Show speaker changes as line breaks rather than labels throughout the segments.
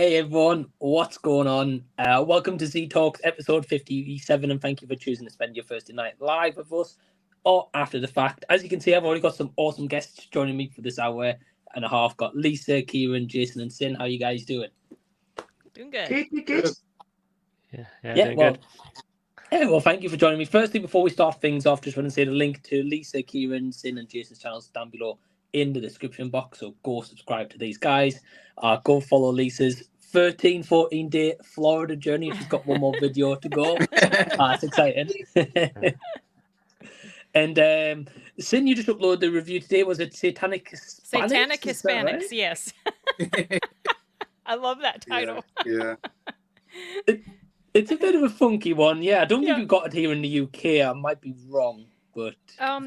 Hey everyone, what's going on? Welcome to Z Talks episode 57, and thank you for choosing to spend your Thursday night live with us or after the fact. As you can see, I've already got some awesome guests joining me for this hour and a half. Got Lisa, Kieran, Jason, and Sin. How you guys doing?
Doing good.
Good.
Yeah, well, thank you for joining me. Firstly, before we start things off, just want to say the link to Lisa, Kieran, Sin, and Jason's channels down below in the description box. So go subscribe to these guys. Go follow Lisa's 14 day Florida journey. She's got one more video to go. That's exciting. And Sin, you just uploaded the review today. Was it Satanic Hispanics?
Satanic Hispanics, right? Yes. I love that title.
Yeah.
It's a bit of a funky one. Yeah, I don't think we've got it here in the UK. I might be wrong, but
I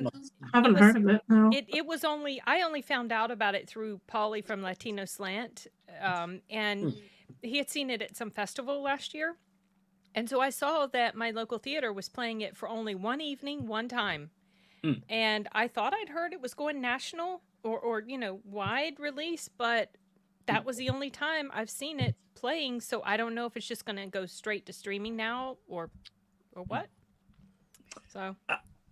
haven't heard of it. No.
It was I only found out about it through Paulie from Latino Slant, and he had seen it at some festival last year, and so I saw that my local theater was playing it for only one evening, one time, and I thought I'd heard it was going national or wide release, but that was the only time I've seen it playing. So I don't know if it's just going to go straight to streaming now or what. So.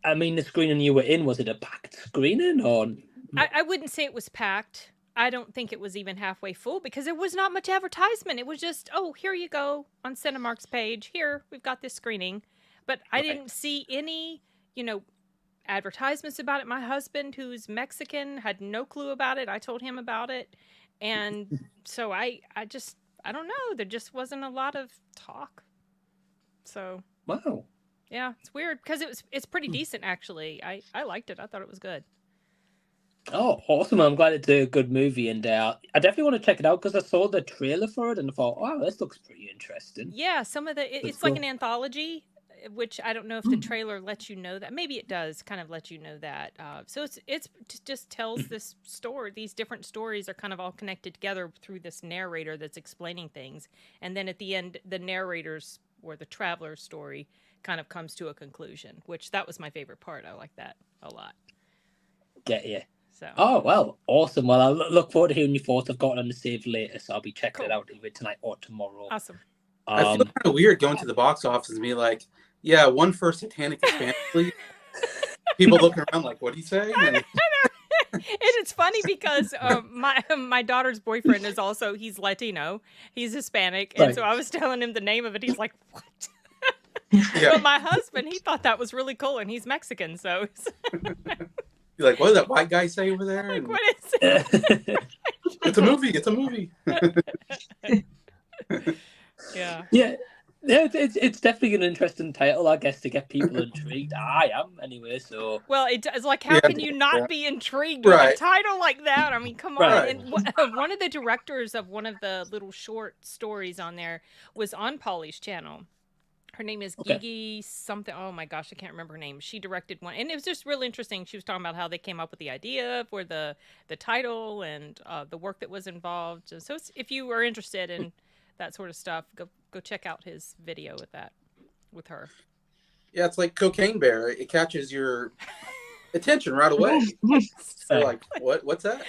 I mean, the screening you were in, was it a packed screening? Or
I wouldn't say it was packed. I don't think it was even halfway full because there was not much advertisement. It was just, oh, here you go on Cinemark's page. Here, we've got this screening. But I didn't see any, advertisements about it. My husband, who's Mexican, had no clue about it. I told him about it. And so I don't know. There just wasn't a lot of talk. So.
Wow.
Yeah, it's weird because it's pretty decent actually. I liked it. I thought it was good.
Oh, awesome! I'm glad it's a good movie, and I definitely want to check it out because I saw the trailer for it and I thought, wow, this looks pretty interesting.
Yeah, it's like an anthology, which I don't know if the trailer lets you know that. Maybe it does kind of let you know that. So it just tells this story. These different stories are kind of all connected together through this narrator that's explaining things, and then at the end, the narrator's or the traveler's story kind of comes to a conclusion, which that was my favorite part. I like that a lot.
Get you.
So.
Oh, well, awesome. Well, I look forward to hearing your thoughts. I've got it on the save later, so I'll be checking it out either tonight or tomorrow.
Awesome.
I feel kind of weird going to the box office and be like, yeah, one for Satanic Hispanic, please. People looking around like, what do you say?
I know. And it's funny because my daughter's boyfriend is also, he's Latino. He's Hispanic. And so I was telling him the name of it. He's like, what?
Yeah.
But my husband, he thought that was really cool, and he's Mexican, so.
You're like, what did that white guy say over there?
Like, what is it?
It's a movie. It's a movie.
Yeah.
Yeah. Yeah, it's definitely an interesting title, I guess, to get people intrigued. I am, anyway, so...
Well, it's like, how can you not be intrigued with a title like that? I mean, come on.
Right.
And one of the directors of one of the little short stories on there was on Paulie's channel. Her name is Gigi something. Oh, my gosh, I can't remember her name. She directed one, and it was just really interesting. She was talking about how they came up with the idea for the title and the work that was involved. So if you are interested in that sort of stuff, go check out his video with her.
Yeah, it's like Cocaine Bear. It catches your attention right away. So like, what's that?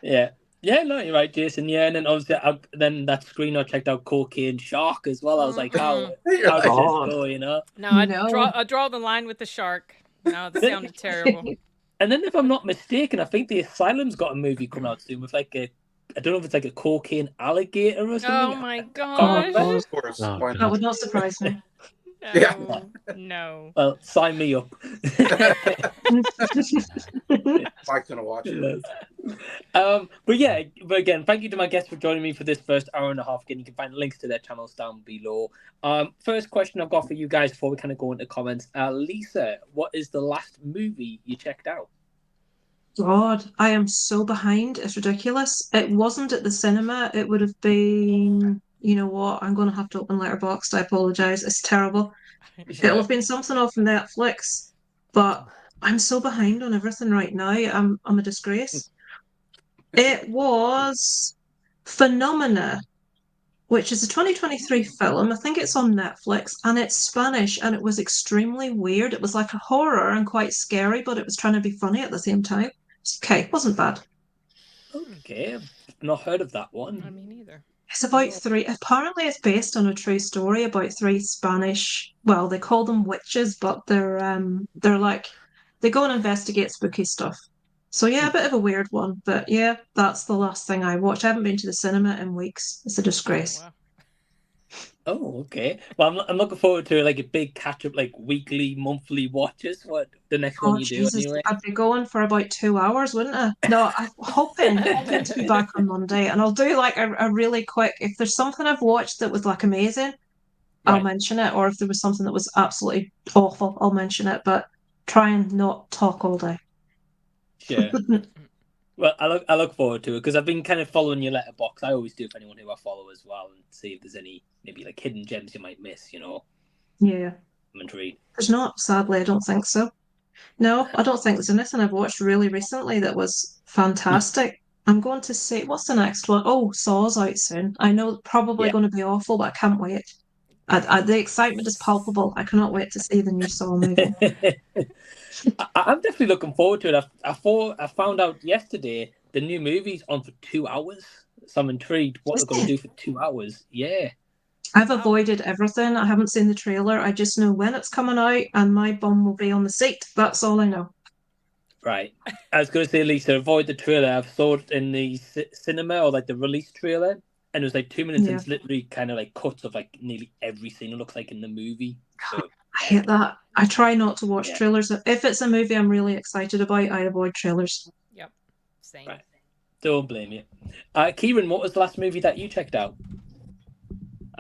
Yeah. Yeah, no, you're right, Jason. Yeah, and then obviously, then that screen I checked out Cocaine Shark as well. I was like, how does this go,
No, I draw the line with the shark. No, that sounded terrible.
And then if I'm not mistaken, I think the Asylum's got a movie coming out soon with like I don't know if it's like a cocaine alligator or something.
Oh my gosh.
Of course.
That would not surprise me.
No.
Well, sign me up.
Mike's gonna watch it.
But again, thank you to my guests for joining me for this first hour and a half. Again, you can find links to their channels down below. First question I've got for you guys before we kind of go into comments. Lisa, what is the last movie you checked out?
God, I am so behind. It's ridiculous. It wasn't at the cinema. It would have been, you know what? I'm going to have to open Letterboxd. I apologize. It's terrible. It'll have been something off Netflix, but I'm so behind on everything right now. I'm a disgrace. It was Phenomena, which is a 2023 film. I think it's on Netflix, and it's Spanish, and it was extremely weird. It was like a horror and quite scary, but it was trying to be funny at the same time. Okay, wasn't bad.
Okay, not heard of that
I
one.
mean, neither.
It's about three. Apparently, it's based on a true story about three Spanish. Well, they call them witches, but they're like they go and investigate spooky stuff. So yeah, a bit of a weird one, but yeah, that's the last thing I watched. I haven't been to the cinema in weeks. It's a disgrace.
Wow.
Oh, okay. Well, I'm looking forward to like a big catch up, like weekly, monthly watches. What the next one
Oh
you do
Jesus,
anyway?
I'd be going for about 2 hours, wouldn't I? No, I'm hoping to be back on Monday, and I'll do like a really quick. If there's something I've watched that was like amazing, I'll
Right.
mention it, or if there was something that was absolutely awful, I'll mention it. But try and not talk all day.
Sure. Well, I look forward to it because I've been kind of following your letterbox. I always do for anyone who I follow as well, and see if there's any maybe like hidden gems you might miss.
Yeah.
I'm intrigued.
There's not, sadly, I don't think so. No, I don't think there's anything I've watched really recently that was fantastic. I'm going to say, what's the next one? Oh, Saw's out soon. I know probably
Yeah.
going to be awful, but I can't wait. The excitement is palpable. I cannot wait to see the new Saw movie.
I'm definitely looking forward to it. I found out yesterday the new movie's on for 2 hours, so I'm intrigued what they're going to do for 2 hours. Yeah.
I've avoided everything. I haven't seen the trailer. I just know when it's coming out and my bum will be on the seat. That's all I know.
Right. I was going to say, Lisa, avoid the trailer. I've saw it in the cinema or like the release trailer, and it was like 2 minutes and it's literally kind of like cuts of like nearly every scene it looks like in the movie. So
I hate that. I try not to watch trailers. If it's a movie I'm really excited about, I avoid trailers.
Yep. Same.
Right. Don't blame you. Kieran, what was the last movie that you checked out?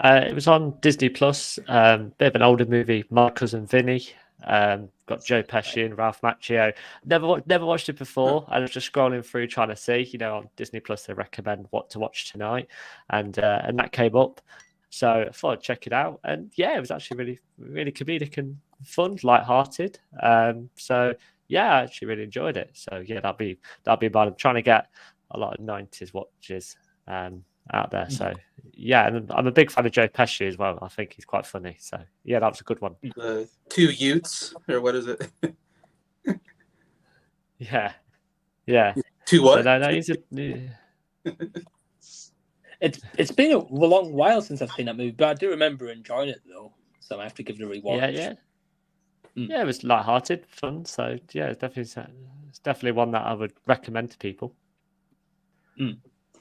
It was on Disney Plus. Bit of an older movie, My Cousin Vinny. Got Joe Pesci and Ralph Macchio. Never watched it before. I was just scrolling through trying to see. On Disney Plus they recommend what to watch tonight, and that came up. So I thought I'd check it out, and yeah, it was actually really, really comedic and fun, light-hearted. So yeah, I actually really enjoyed it. So yeah, that'll be mine. I'm trying to get a lot of 90s watches out there. So yeah, and I'm a big fan of Joe Pesci as well. I think he's quite funny. So yeah, that was a good one.
The two Utes, or what is it?
Yeah.
Two what?
So, no, he's
It's been a long while since I've seen that movie, but I do remember enjoying it though. So I have to give it a rewatch.
Yeah, it was light-hearted, fun. So yeah, it's definitely one that I would recommend to people.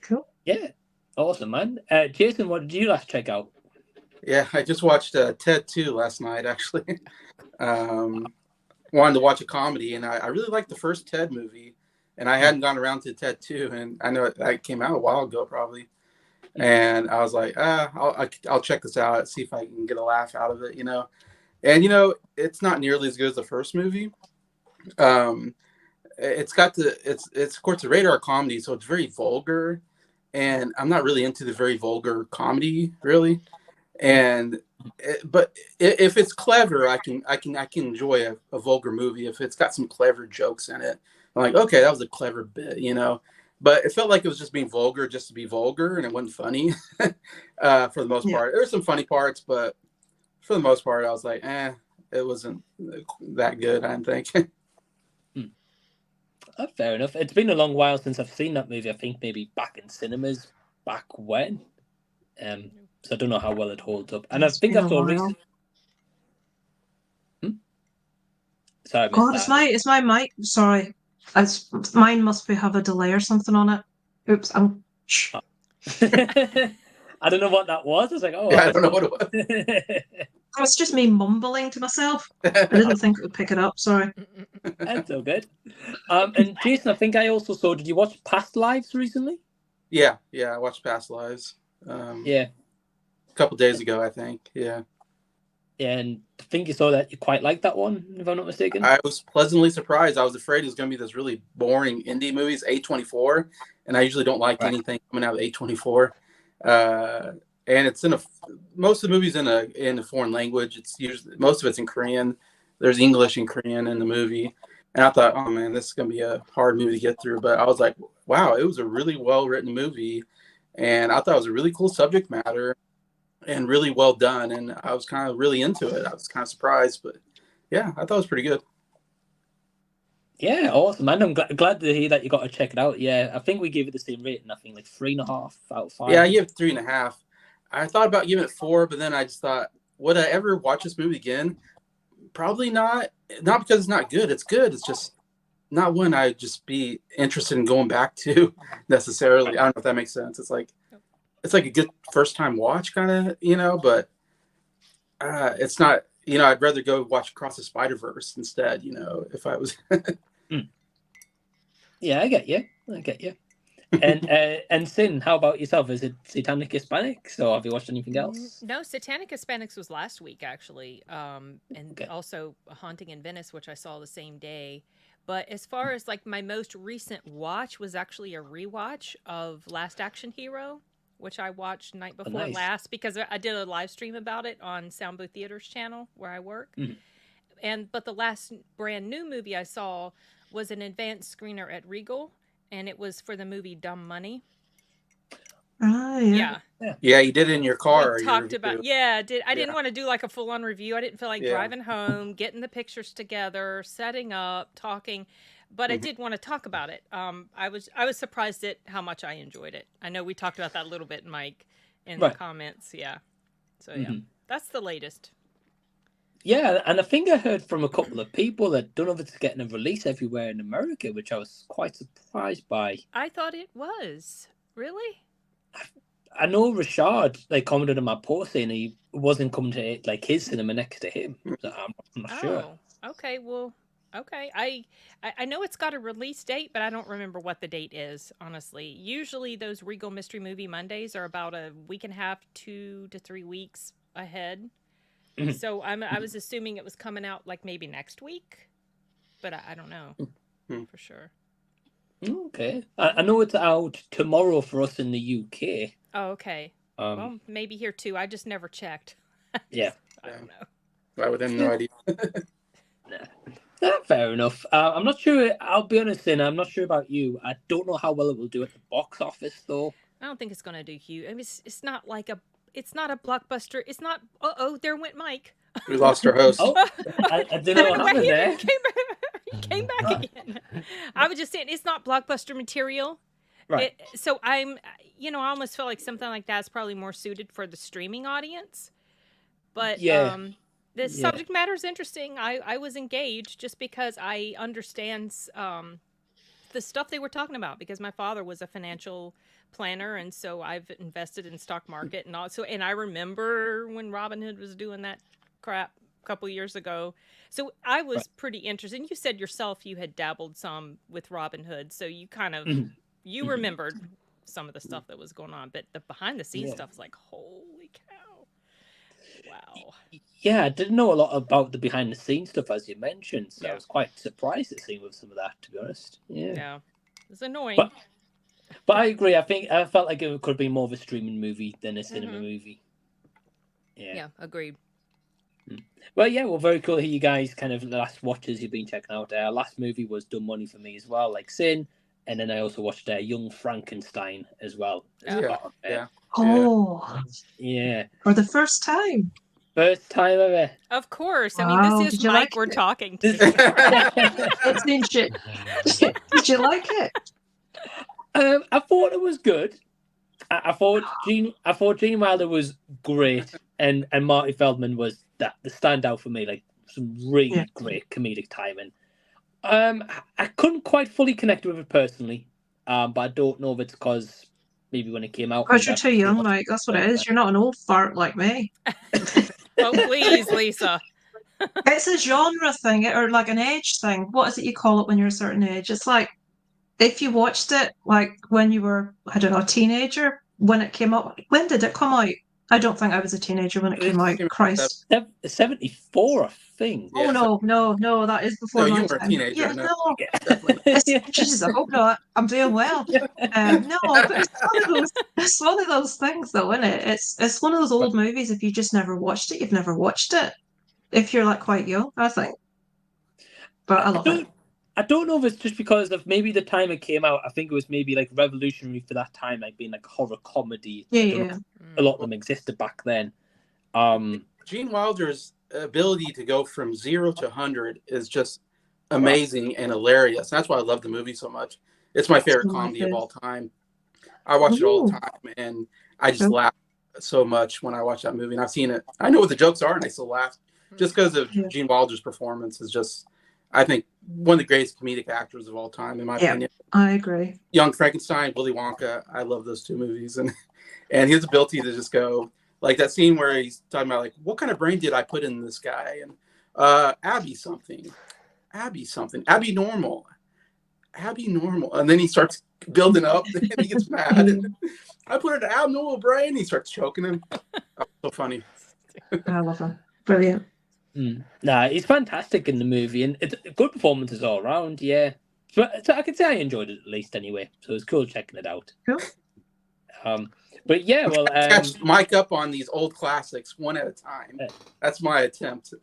Cool.
Yeah, awesome, man. Jason, what did you last check out?
Yeah, I just watched Ted 2 last night, actually. Wanted to watch a comedy, and I really liked the first Ted movie, and I hadn't gone around to Ted 2, and I know that came out a while ago, probably. And I was like, I'll check this out, see if I can get a laugh out of it, And it's not nearly as good as the first movie. It's of course a radar comedy, so it's very vulgar, and I'm not really into the very vulgar comedy, really. But if it's clever, I can enjoy a vulgar movie if it's got some clever jokes in it. I'm like, okay, that was a clever bit, But it felt like it was just being vulgar just to be vulgar, and it wasn't funny for the most part. There were some funny parts, but for the most part, I was like, it wasn't that good, I didn't think.
Fair enough. It's been a long while since I've seen that movie. I think maybe back in cinemas back when. So I don't know how well it holds up. And I think I saw recently. Sorry,
it's my mic. Sorry. Mine must have a delay or something on it. Oops,
I don't know what that was. I was like,
I don't know what it was.
It's just me mumbling to myself. I didn't think it would pick it up. Sorry.
That's all good. And Jason, I think I also saw. Did you watch Past Lives recently?
Yeah, I watched Past Lives.
Yeah.
A couple days ago, I think. Yeah.
And I think you saw that you quite liked that one, if I'm not mistaken.
I was pleasantly surprised. I was afraid it was going to be this really boring indie movies, A24, and I usually don't like anything coming out of A24. And it's most of the movies in a foreign language. It's usually most of it's in Korean. There's English and Korean in the movie, and I thought, oh man, this is going to be a hard movie to get through. But I was like, wow, it was a really well written movie, and I thought it was a really cool subject matter. And really well done, and I was kind of really into it. I was kind of surprised, but yeah, I thought it was pretty good.
Yeah, awesome, man. I'm glad to hear that you got to check it out. Yeah, I think we gave it the same rating. I think like 3.5 out of 5.
Yeah, I give it 3.5. I thought about giving it 4, but then I just thought, would I ever watch this movie again? Probably not. Not because it's not good. It's good. It's just not one I'd just be interested in going back to necessarily. I don't know if that makes sense. It's like a good first time watch kind of, but it's not, I'd rather go watch Across the Spider-Verse instead, if I was.
Yeah, I get you. And Sin, how about yourself? Is it Satanic Hispanics, or have you watched anything else?
No, Satanic Hispanics was last week, actually. And also Haunting in Venice, which I saw the same day. But as far as like my most recent watch was actually a rewatch of Last Action Hero, which I watched night before last because I did a live stream about it on Soundbooth Theater's channel where I work. But the last brand new movie I saw was an advanced screener at Regal, and it was for the movie Dumb Money.
Oh, yeah.
Yeah, you did it in your car.
We talked about, I didn't want to do like a full-on review. I didn't feel like driving home, getting the pictures together, setting up, talking, but I did want to talk about it. I was surprised at how much I enjoyed it. I know we talked about that a little bit, Mike, in the comments. Yeah. So that's the latest.
Yeah, and I think I heard from a couple of people that don't know if it's getting a release everywhere in America, which I was quite surprised by.
I thought it was. Really?
I know Rashad commented on my post saying he wasn't coming to his cinema next to him. So I'm not sure.
Okay. Well, okay. I know it's got a release date, but I don't remember what the date is. Honestly, usually those Regal Mystery Movie Mondays are about a week and a half, 2 to 3 weeks ahead. So I was assuming it was coming out like maybe next week, but I don't know for sure.
Okay, I know it's out tomorrow for us in the UK.
Oh, okay. Well, maybe here too. I just never checked. I don't know.
I would have no idea.
Fair enough. I'm not sure. I'll be honest, Sin, I'm not sure about you. I don't know how well it will do at the box office, though.
I don't think it's going to do huge. I mean, it's not like it's not a blockbuster. It's not. There went Mike.
We lost our host.
I didn't know what happened there.
He came back again. I was just saying it's not blockbuster material.
Right.
So I almost feel like something like that's probably more suited for the streaming audience. But the subject matter is interesting. I was engaged just because I understand the stuff they were talking about, because my father was a financial planner, and so I've invested in stock market and also, and I remember when Robinhood was doing that crap a couple years ago. So I was pretty interested. And you said yourself you had dabbled some with Robinhood, so you kind of you remembered some of the stuff that was going on, but the behind the scenes stuff is like, holy cow. Wow.
Yeah, I didn't know a lot about the behind the scenes stuff, as you mentioned, so I was quite surprised to see with some of that, to be honest. Yeah.
It's annoying.
But I agree. I felt like it could be more of a streaming movie than a cinema movie.
Yeah, agreed.
Well, very cool to hear you guys kind of the last watches you've been checking out. Last movie was Dumb Money for me as well, like Sin, and then I also watched Young Frankenstein as well.
Oh.
Yeah.
For the first time.
First time ever.
Of course. I mean, this is Mike we're talking to.
Did you like it?
I thought it was good. I thought Gene Wilder was great, and Marty Feldman was the standout for me. Like some really great comedic timing. I couldn't quite fully connect with it personally, but I don't know if it's because maybe when it came out.
Because you're too young, Mike. That's what it is. You're not an old fart like me.
Oh, please, Lisa.
It's a genre thing, or like an age thing. What is it you call it when you're a certain age? It's like if you watched it like when you were, I don't know, a teenager, when it came out. When did it come out? I don't think I was a teenager when it came out. Christ.
74, I think.
Oh, no, that is before my
you were
time.
a teenager.
Yeah, no. Jesus, I hope not. I'm doing well. No, but it's one of those things, though, isn't it? It's one of those old movies. If you just never watched it, you've never watched it. If you're like quite young, I think. But I love it.
I don't know if it's just because of maybe the time it came out. I think it was maybe like revolutionary for that time, like being like horror comedy.
Yeah.
A lot of them existed back then.
Gene Wilder's ability to go from 0 to 100 is just amazing and hilarious. That's why I love the movie so much. It's my favorite comedy of all time. I watch it all the time, and I just laugh so much when I watch that movie. And I've seen it. I know what the jokes are, and I still laugh just because of Gene Wilder's performance. Is just, I think, one of the greatest comedic actors of all time, in my opinion.
I agree.
Young Frankenstein, Willy Wonka. I love those two movies, and his ability to just go like that scene where he's talking about like, what kind of brain did I put in this guy? And Abby normal, and then he starts building up, and he gets mad. And I put an abnormal brain. He starts choking him. Oh, so funny.
I love him. Brilliant.
Nah, he's fantastic in the movie, and it's good performances all around. Yeah, so I can say I enjoyed it at least anyway. So it's cool checking it out.
Cool.
But yeah, well,
catch Mike up on these old classics one at a time. That's my attempt.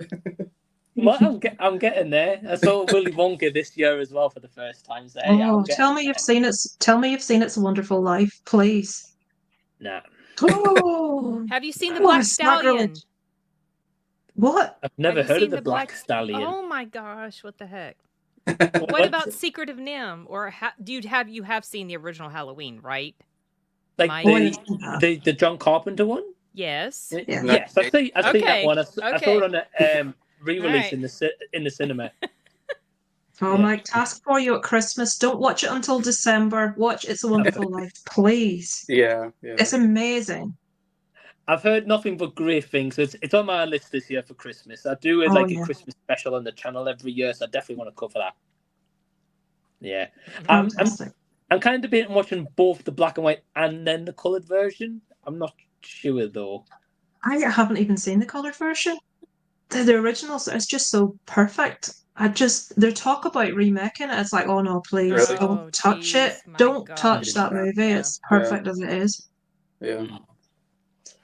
Well, I'm getting there. I saw Willy Wonka this year as well for the first time. So,
tell me you've seen it. Tell me you've seen It's a Wonderful Life, please.
Nah.
Oh,
have you seen the Black Stallion?
What?
I've never heard of the Black Stallion.
Oh my gosh! What the heck? What about Secret of NIMH? Or you have seen the original Halloween, right?
Like the John Carpenter one?
Yes.
Yes, I've seen that one. I saw it on a re-release in the cinema.
Oh, Mike, task for you at Christmas. Don't watch it until December. Watch It's a Wonderful Life, please.
Yeah.
It's amazing.
I've heard nothing but great things. It's on my list this year for Christmas. I do a Christmas special on the channel every year, so I definitely want to cover that. Yeah. I'm kind of debating watching both the black and white and then the coloured version. I'm not sure, though.
I haven't even seen the coloured version. The originals is just so perfect. They talk about remaking it. It's like, oh no, please don't touch it. Don't touch that movie. It's perfect as it is.
Yeah.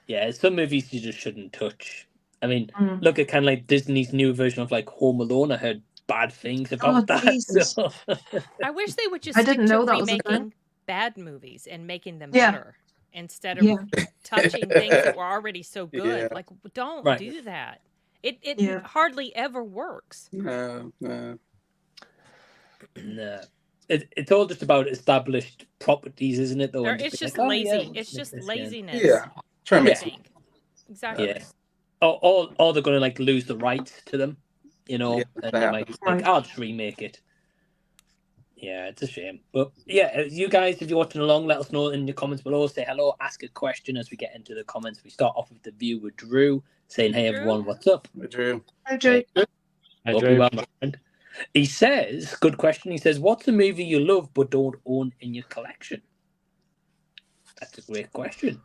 Yeah, some movies you just shouldn't touch. I mean, look at kind of like Disney's new version of like Home Alone. I heard bad things about that. So.
I wish they would just stick to remaking bad movies and making them better instead of touching things that were already so good. Yeah. Like, don't do that. It hardly ever works.
No.
It's all just about established properties, isn't it? Though
it's just like, lazy. It's just laziness.
Yeah, try to make
exactly.
Yeah. Or they're going to like lose the rights to them, and they might I'll just remake it. Yeah, it's a shame. But yeah, you guys, if you're watching along, let us know in the comments below. Say hello, ask a question as we get into the comments. We start off with the view with Drew saying, "Hey everyone, what's up?"
Hi Drew.
Hi Drew.
Hope you're well, my friend. He says, good question. He says, what's a movie you love but don't own in your collection? That's a great question.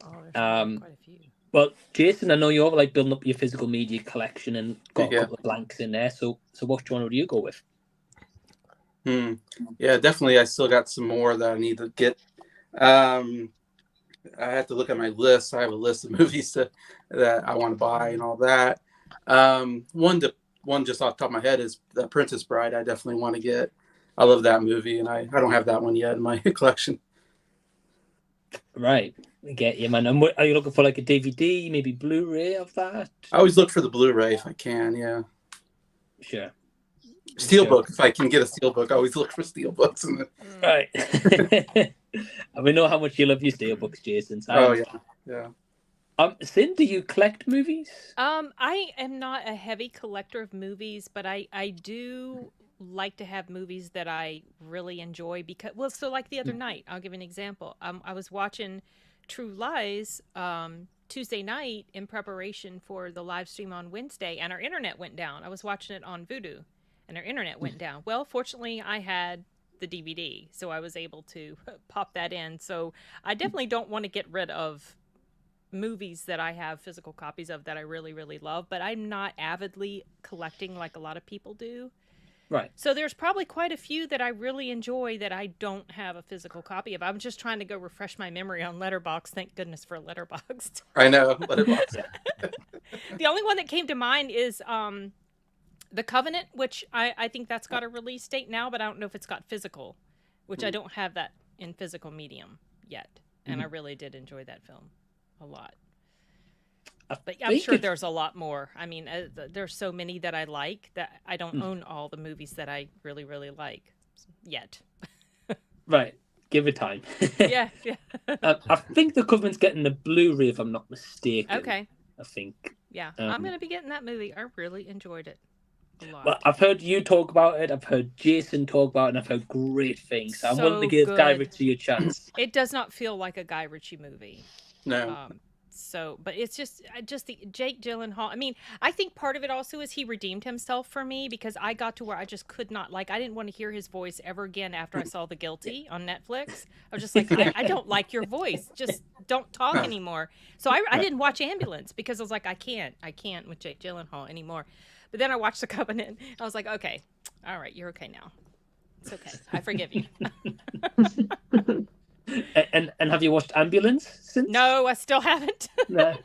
Oh, there's quite a few.
Well, Jason, I know you're like building up your physical media collection and got a couple of blanks in there. So which one would you go with?
Yeah, definitely. I still got some more that I need to get. I have to look at my list. I have a list of movies that I want to buy and all that. One just off the top of my head is The Princess Bride. I definitely want to get. I love that movie, and I don't have that one yet in my collection.
Right. I get you, man. And are you looking for like a DVD, maybe Blu-ray of that?
I always look for the Blu-ray if I can, yeah.
Sure.
Steelbook, if I can get a Steelbook. I always look for Steelbooks.
Right. We know how much you love your Steelbooks, Jason. So
yeah.
Sin, do you collect movies?
I am not a heavy collector of movies, but I do like to have movies that I really enjoy so like the other night, I'll give an example. I was watching True Lies Tuesday night in preparation for the live stream on Wednesday, and our internet went down. I was watching it on Vudu, and our internet went down. Well, fortunately, I had the DVD, so I was able to pop that in. So I definitely don't want to get rid of movies that I have physical copies of that I really, really love, but I'm not avidly collecting like a lot of people do.
Right.
So there's probably quite a few that I really enjoy that I don't have a physical copy of. I'm just trying to go refresh my memory on Letterboxd. Thank goodness for Letterboxd.
I know, Letterboxd.
The only one that came to mind is The Covenant, which I think that's got a release date now, but I don't know if it's got physical, which I don't have that in physical medium yet. And I really did enjoy that film a lot. But I'm sure there's a lot more. I mean, there's so many that I like that I don't own all the movies that I really, really like yet.
Right. Give it time.
Yeah.
I think The Covenant's getting the Blu-ray, if I'm not mistaken.
Okay.
I think.
Yeah. I'm going to be getting that movie. I really enjoyed it a lot.
Well, I've heard you talk about it. I've heard Jason talk about it, and I've heard great things. So I'm willing to give Guy Ritchie a chance.
It does not feel like a Guy Ritchie movie.
No.
But it's just the Jake Gyllenhaal. I mean, I think part of it also is he redeemed himself for me, because I got to where I just could not, like, I didn't want to hear his voice ever again after I saw The Guilty on Netflix. I was just like, I don't like your voice. Just don't talk anymore. So I didn't watch Ambulance because I was like, I can't with Jake Gyllenhaal anymore. But then I watched The Covenant. I was like, okay, all right, you're okay now. It's okay. I forgive you.
And have you watched Ambulance since?
No, I still haven't.
No.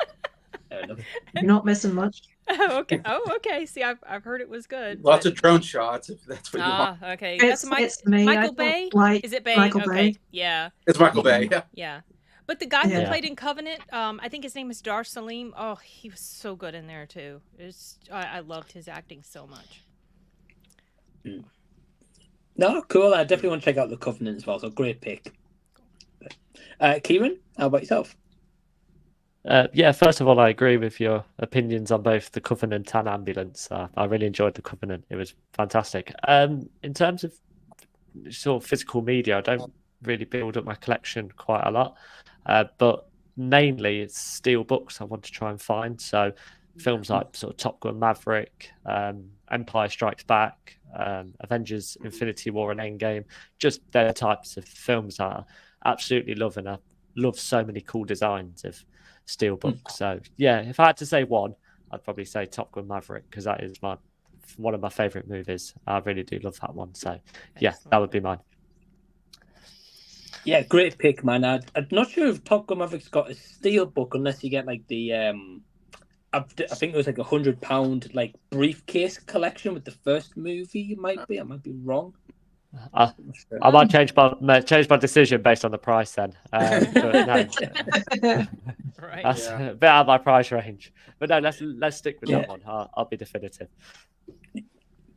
You're not missing much.
Okay. See, I've heard it was good.
Lots of drone shots, if that's what you want.
Okay.
It's me.
Michael Bay? Is it Bay?
Michael
okay.
Bay.
Yeah.
It's Michael Bay, yeah.
Yeah. But the guy who played in Covenant, I think his name is Dar Salim. Oh, he was so good in there too. I loved his acting so much.
No, cool. I definitely want to check out The Covenant as well. So great pick. Kieran, how about yourself?
First of all, I agree with your opinions on both The Covenant and Ambulance. I really enjoyed The Covenant. It was fantastic. In terms of sort of physical media, I don't really build up my collection quite a lot, but mainly it's steel books I want to try and find. So films like sort of Top Gun Maverick, Empire Strikes Back, Avengers Infinity War and Endgame, just their types of films that I absolutely love, and I love so many cool designs of steelbook. So yeah, if I had to say one, I'd probably say Top Gun Maverick, because that is one of my favorite movies. I really do love that one. So yeah, that would be mine.
Yeah, great pick, man. I'm not sure if Top Gun Maverick's got a steelbook unless you get like the I think it was like £100 like briefcase collection with the first movie. It might be. I might be wrong.
I might change my decision based on the price then. But no.
Right.
That's a bit out of my price range. But no, let's stick with that one. I'll be definitive.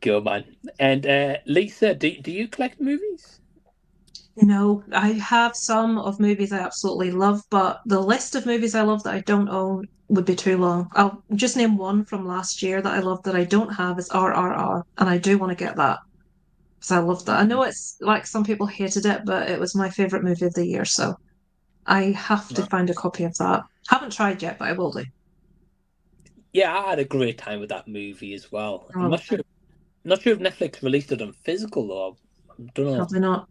Good man. And Lisa, do you collect movies?
No, I have some of movies I absolutely love, but the list of movies I love that I don't own would be too long. I'll just name one from last year that I love that I don't have is RRR, and I do want to get that because I love that. I know it's like some people hated it, but it was my favorite movie of the year, so I have to find a copy of that. Haven't tried yet, but I will do.
Yeah, I had a great time with that movie as well. I'm not sure if Netflix released it on physical though. I don't know.
Probably not.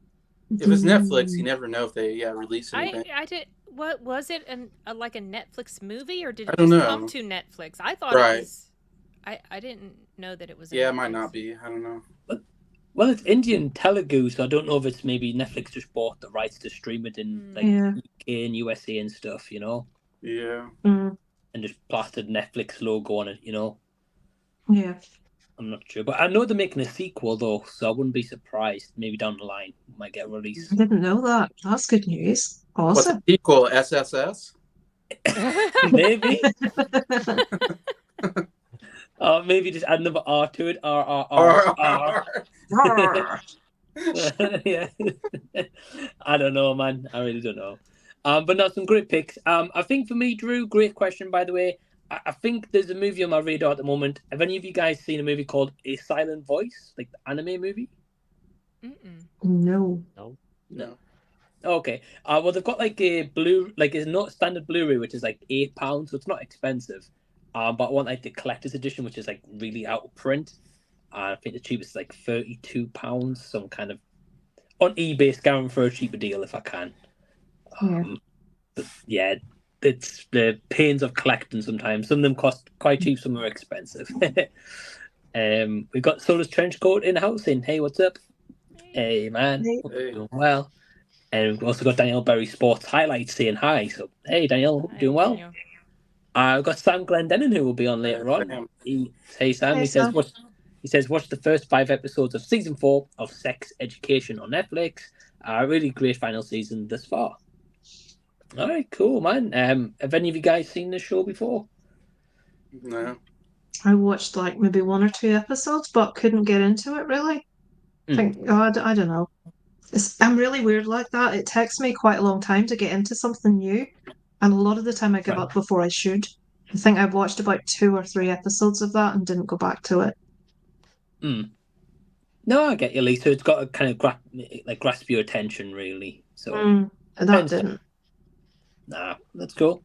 If it's Netflix, you never know if they release anything.
I did. What was it? Like a Netflix movie, or did it come to Netflix? I thought it was. I didn't know that it was.
It might not be. I don't know.
Well, it's Indian Telugu, so I don't know if it's maybe Netflix just bought the rights to stream it in UK and USA and stuff, you know.
Yeah.
Mm.
And just plastered Netflix logo on it, you know.
Yeah.
I'm not sure, but I know they're making a sequel though, so I wouldn't be surprised. Maybe down the line it might get released.
I didn't know that. That's good news. Awesome.
What's the sequel? SSS?
Maybe. Maybe just add another R to it. R. Yeah. I don't know, man. I really don't know. But no, some great picks. I think for me, Drew, great question, by the way. I think there's a movie on my radar at the moment. Have any of you guys seen a movie called A Silent Voice, like the anime movie?
No.
Okay. Well, they've got like a it's not standard Blu-ray, which is like £8, so it's not expensive. But I want like the collector's edition, which is like really out of print. I think the cheapest is like £32. So I'm kind of on eBay scouring for a cheaper deal if I can. But yeah, it's the pains of collecting sometimes. Some of them cost quite cheap, some are expensive. We've got Soda's Trenchcoat in the house saying, hey, what's up? Hey, man.
Hey.
Doing well. And we've also got Danielle Berry Sports Highlights saying hi. So, hey, Danielle, hope you're doing well. I've got Sam Glendenning who will be on later on. Hey, Sam. He says, watch the first 5 episodes of season 4 of Sex Education on Netflix. Really great final season thus far. All right, cool, man. Have any of you guys seen this show before?
No.
I watched like maybe 1 or 2 episodes, but couldn't get into it really. I think I don't know. I'm really weird like that. It takes me quite a long time to get into something new, and a lot of the time I give up before I should. I think I've watched about 2 or 3 episodes of that and didn't go back to it.
No, I get you, Lisa. It's got to kind of grasp your attention, really. So
And that didn't.
Nah, that's cool.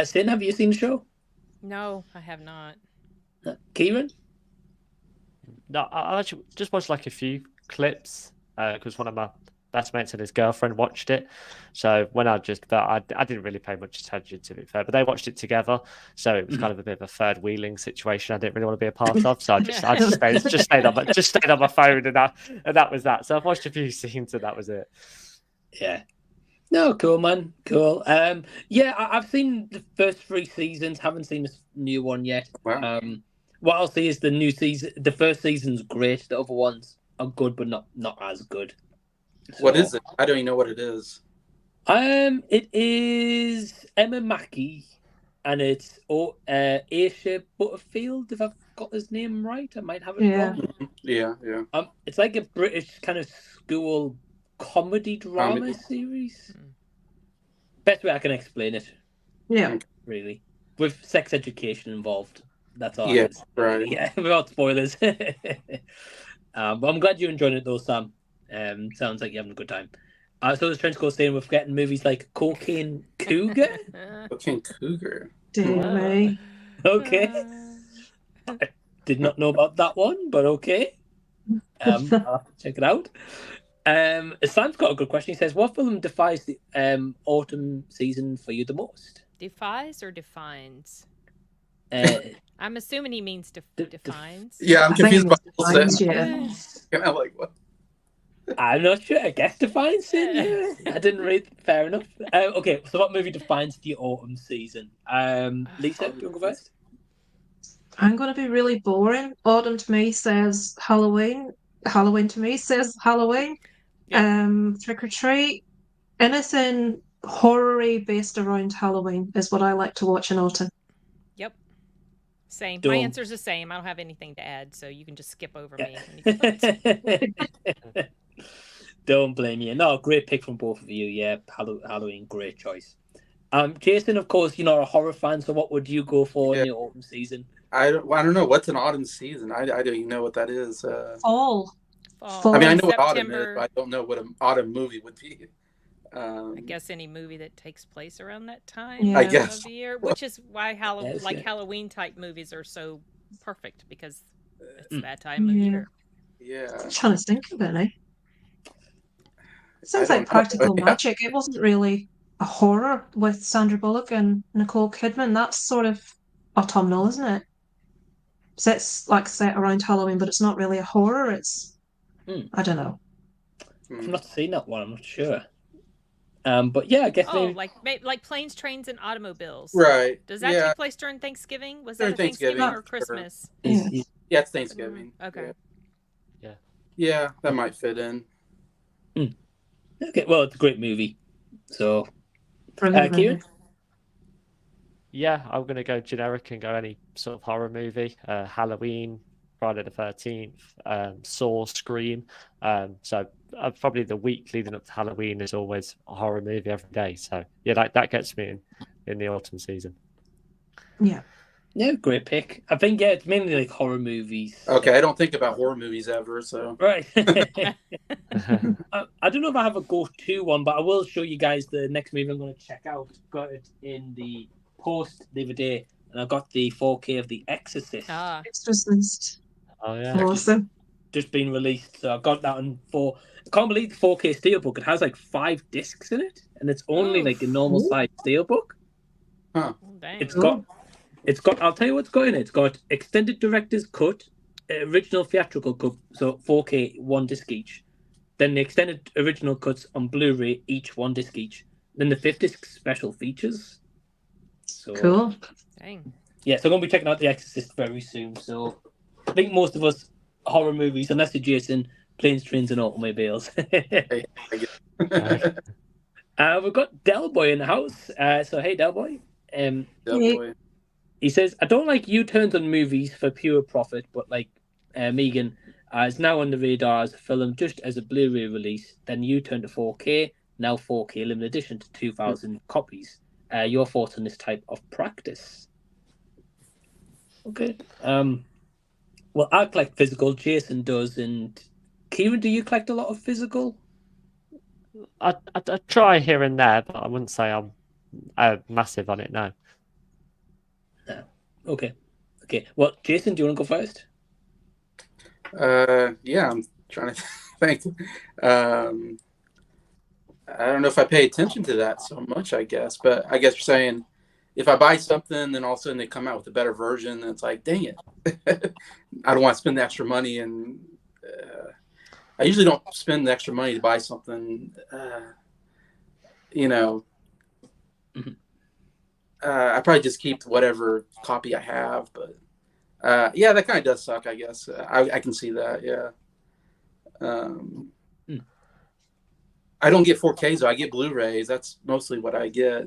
Sin, have you seen the show?
No, I have not.
Kieran?
No, I actually just watched like a few clips because one of my best mates and his girlfriend watched it. So when I didn't really pay much attention, to be fair, but they watched it together. So it was kind of a bit of a third wheeling situation I didn't really want to be a part of. So I just stayed on my phone, and that was that. So I've watched a few scenes, and that was it.
Yeah. No, cool, man. Cool. Yeah, I've seen the first 3 seasons. Haven't seen this new one yet.
Wow.
What I'll say is the new season, the first season's great. The other ones are good, but not as good. So,
what is it? I don't even know what it is.
It is Emma Mackey, and it's Aisha Butterfield. If I've got his name right, I might have it wrong.
Yeah.
It's like a British kind of school comedy drama series. Best way I can explain it.
Yeah.
Really, with sex education involved. That's all.
Yeah, right.
Yeah, without spoilers. But I'm glad you're enjoying it though, Sam. Sounds like you're having a good time. So as Trench goes saying, we're getting movies like Cocaine Cougar.
Cocaine Cougar.
Dear me.
Okay. I did not know about that one, but okay. I'll have to check it out. Sam's got a good question. He says, what film defies the autumn season for you the most?
Defies or defines? I'm assuming he means defines.
Yeah, I'm confused by
defines,
And I'm like, what?
I'm not sure. I guess defines it. Yeah. I didn't read. Fair enough. Okay, so what movie defines the autumn season? Lisa, do you want to go first?
I'm going to be really boring. Autumn to me says Halloween. Halloween to me says Halloween. Yep. Trick or treat. Anything horror-y based around Halloween is what I like to watch in autumn.
Yep. Same. My answer's the same. I don't have anything to add, so you can just skip over me.
Don't blame you. No, great pick from both of you. Yeah, Halloween, great choice. Jason, of course, you're not a horror fan, so what would you go for in the autumn season?
I don't know. What's an autumn season? I don't even know what that is.
Fall.
I mean, I know what autumn is, but I don't know what an autumn movie would be.
I guess any movie that takes place around that time
of
the year, which is why Halloween type movies are so perfect, because it's that time of year.
Yeah.
I'm trying to think of it now. It sounds like Practical Magic. It wasn't really a horror with Sandra Bullock and Nicole Kidman. That's sort of autumnal, isn't it? So it's like set around Halloween, but it's not really a horror. It's I don't know.
I've not seen that one. I'm not sure. But yeah, I guess
like Planes, Trains, and Automobiles.
Right.
Does that take place during Thanksgiving? Was that Thanksgiving or Christmas?
Yeah, it's Thanksgiving.
Okay.
Yeah, that might fit in.
Okay, well, it's a great movie. So, Kieran?
Yeah, I'm going to go generic and go any sort of horror movie. Halloween, Friday the 13th, Saw, Scream. So probably the week leading up to Halloween is always a horror movie every day. So yeah, that gets me in the autumn season.
Yeah.
Yeah, great pick. I think it's mainly like horror movies.
Okay, I don't think about horror movies ever, so
right. I don't know if I have a go-to one, but I will show you guys the next movie I'm going to check out. Got it in the post the other day, and I got the 4K of The Exorcist.
Exorcist.
Oh yeah,
awesome.
Just been released, so I got that on I can't believe the 4K steelbook. It has like 5 discs in it, and it's only like a normal size steelbook.
Huh?
It's got. I'll tell you what's got in it. It's got extended director's cut, original theatrical cut, so 4K 1 disc each. Then the extended original cuts on Blu-ray, each 1 disc each. Then the 5th disc special features. So,
cool.
Dang.
Yeah, so I'm gonna be checking out The Exorcist very soon. So I think most of us horror movies, unless you're Jason, Planes, Trains, and Automobiles. We've got Del Boy in the house. So hey, Del Boy.
Del Boy.
He says, I don't like U-turns on movies for pure profit, but like Megan is now on the radar as a film just as a Blu-ray release, then U-turn to 4K, now 4K limited edition to 2,000 copies. Your thoughts on this type of practice? Okay. Well, I collect physical. Jason does, and Kieran, do you collect a lot of physical?
I try here and there, but I wouldn't say I'm massive on it. No.
No. Okay. Well, Jason, do you want to go first?
Yeah, I'm trying to think. I don't know if I pay attention to that so much, I guess. But I guess you're saying if I buy something, then all of a sudden they come out with a better version, then it's like, dang it. I don't want to spend the extra money. And I usually don't spend the extra money to buy something, I probably just keep whatever copy I have. But yeah, that kind of does suck, I guess. I can see that, yeah. I don't get 4Ks, though. I get Blu-rays. That's mostly what I get.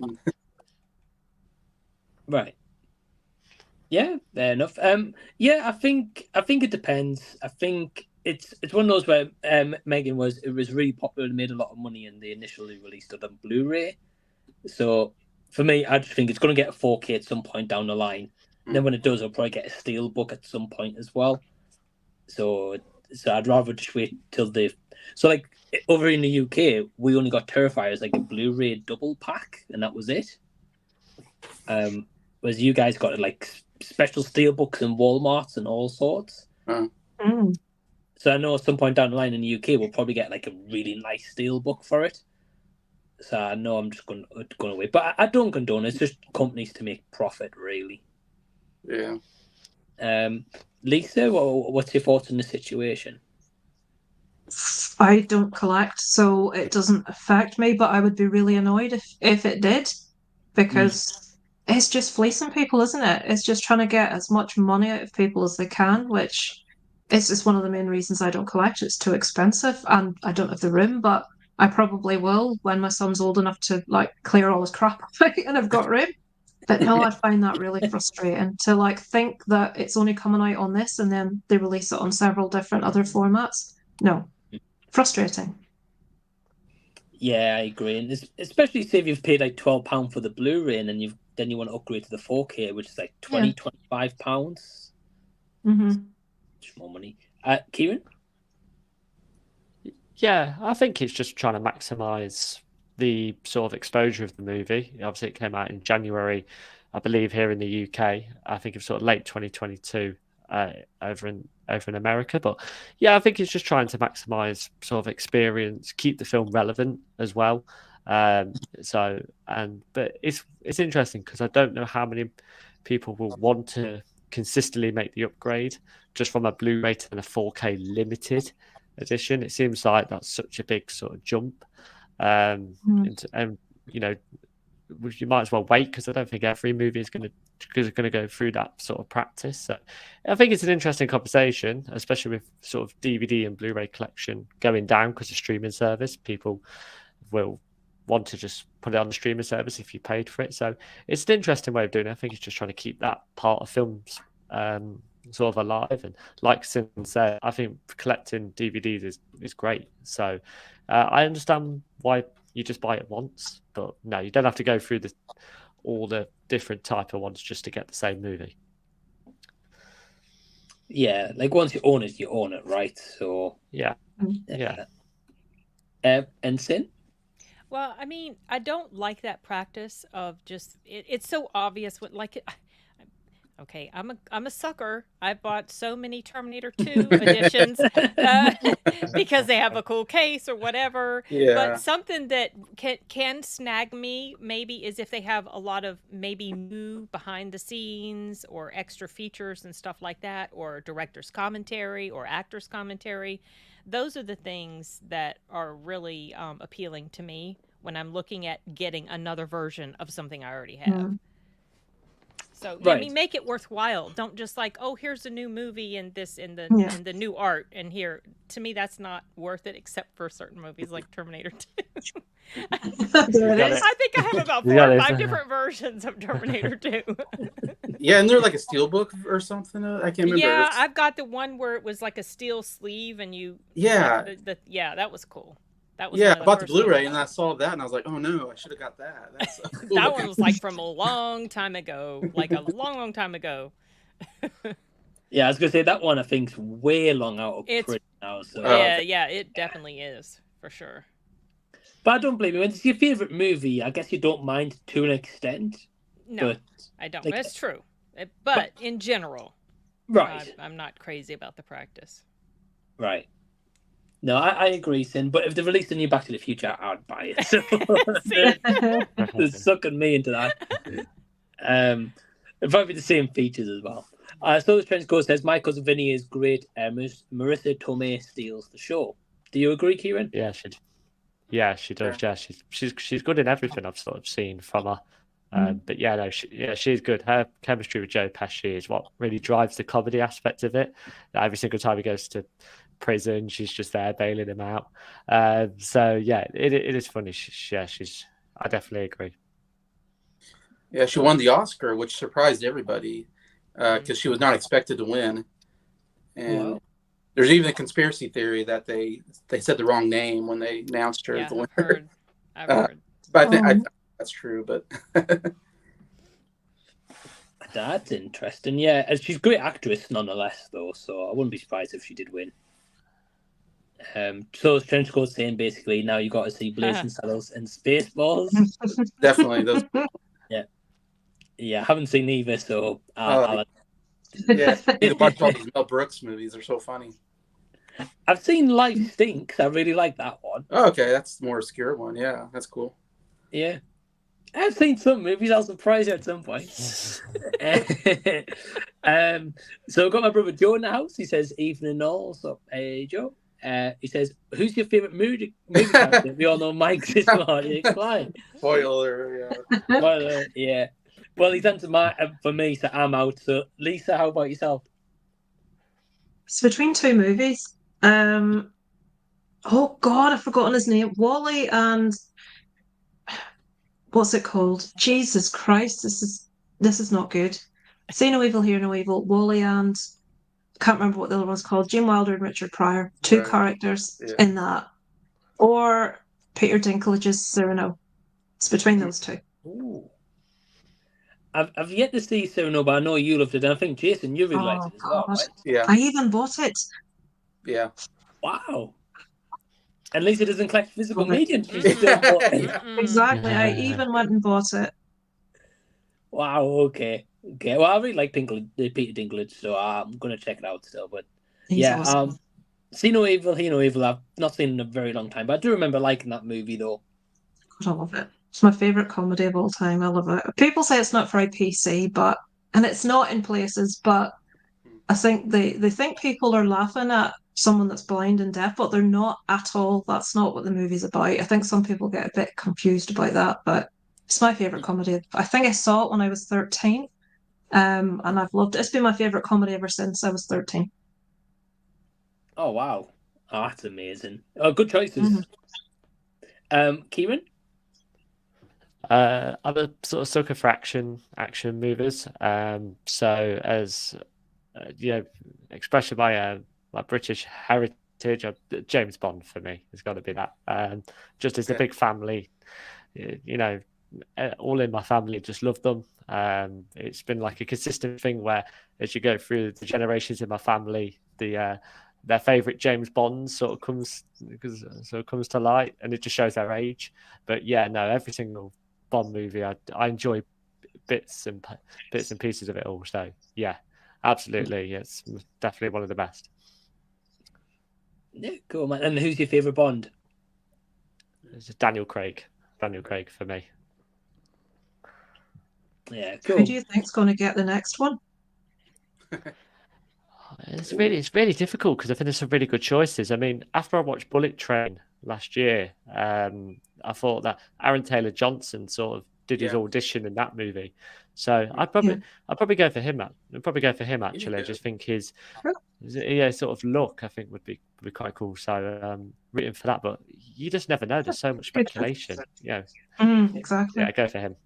Right. Yeah, fair enough. Yeah, I think it depends. I think it's one of those where Megan it was really popular and made a lot of money, and they initially released it on Blu-ray. So for me, I just think it's going to get a 4K at some point down the line. And then when it does, I'll probably get a Steelbook at some point as well. So I'd rather just wait till So like over in the UK, we only got Terrifier as like a Blu-ray double pack, and that was it. Whereas you guys got like special Steelbooks in Walmarts and all sorts. So I know at some point down the line in the UK, we'll probably get like a really nice Steelbook for it. So I know I'm just going to wait, but I don't condone it. It's just companies to make profit, really.
Yeah.
Lisa, what's your thoughts on the situation?
I don't collect, so it doesn't affect me, but I would be really annoyed if it did, because it's just fleecing people, isn't it? It's just trying to get as much money out of people as they can, which is just one of the main reasons I don't collect. It's too expensive, and I don't have the room, but I probably will when my son's old enough to like clear all his crap and I've got room. But no, I find that really frustrating to like think that it's only coming out on this and then they release it on several different other formats. No. Frustrating.
Yeah, I agree. And especially say if you've paid like £12 for the Blu-ray and then you want to upgrade to the 4K, which is like £25. Much more money. Kieran?
Yeah, I think it's just trying to maximise the sort of exposure of the movie. Obviously, it came out in January, I believe, here in the UK. I think it's sort of late 2022 over in America. But yeah, I think it's just trying to maximise sort of experience, keep the film relevant as well. But it's interesting because I don't know how many people will want to consistently make the upgrade just from a Blu-ray to a 4K limited edition. It seems like that's such a big sort of jump. And you know, you might as well wait because I don't think every movie is going to go through that sort of practice. So I think it's an interesting conversation, especially with sort of DVD and Blu-ray collection going down because of streaming service. People will want to just put it on the streaming service if you paid for it. So it's an interesting way of doing it. I think it's just trying to keep that part of films sort of alive. And like Sin said, I think collecting DVDs is great. So I understand why you just buy it once, but no, you don't have to go through all the different type of ones just to get the same movie.
Yeah, like once you own it, right? So
yeah.
And Sin?
Well, I mean, I don't like that practice of just it's so obvious what like it. Okay, I'm a sucker. I bought so many Terminator 2 editions because they have a cool case or whatever.
Yeah.
But something that can snag me maybe is if they have a lot of maybe new behind the scenes or extra features and stuff like that, or director's commentary or actor's commentary. Those are the things that are really appealing to me when I'm looking at getting another version of something I already have. Mm-hmm. So right. I mean, make it worthwhile. Don't just like, oh, here's a new movie and the new art, and here. To me, that's not worth it, except for certain movies like Terminator 2. I think I have about 4 or 5 different versions of Terminator 2.
Yeah, and they're like a steelbook or something. I can't remember.
Yeah, I've got the one where it was like a steel sleeve, and you.
Yeah.
Yeah, that was cool. That was
I bought the Blu-ray and I saw that and I was like, oh no, I should have got that. That's cool.
That one was like from a long time ago, like a long time ago.
Yeah, I was gonna say that one I think's way long out of print now. So
yeah, it definitely is for sure.
But I don't blame you. When it's your favorite movie, I guess you don't mind to an extent.
No,
but,
I don't. Like, that's true. But in general,
right?
I'm not crazy about the practice.
Right. No, I agree, Sin. But if they released a new Back to the Future, I'd buy it. So they're sucking me into that. It'd probably be the same features as well. So the Trench Coat says, my cousin Vinny is great. Marissa Tomei steals the show. Do you agree, Kieran?
Yeah, she does. Yeah, she's good in everything I've sort of seen from her. But yeah, no, she's good. Her chemistry with Joe Pesci is what really drives the comedy aspect of it. Every single time he goes to prison, she's just there bailing him out. So yeah, it is funny. I definitely agree.
Yeah, she won the Oscar, which surprised everybody because she was not expected to win. And there's even a conspiracy theory that they said the wrong name when they announced her as the winner.
I've heard.
But I think that's true. But
that's interesting. Yeah, and she's a great actress nonetheless, though. So I wouldn't be surprised if she did win. So Trench Coat saying basically now you got to see Blazing Saddles and Spaceballs.
Definitely those.
Yeah, I haven't seen either, so
yeah, you can watch all these Mel Brooks movies. They're so funny.
I've seen Life Stinks. I really like that one.
Oh, okay, that's the more obscure one. Yeah, that's cool.
Yeah, I've seen some movies. I'll surprise you at some point. So I've got my brother Joe in the house. He says, "Evening all." What's up, hey Joe? He says, "Who's your favorite movie character?" We all know Mike's is Marty McFly.
Spoiler, yeah.
Spoiler, yeah. Well, he's answered for me, so I'm out. So, Lisa, how about yourself?
It's between two movies. Oh God, I've forgotten his name. Wally and what's it called? Jesus Christ, this is not good. Say no evil, hear no evil. Wally and can't remember what the other one's called. Gene Wilder and Richard Pryor, two characters in that, or Peter Dinklage's Cyrano. It's between those two.
Ooh. I've yet to see Cyrano, but I know you loved it. And I think, Jason, you really liked it as well, right?
Yeah.
I even bought it.
Yeah.
Wow. And Lisa doesn't collect physical media. She's still bought it.
Exactly. I even went and bought it.
Wow, okay. Well, I really like Peter Dinklage, so I'm going to check it out still. But
He's awesome.
See No Evil, Hear No Evil, I've not seen in a very long time, but I do remember liking that movie, though.
God, I love it. It's my favourite comedy of all time. I love it. People say it's not very PC, and it's not in places, but I think they think people are laughing at someone that's blind and deaf, but they're not at all. That's not what the movie's about. I think some people get a bit confused about that, but it's my favourite comedy. I think I saw it when I was 13, and I've loved it. It's been my favourite comedy ever since I was 13.
Oh, wow. Oh, that's amazing. Oh, good choices. Kieran?
I'm a sort of sucker for action movies. So as expression by my British heritage, James Bond for me has got to be that. Just as a big family, all in my family just love them. It's been like a consistent thing where as you go through the generations in my family, their favorite James Bond sort of comes to light, and it just shows their age. But yeah, no, every single Bond movie I enjoy bits and pieces of it all. So yeah, absolutely, it's definitely one of the best.
Yeah, cool, man. And who's your favorite Bond?
It's Daniel Craig for me.
Yeah, cool.
Who do you think's going to get the next one?
It's really difficult because I think there's some really good choices. I mean, after I watched Bullet Train last year, I thought that Aaron Taylor-Johnson sort of did his audition in that movie. So I'd probably go for him. I'd probably go for him actually. I just think his sort of look I think would be quite cool. So rooting for that, but you just never know. There's so much speculation.
Exactly.
Yeah, go for him.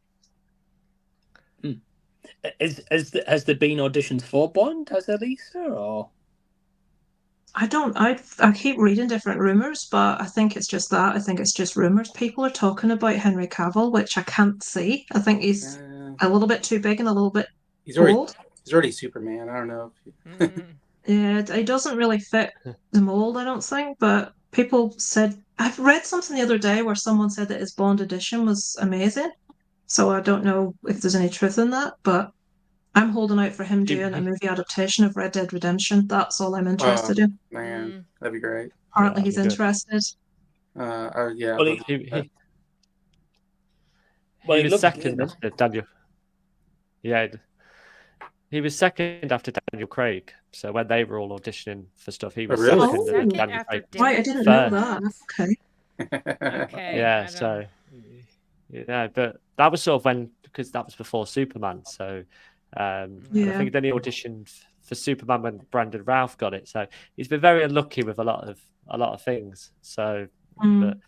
Has there been auditions for Bond? Has there, Lisa? Or
I keep reading different rumors, but I think it's just that. I think it's just rumors. People are talking about Henry Cavill, which I can't see. I think he's a little bit too big and a little bit old.
He's already Superman. I don't know.
Yeah, he doesn't really fit the mold, I don't think. But people said I've read something the other day where someone said that his Bond edition was amazing. So I don't know if there's any truth in that, but I'm holding out for him doing a movie adaptation of Red Dead Redemption. That's all I'm interested in.
Man, that'd be great.
Apparently he's interested.
Yeah.
Well, he was second after Daniel. Yeah, he was second after Daniel Craig. So when they were all auditioning for stuff, he was second.
Second
Daniel
after
Craig.
Right, I didn't know that.
Okay.
Yeah, so but that was sort of because that was before Superman. So I think then he auditioned for Superman when Brandon Routh got it. So he's been very unlucky with a lot of things. So, but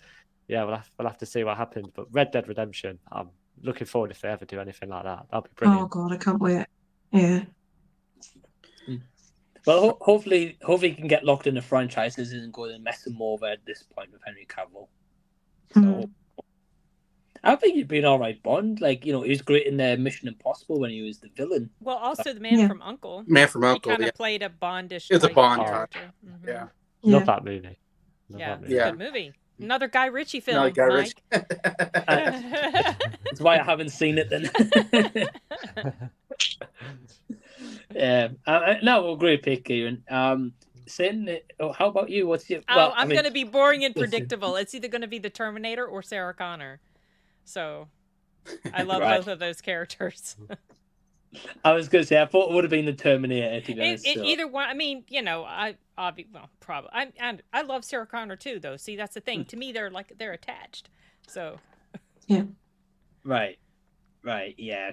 yeah, we'll have to see what happens. But Red Dead Redemption, I'm looking forward if they ever do anything like that. That'll be brilliant.
Oh God, I can't wait. Yeah.
Well, hopefully he can get locked into franchises and go and mess them over at this point with Henry Cavill. So I think he'd been all right Bond. Like, he was great in Mission Impossible when he was the villain.
Well, also the Man from U.N.C.L.E.
Man from U.N.C.L.E.
He kind of played a Bondish.
It's a Bond
character.
Yeah.
Love that movie.
Good movie. Another Guy Ritchie film,
Another Guy
Mike.
That's why I haven't seen it then. No, great pick, Kieran. Sin, how about you? What's your? Well,
I'm going to be boring and predictable. It's either going to be the Terminator or Sarah Connor. So, I love both of those characters.
I was going to say I thought it would have been the Terminator. To be honest,
either one. I mean, probably. I love Sarah Connor too, though. See, that's the thing. To me, they're attached. So.
Yeah.
Right. Yeah.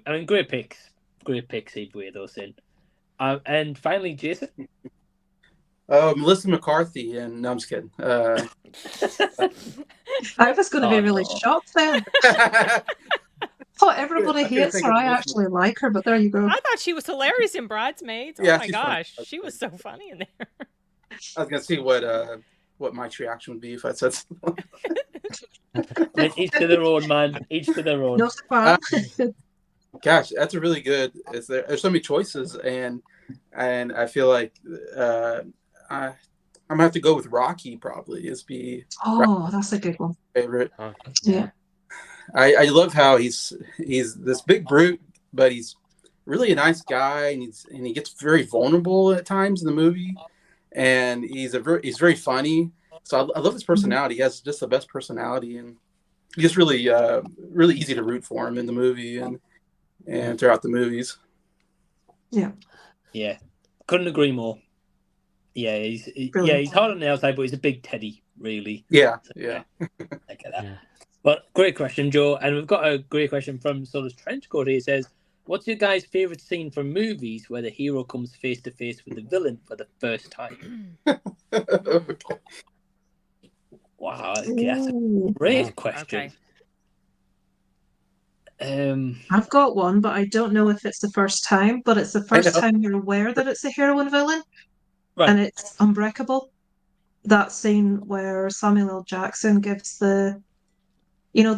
I mean, great picks. Great picks either way, though, Sin. And finally, Jason.
Melissa McCarthy, and no, I'm just kidding.
I was going to be really shocked then. thought everybody hates her. I actually like her, but there you go.
I thought she was hilarious in Bridesmaids. Oh my gosh, she was so funny in there.
I was gonna see what Mike's reaction would be if I said something.
Each to their own, man. Each to their own.
No surprise.
Gosh, that's a really good. There's so many choices, and I feel like I'm gonna have to go with Rocky. Probably
That's a good one.
Favorite.
Yeah.
I love how he's this big brute, but he's really a nice guy, and he gets very vulnerable at times in the movie, and he's very funny. So I love his personality. He has just the best personality, and he's just really really easy to root for him in the movie and throughout the movies.
Yeah, couldn't agree more. Yeah, he's hard on the outside, but he's a big teddy, really.
Yeah.
I get that. Yeah. But great question, Joe. And we've got a great question from sort of Trenchcoat here. It says, what's your guys' favourite scene from movies where the hero comes face to face with the villain for the first time? Wow, that's a great question.
Okay. I've got one, but I don't know if it's the first time, but it's the first time you're aware that it's a hero and villain. Right. And it's Unbreakable. That scene where Samuel L. Jackson gives the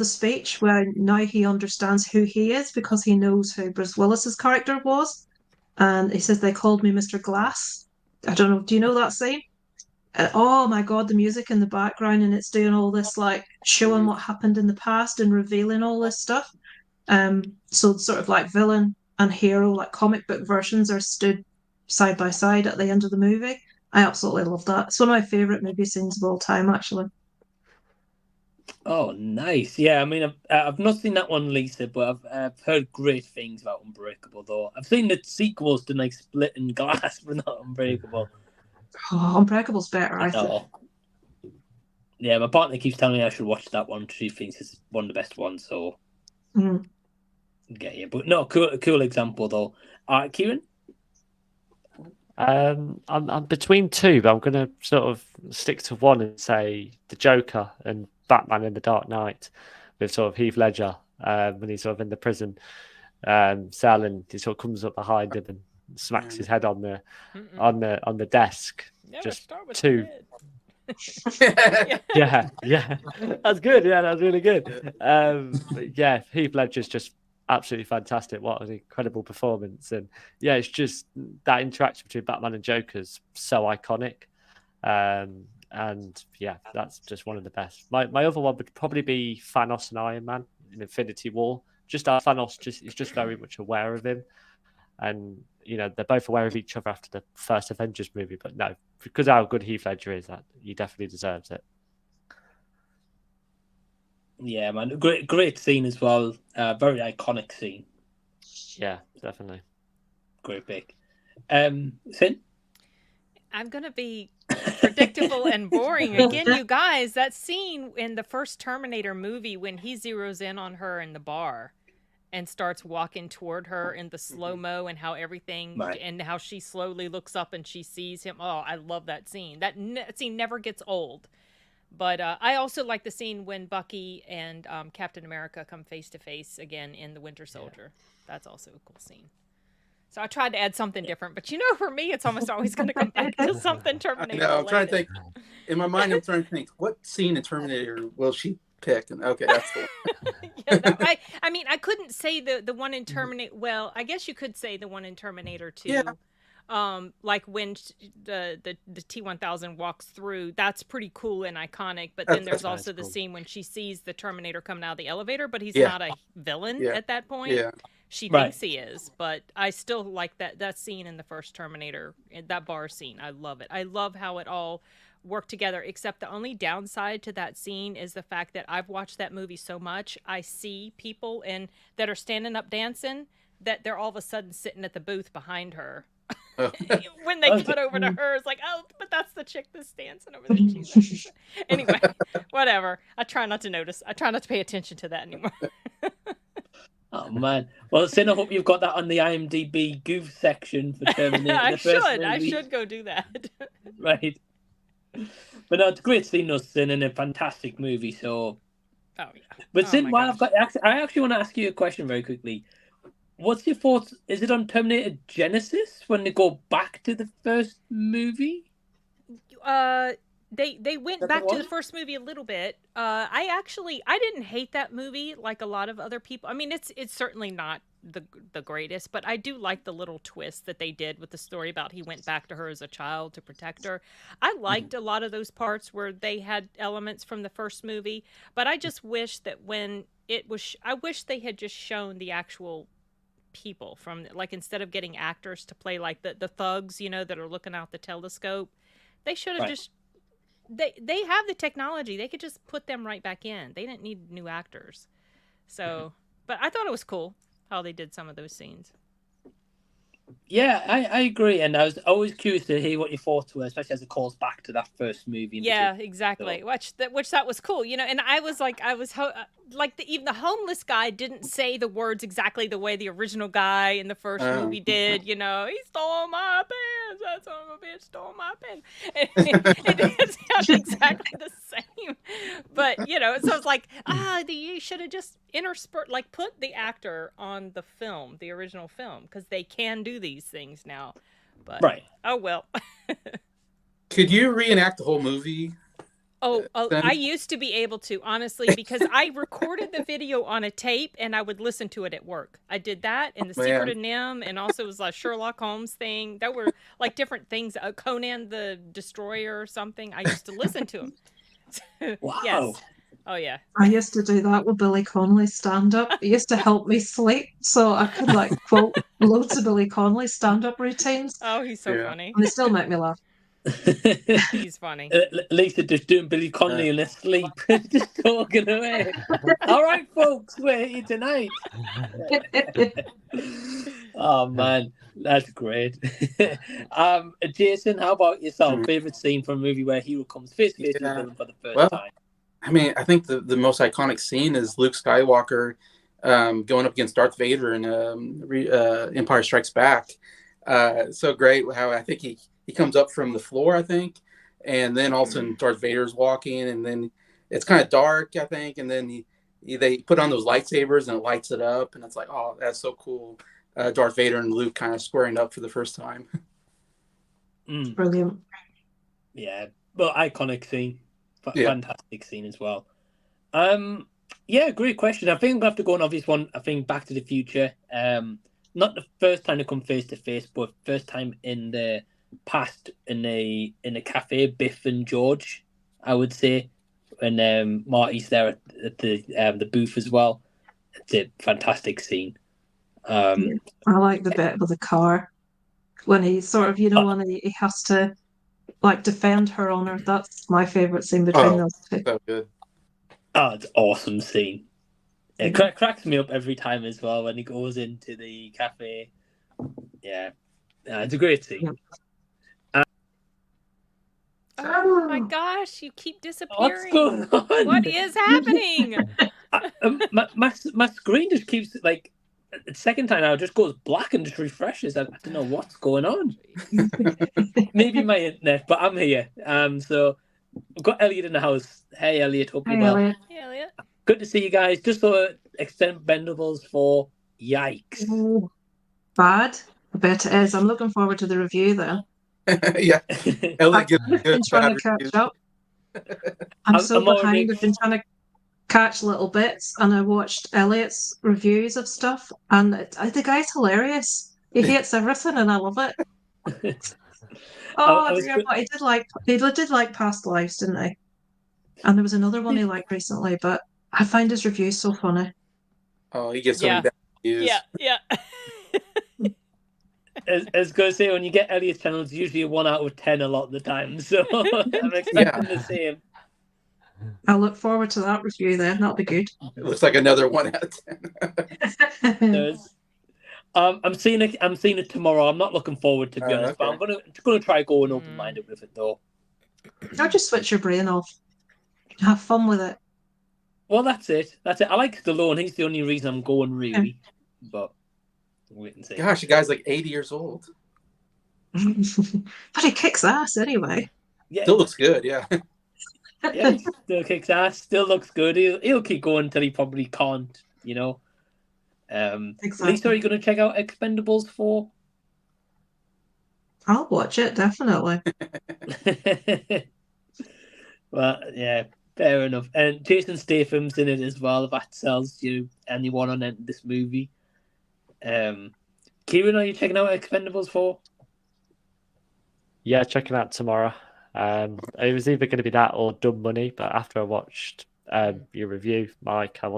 speech where now he understands who he is because he knows who Bruce Willis's character was. And he says, they called me Mr. Glass. I don't know. Do you know that scene? Oh my God, the music in the background, and it's doing all this, like, showing what happened in the past and revealing all this stuff. So sort of like villain and hero, like comic book versions, are stood side by side at the end of the movie. I absolutely love that. It's one of my favourite movie scenes of all time, actually.
Oh, nice. Yeah, I mean, I've not seen that one, Lisa, but I've heard great things about Unbreakable, though. I've seen the sequels to, like, Split and Glass, but not Unbreakable.
Oh, Unbreakable's better, I think.
Yeah, my partner keeps telling me I should watch that one. She thinks it's one of the best ones, so... Get you. But no, cool example, though. Kieran?
I'm between two, but I'm going to sort of stick to one and say the Joker and Batman in the Dark Knight with sort of Heath Ledger when he's sort of in the prison. cell, and he sort of comes up behind him and smacks his head on the desk. Just two. yeah, that's good. Yeah, that's really good. Yeah, Heath Ledger's just absolutely fantastic. What an incredible performance. And yeah, it's just that interaction between Batman and Joker's so iconic. And yeah, that's just one of the best. My other one would probably be Thanos and Iron Man in Infinity War. Just our Thanos is just very much aware of him. And, you know, they're both aware of each other after the first Avengers movie. But no, because how good Heath Ledger is, that he definitely deserves it.
Yeah, man. Great scene as well. Very iconic scene.
Yeah, definitely.
Great pick. Sin?
I'm going to be predictable and boring. Again, you guys, that scene in the first Terminator movie when he zeroes in on her in the bar and starts walking toward her in the slow-mo and how everything, and how she slowly looks up and she sees him. Oh, I love that scene. That scene never gets old. But I also like the scene when Bucky and Captain America come face-to-face again in The Winter Soldier. That's also a cool scene. So I tried to add something different, but you know, for me, it's almost always going to come back to something Terminator.
I'm trying to think. In my mind, I'm trying to think, what scene in Terminator will she pick? And okay, that's the
one. I mean, I couldn't say the one in Terminator. Well, I guess you could say the one in Terminator 2. Yeah. Like when the T-1000 walks through, that's pretty cool and iconic. But then there's also the scene when she sees the Terminator coming out of the elevator, but he's not a villain at that point.
Yeah.
She thinks he is, but I still like that scene in the first Terminator, that bar scene. I love it. I love how it all worked together, except the only downside to that scene is the fact that I've watched that movie so much. I see people that are standing up dancing that they're all of a sudden sitting at the booth behind her. When they cut over to her, it's like, oh, but that's the chick that's dancing over there. Anyway, whatever. I try not to notice. I try not to pay attention to that anymore.
Oh man! Well, Sin, I hope you've got that on the IMDb goof section for Terminator.
I should go do that.
Right. But no, it's a great scene, no, Sin, and a fantastic movie. So.
Oh yeah.
But Sin, while I actually want to ask you a question very quickly. What's your thoughts? Is it on Terminator Genesis when they go back to the first movie?
They went back to the first movie a little bit. I didn't hate that movie like a lot of other people. I mean, it's certainly not the greatest, but I do like the little twist that they did with the story about he went back to her as a child to protect her. I liked a lot of those parts where they had elements from the first movie, but I just wish that when it was, I wish they had just shown the actual people from, like, instead of getting actors to play like the thugs, you know, that are looking out the telescope. They should have just they have the technology. They could just put them right back in. They didn't need new actors. So, but I thought it was cool how they did some of those scenes.
Yeah, I agree, and I was always curious to hear what your thoughts were, especially as it calls back to that first movie.
Yeah, exactly. So. Which that was cool, you know. And I was like, even the homeless guy didn't say the words exactly the way the original guy in the first movie did. You know, he stole my pants. That son of a bitch stole my pants. It didn't sound exactly the same, but you know, so it's like, you should have just put the actor on the film, the original film, because they can do these things now. But oh well.
Could you reenact the whole movie?
I used to be able to, honestly, because I recorded the video on a tape and I would listen to it at work. I did that in The Secret of Nim, and also it was a Sherlock Holmes thing. That were like different things. Conan the Destroyer or something. I used to listen to them.
Wow.
Yes. Oh yeah.
I used to do that with Billy Connolly's stand-up. It used to help me sleep, so I could quote loads of Billy Connolly stand-up routines.
Oh, he's so funny.
And they still make me laugh.
He's funny.
Lisa just doing Billy Connolly in her sleep, just talking away. All right, folks, we're here tonight. Oh man, that's great. Jason, how about yourself? Favorite scene from a movie where a hero comes face to face with the villain for the first time?
I mean, I think the most iconic scene is Luke Skywalker going up against Darth Vader in Empire Strikes Back. So great how I think he comes up from the floor, I think, and then all of a sudden Darth Vader's walking, and then it's kind of dark, I think, and then they put on those lightsabers and it lights it up, and it's like, oh, that's so cool. Darth Vader and Luke kind of squaring up for the first time.
Brilliant.
Yeah, but iconic scene.
Yeah.
Fantastic scene as well. Yeah, great question. I think I'm going to have to go an obvious one. I think Back to the Future. Not the first time to come face to face, but first time in the past in a cafe, Biff and George, I would say. And Marty's there at the booth as well. It's a fantastic scene.
I like the bit with the car when he sort of, when he has to like defend her honor. That's my favorite scene between those two.
So good.
Oh, it's an awesome scene. It cracks me up every time as well when he goes into the cafe. Yeah, it's a great scene.
Oh my gosh, you keep disappearing.
What's going on?
What is happening?
My screen just keeps, like, the second time now it just goes black and just refreshes. I don't know what's going on. Maybe my internet, but I'm here. So I've got Elliot in the house. Hey, Elliot. Hope you're well.
Hey, Elliot.
Good to see you guys. Just saw Expendables 4. Yikes.
Oh, bad. I bet it is. I'm looking forward to the review then.
Yeah. Elliot
I've been trying to catch up. I'm so behind. I've been trying to catch little bits, and I watched Elliot's reviews of stuff, and the guy's hilarious. He hates everything, and I love it. But he did like Past Lives, didn't he? And there was another one he liked recently, but I find his reviews so funny.
Oh, he gets so many bad reviews.
Yeah.
I was going to say, when you get Elliot's channel, it's usually a 1 out of 10 a lot of the time. So I'm expecting the same.
I'll look forward to that review then. That'll be good.
It looks like another 1 out of 10.
I'm seeing it tomorrow. I'm not looking forward, to be honest, but I'm gonna try going open-minded with it though.
I'll just switch your brain off. Have fun with it.
Well, that's it. I like Stallone. He's the only reason I'm going, really. But wait and see.
Gosh, the guy's like 80 years old.
But he kicks ass anyway.
Yeah.
Still looks good, yeah.
Yeah, he still kicks ass. Still looks good. He'll keep going until he probably can't.
Exactly.
Lisa, are you going to check out Expendables 4?
I'll watch it, definitely.
Well, yeah, fair enough. And Jason Statham's in it as well. If that sells you anyone on this movie. Kieran, are you checking out Expendables 4?
Yeah, checking out tomorrow. It was either going to be that or Dumb Money, but after I watched your review, Mike, I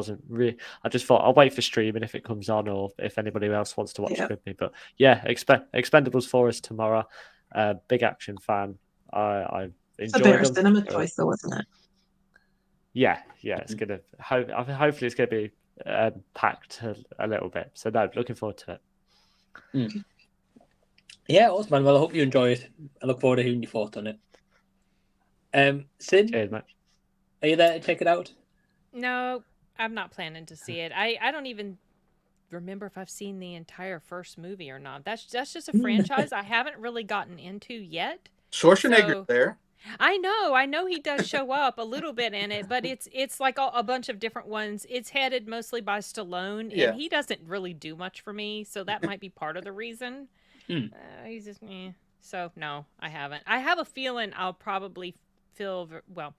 just thought I'll wait for streaming if it comes on, or if anybody else wants to watch it with me. But yeah, Expendables 4 is tomorrow. Big action fan. I enjoyed
it's a better
them.
cinema choice, though, isn't it?
Yeah, it's gonna. Hopefully, it's gonna be packed a little bit. So no, looking forward to it.
Yeah, awesome, man. Well, I hope you enjoy it. I look forward to hearing your thoughts on it. Sid,
cheers, mate.
Are you there to check it out?
No, I'm not planning to see it. I don't even remember if I've seen the entire first movie or not. That's just a franchise I haven't really gotten into yet.
Schwarzenegger's there.
I know he does show up a little bit in it, but it's like a bunch of different ones. It's headed mostly by Stallone, and he doesn't really do much for me, so that might be part of the reason. He's just So no, I haven't. I have a feeling I'll probably feel well.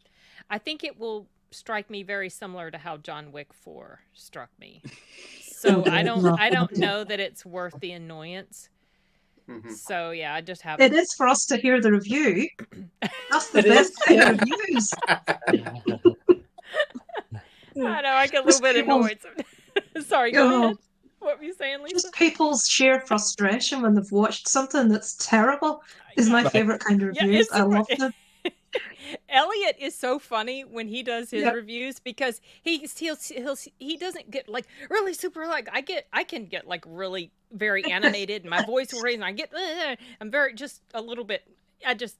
I think it will strike me very similar to how John Wick 4 struck me. So I don't know that it's worth the annoyance. So yeah, I just have.
It is for us to hear the review. That's the best kind of reviews.
I know I get a little bit annoyed. Sorry, go ahead. What were you saying, Lisa?
Just people's sheer frustration when they've watched something that's terrible is my favorite kind of reviews. I love them.
Elliot is so funny when he does his reviews because he doesn't get like really super like I can get like really very animated and my voice will raise and I get I'm very just a little bit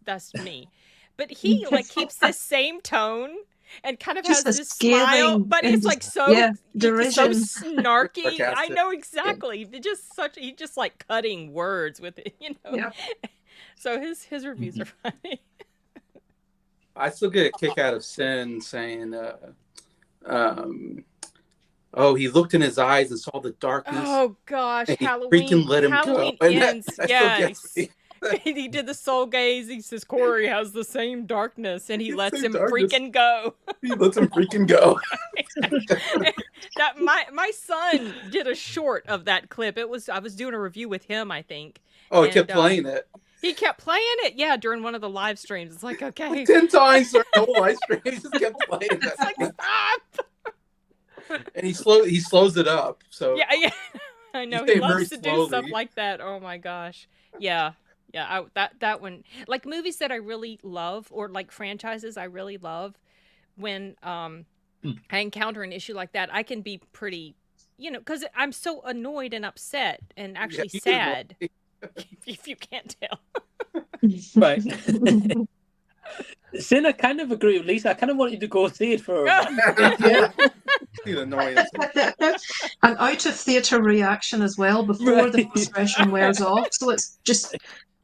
that's me, but he like keeps this same tone and kind of
just
has this smile, but it's like so
derision.
So snarky.
Sarcastic.
I know exactly. He just like cutting words with it, So his reviews are funny.
I still get a kick out of Sin saying Oh, he looked in his eyes and saw the darkness.
Oh gosh,
and he
Halloween!
freaking let him
Halloween
go. And
ends.
that
Yeah,
still gets me.
he did the soul gaze. He says Corey has the same darkness, and he lets him
darkness.
freaking go.
He lets him freaking go.
That my son did a short of that clip. I was doing a review with him, I think.
Oh, he kept playing it.
He kept playing it, yeah, during one of the live streams. It's like, okay,
10 times during the whole live stream, he just kept playing it.
It's like, stop.
And he slows it up. So
Yeah, I know he loves to do stuff like that. Oh my gosh, yeah. That one, like movies that I really love, or like franchises I really love. When I encounter an issue like that, I can be pretty, because I'm so annoyed and upset and actually sad. If you can't tell.
Right. Sin, I kind of agree with Lisa. I kind of wanted to go see it for a while.
Yeah. The annoyance.
An out of theatre reaction as well before the frustration wears off. So it's just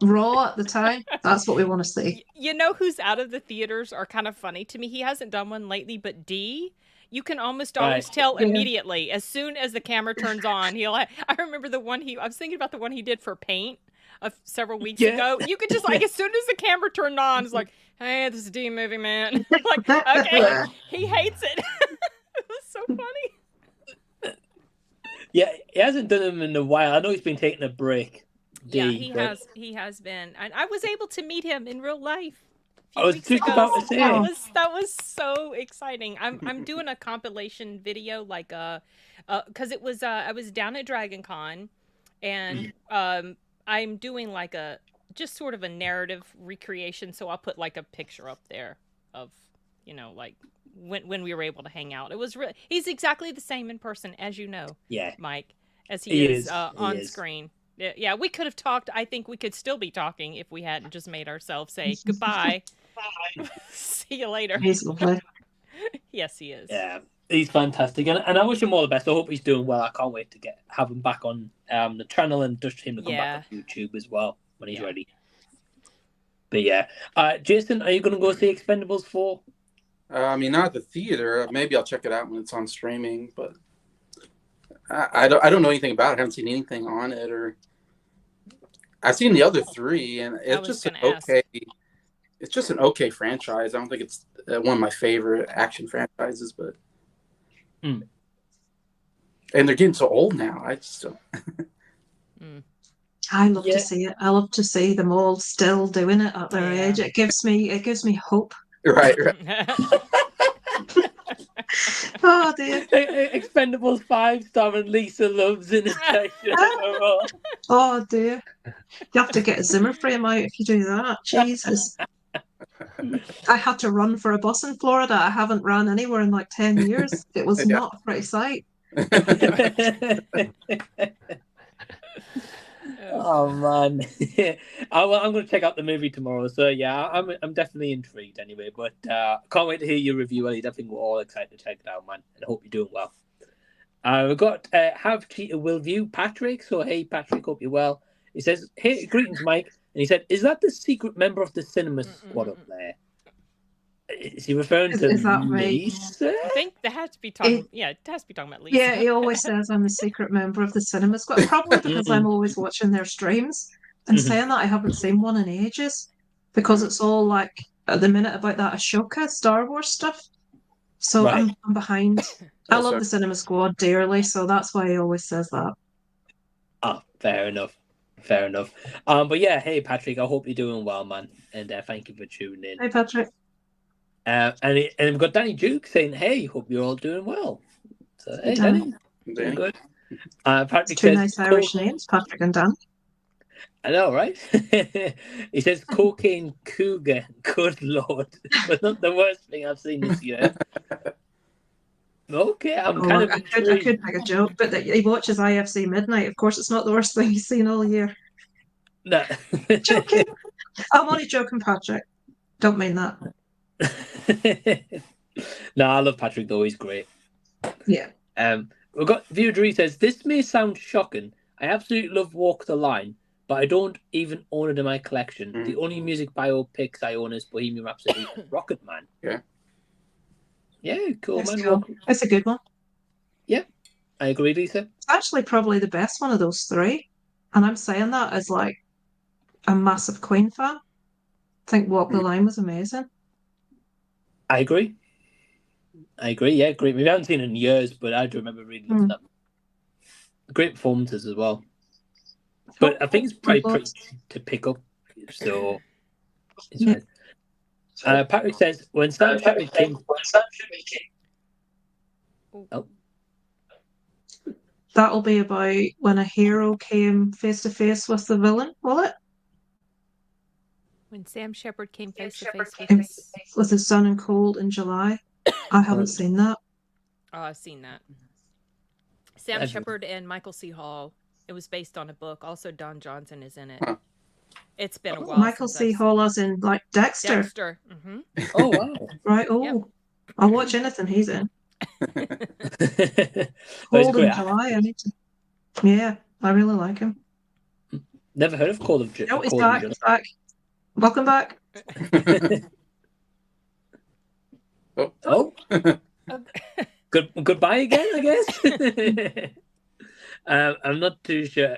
raw at the time. That's what we want to see.
You know who's out of the theaters are kind of funny to me? He hasn't done one lately, but D. You can almost always tell immediately. As soon as the camera turns on, I remember I was thinking about the one he did for Paint several weeks ago. You could just, as soon as the camera turned on, it's like, hey, this is D movie, man. Like, okay, he hates it. It was so funny.
Yeah, he hasn't done them in a while. I know he's been taking a break.
Yeah, he has been. And I was able to meet him in real life.
I was just about to say
that was so exciting. I'm doing a compilation video, like because it was I was down at Dragon Con, and I'm doing like just sort of a narrative recreation. So I'll put like a picture up there of like when we were able to hang out. It was he's exactly the same in person as Mike, as he is on screen. Yeah, we could have talked. I think we could still be talking if we hadn't just made ourselves say goodbye. See you later.
He's lovely.
Yes, he is.
Yeah, he's fantastic, and I wish him all the best. I hope he's doing well. I can't wait to have him back on the channel and just him to come back on YouTube as well when he's ready. But yeah, Jason, are you going to go see Expendables 4?
I mean, not at the theater. Maybe I'll check it out when it's on streaming, but I don't know anything about it. I haven't seen anything on it, or I've seen the other three, and it's just an okay. It's just an okay franchise. I don't think it's one of my favorite action franchises, but and they're getting so old now. I just don't.
I love to see it. I love to see them all still doing it at their age. It gives me hope.
Right.
Oh dear.
Expendables 5 starring Lisa Love's in it.
Oh dear. You have to get a Zimmer frame out if you do that. Jesus. I had to run for a bus in Florida. I haven't ran anywhere in like 10 years. It was not a pretty sight.
Oh man. I'm going to check out the movie tomorrow. So yeah, I'm definitely intrigued anyway. But can't wait to hear your review, Ellie. I think we're all excited to check it out, man. And I hope you're doing well. We've got Have Cheetah Will View Patrick. So hey Patrick, hope you're well. He says, hey, greetings, Mike. And he said, is that the secret member of the cinema squad up there? Is he referring to Lisa?
I think that has to be talking. It has to be talking about Lisa.
Yeah, he always says I'm a secret member of the cinema squad. Probably because I'm always watching their streams. And saying that, I haven't seen one in ages because it's all like at the minute about that Ashoka Star Wars stuff. So I'm behind. I love the cinema squad dearly, so that's why he always says that.
Ah, fair enough. But yeah, hey Patrick, I hope you're doing well, man, and thank you for tuning in.
Hey Patrick.
And we've got Danny Duke saying, hey, hope you're all doing well. So hey Danny, doing good. Patrick
Two
says,
nice Irish names, Patrick and Dan.
I know, right? He says cocaine cougar, good lord, but not the worst thing I've seen this year. Okay, I
could make a joke, but he watches IFC Midnight. Of course, it's not the worst thing he's seen all year.
No.
Joking. I'm only joking, Patrick. Don't mean that.
No, I love Patrick though. He's great.
Yeah.
We've got Viewer says, this may sound shocking. I absolutely love Walk the Line, but I don't even own it in my collection. The only music biopics I own is Bohemian Rhapsody and Rocketman.
Yeah.
Yeah, cool,
That's
man.
cool. That's a good one.
Yeah. I agree, Lisa.
It's actually probably the best one of those three. And I'm saying that as like a massive Queen fan. I think Walk the Line was amazing.
I agree. Yeah, great. We haven't seen it in years, but I do remember really loving that. Great performances as well. But I think it's probably pretty to pick up. So it's right. Patrick says when Sam Shepard came. Oh.
That'll be about when a hero came face to face with the villain, will it?
When Sam Shepard came face to face
with his son in Cold in July. I haven't seen that.
Oh, I've seen that. Sam Shepard and Michael C. Hall. It was based on a book. Also, Don Johnson is in it. It's been a while.
Michael C. Hall as in like Dexter.
Dexter. Mm-hmm.
Oh wow!
Right. Oh, yep. I'll watch anything he's in. Cold in July. I need to. Yeah, I really like him.
Never heard of Cold of July.
No, he's back. He's back. Welcome back.
Oh. Goodbye again, I guess. I'm not too sure.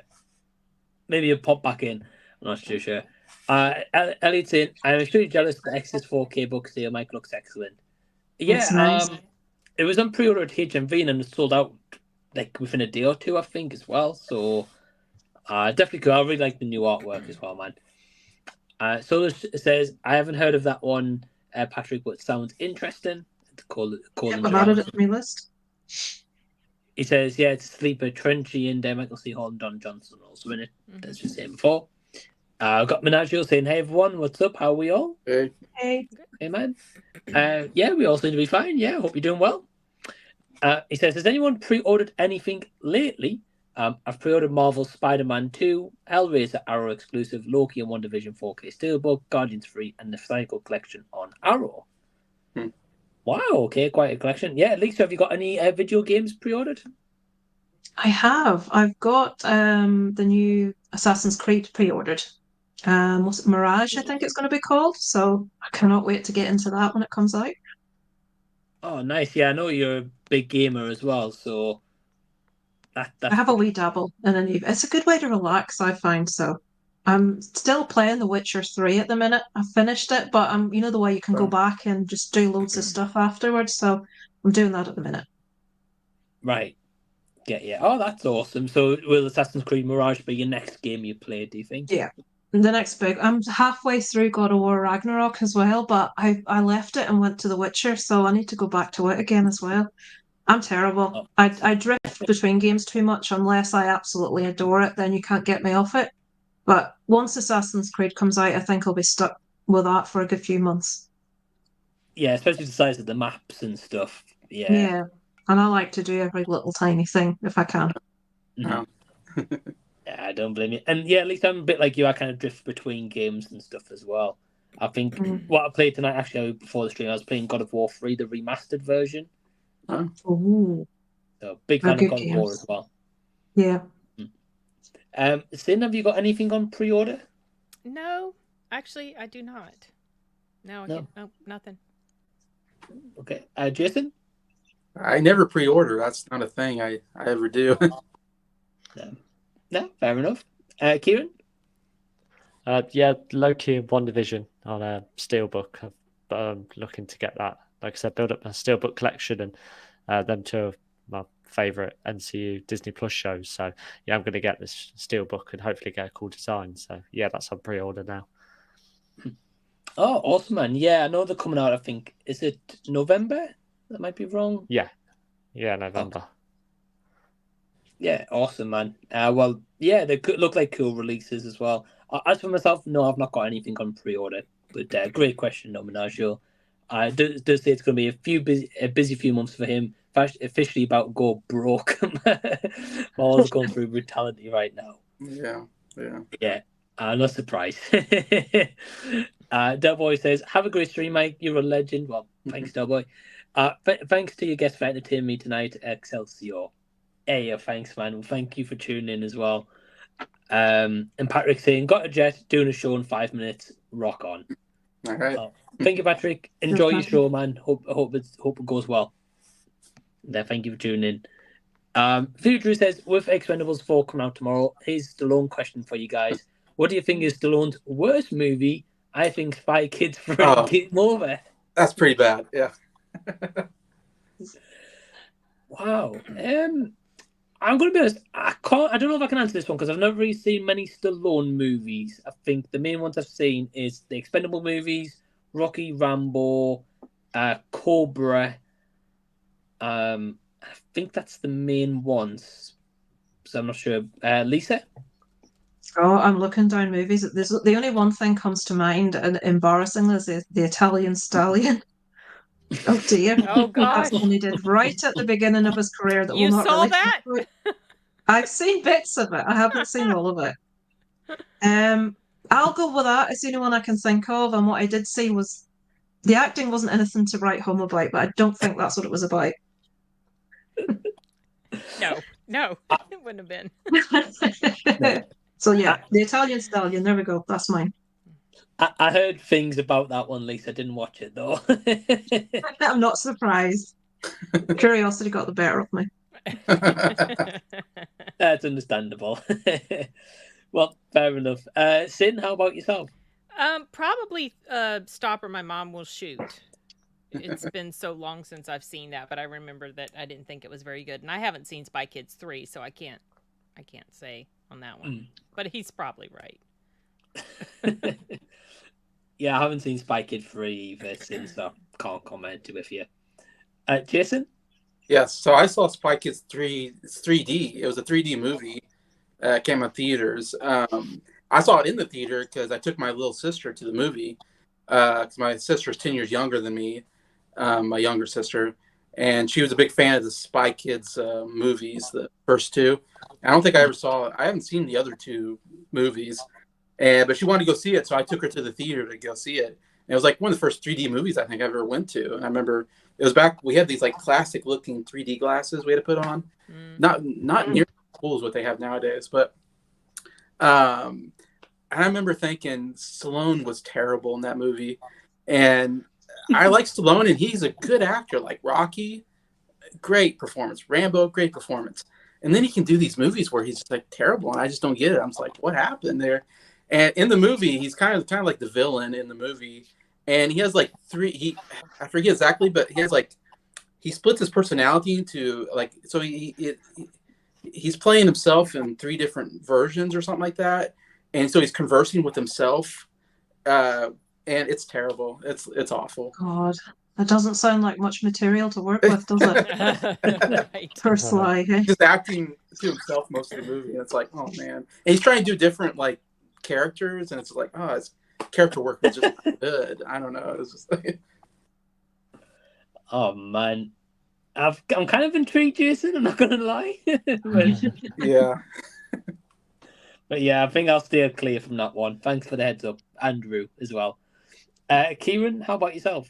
Maybe you'll pop back in. I'm not too sure. Elliot saying, I'm extremely jealous of the X's 4K book sale. Mike looks excellent. Yeah, nice. It was on pre-order at HMV and it sold out like within a day or two, I think, as well. So definitely cool. I really like the new artwork as well, man. So it says, I haven't heard of that one, Patrick, but it sounds interesting.
I've added it to my list.
He says, yeah, it's Sleeper, Trenchy, and Michael C. Hall and Don Johnson also in it. That's just saying before. I've got Menagio saying, hey, everyone, what's up? How are we all?
Hey.
Hey,
man. Yeah, we all seem to be fine. Yeah, hope you're doing well. He says, has anyone pre-ordered anything lately? I've pre-ordered Marvel's Spider-Man 2, Hellraiser Arrow exclusive, Loki and WandaVision 4K Steelbook, Guardians 3, and the Cycle Collection on Arrow. Wow, okay, quite a collection. Yeah, Lisa, have you got any video games pre-ordered?
I have. I've got the new Assassin's Creed pre-ordered. Was it Mirage, I think it's going to be called. So I cannot wait to get into that when it comes out.
Oh, nice. Yeah, I know you're a big gamer as well, so...
I have a wee dabble in a new... It's a good way to relax, I find, so... I'm still playing The Witcher 3 at the minute. I finished it, but you know the way you can go back and just do loads of stuff afterwards, so I'm doing that at the minute.
Right. Yeah. Oh, that's awesome. So will Assassin's Creed Mirage be your next game you play, do you think?
Yeah. The next big... I'm halfway through God of War Ragnarok as well, but I left it and went to The Witcher, so I need to go back to it again as well. I'm terrible. Oh. I drift between games too much unless I absolutely adore it, then you can't get me off it. But once Assassin's Creed comes out, I think I'll be stuck with that for a good few months.
Yeah, especially the size of the maps and stuff. Yeah.
Yeah, and I like to do every little tiny thing if I can.
No.
Yeah, I don't blame you. And yeah, at least I'm a bit like you. I kind of drift between games and stuff as well. I think what I played tonight, actually, before the stream, I was playing God of War 3, the remastered version.
Ooh.
So big fan of God of War as well.
Yeah.
Sin, have you got anything on pre-order?
No, actually, I do not. No. Nothing.
Okay. Jason?
I never pre-order. That's not a thing I ever do.
No, fair enough. Kieran?
Yeah, Loki and WandaVision on a Steelbook. I'm looking to get that. Like I said, build up my Steelbook collection, and them two are my favourite MCU Disney Plus shows. So yeah, I'm going to get this Steelbook and hopefully get a cool design. So yeah, that's on pre-order now.
Oh, awesome, man. Yeah, I know they're coming out, I think. Is it November? That might be wrong.
Yeah, November.
Oh. Yeah, awesome, man. Well, yeah, they could look like cool releases as well. As for myself, no, I've not got anything on pre-order. But great question, Nominagio. Does say it's going to be a busy few months for him. Officially about go broke. Marvel's going through brutality right now. Yeah. No surprise. Delboy says, "Have a great stream, Mike. You're a legend." Well, thanks, Delboy. Thanks to your guest for entertaining me tonight, Excelsior. Yeah, thanks, man. Well, thank you for tuning in as well. And Patrick saying, "Got a jet, doing a show in 5 minutes. Rock on."
All right.
Thank you, Patrick. Enjoy your show, man. Hope it goes well. Thank you for tuning in. Food Drew says, with Expendables 4 coming out tomorrow, here's Stallone question for you guys. What do you think is Stallone's worst movie? I think Spy Kids 3 Game Over.
That's pretty bad, yeah.
Wow. I'm going to be honest, I don't know if I can answer this one because I've never really seen many Stallone movies. I think the main ones I've seen is the Expendable movies, Rocky, Rambo, Cobra. I think that's the main ones. So I'm not sure. Lisa?
Oh, I'm looking down movies. The only one thing comes to mind, and embarrassingly, is the Italian Stallion. Oh dear!
Oh gosh!
That's one he did right at the beginning of his career. That
you
will not
saw
really
that?
I've seen bits of it. I haven't seen all of it. I'll go with that. It's the only one I can think of. And what I did see was the acting wasn't anything to write home about, but I don't think that's what it was about.
No, it wouldn't have been.
So yeah, the Italian Stallion. There we go. That's mine.
I heard things about that one, Lisa. I didn't watch it though.
I'm not surprised. Curiosity got the better of me.
That's understandable. Well, fair enough. Sin, how about yourself?
Probably Stop or My Mom Will Shoot. It's been so long since I've seen that, but I remember that I didn't think it was very good, and I haven't seen Spy Kids 3, so I can't say on that one. But he's probably right.
Yeah, I haven't seen Spy Kid 3 either, since I can't comment with you. Jason?
Yes, so I saw Spy Kids 3. It's 3D. It was a 3D movie. Came out theaters. I saw it in the theater because I took my little sister to the movie. Because my sister's 10 years younger than me, my younger sister, and she was a big fan of the Spy Kids movies, the first two. I don't think I ever saw it. I haven't seen the other two movies, but she wanted to go see it, so I took her to the theater to go see it. And it was like one of the first 3D movies I think I ever went to. And I remember it was back, we had these like classic looking 3D glasses we had to put on. Not near as cool as what they have nowadays, but I remember thinking Stallone was terrible in that movie. And I like Stallone, and he's a good actor. Like Rocky, great performance. Rambo, great performance. And then he can do these movies where he's just like terrible, and I just don't get it. I'm just like, what happened there? And in the movie, he's kind of like the villain in the movie. And he has like I forget exactly, but he splits his personality into like, so he's playing himself in 3 different versions or something like that. And so he's conversing with himself, and it's terrible. It's awful.
God, that doesn't sound like much material to work with, does it?
Right.
Personally,
just acting to himself most of the movie, and it's like, oh man. And he's trying to do different like characters, and it's like, oh, his character work was just not good. I don't know. It's just like,
oh man, I'm kind of intrigued, Jason. I'm not gonna lie.
yeah.
But yeah, I think I'll steer clear from that one. Thanks for the heads up, Andrew, as well. Kieran, how about yourself?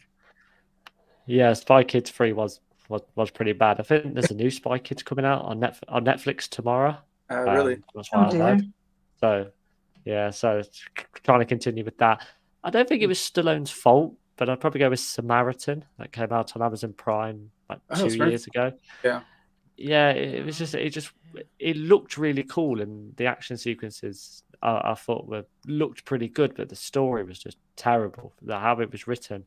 Yeah, Spy Kids 3 was pretty bad. I think there's a new Spy Kids coming out on Netflix tomorrow.
Really?
That's what I heard. So, yeah, so trying to continue with that. I don't think it was Stallone's fault, but I'd probably go with Samaritan. That came out on Amazon Prime like 2 years ago.
Yeah.
Yeah, it looked really cool, and the action sequences I thought looked pretty good, but the story was just terrible. How it was written,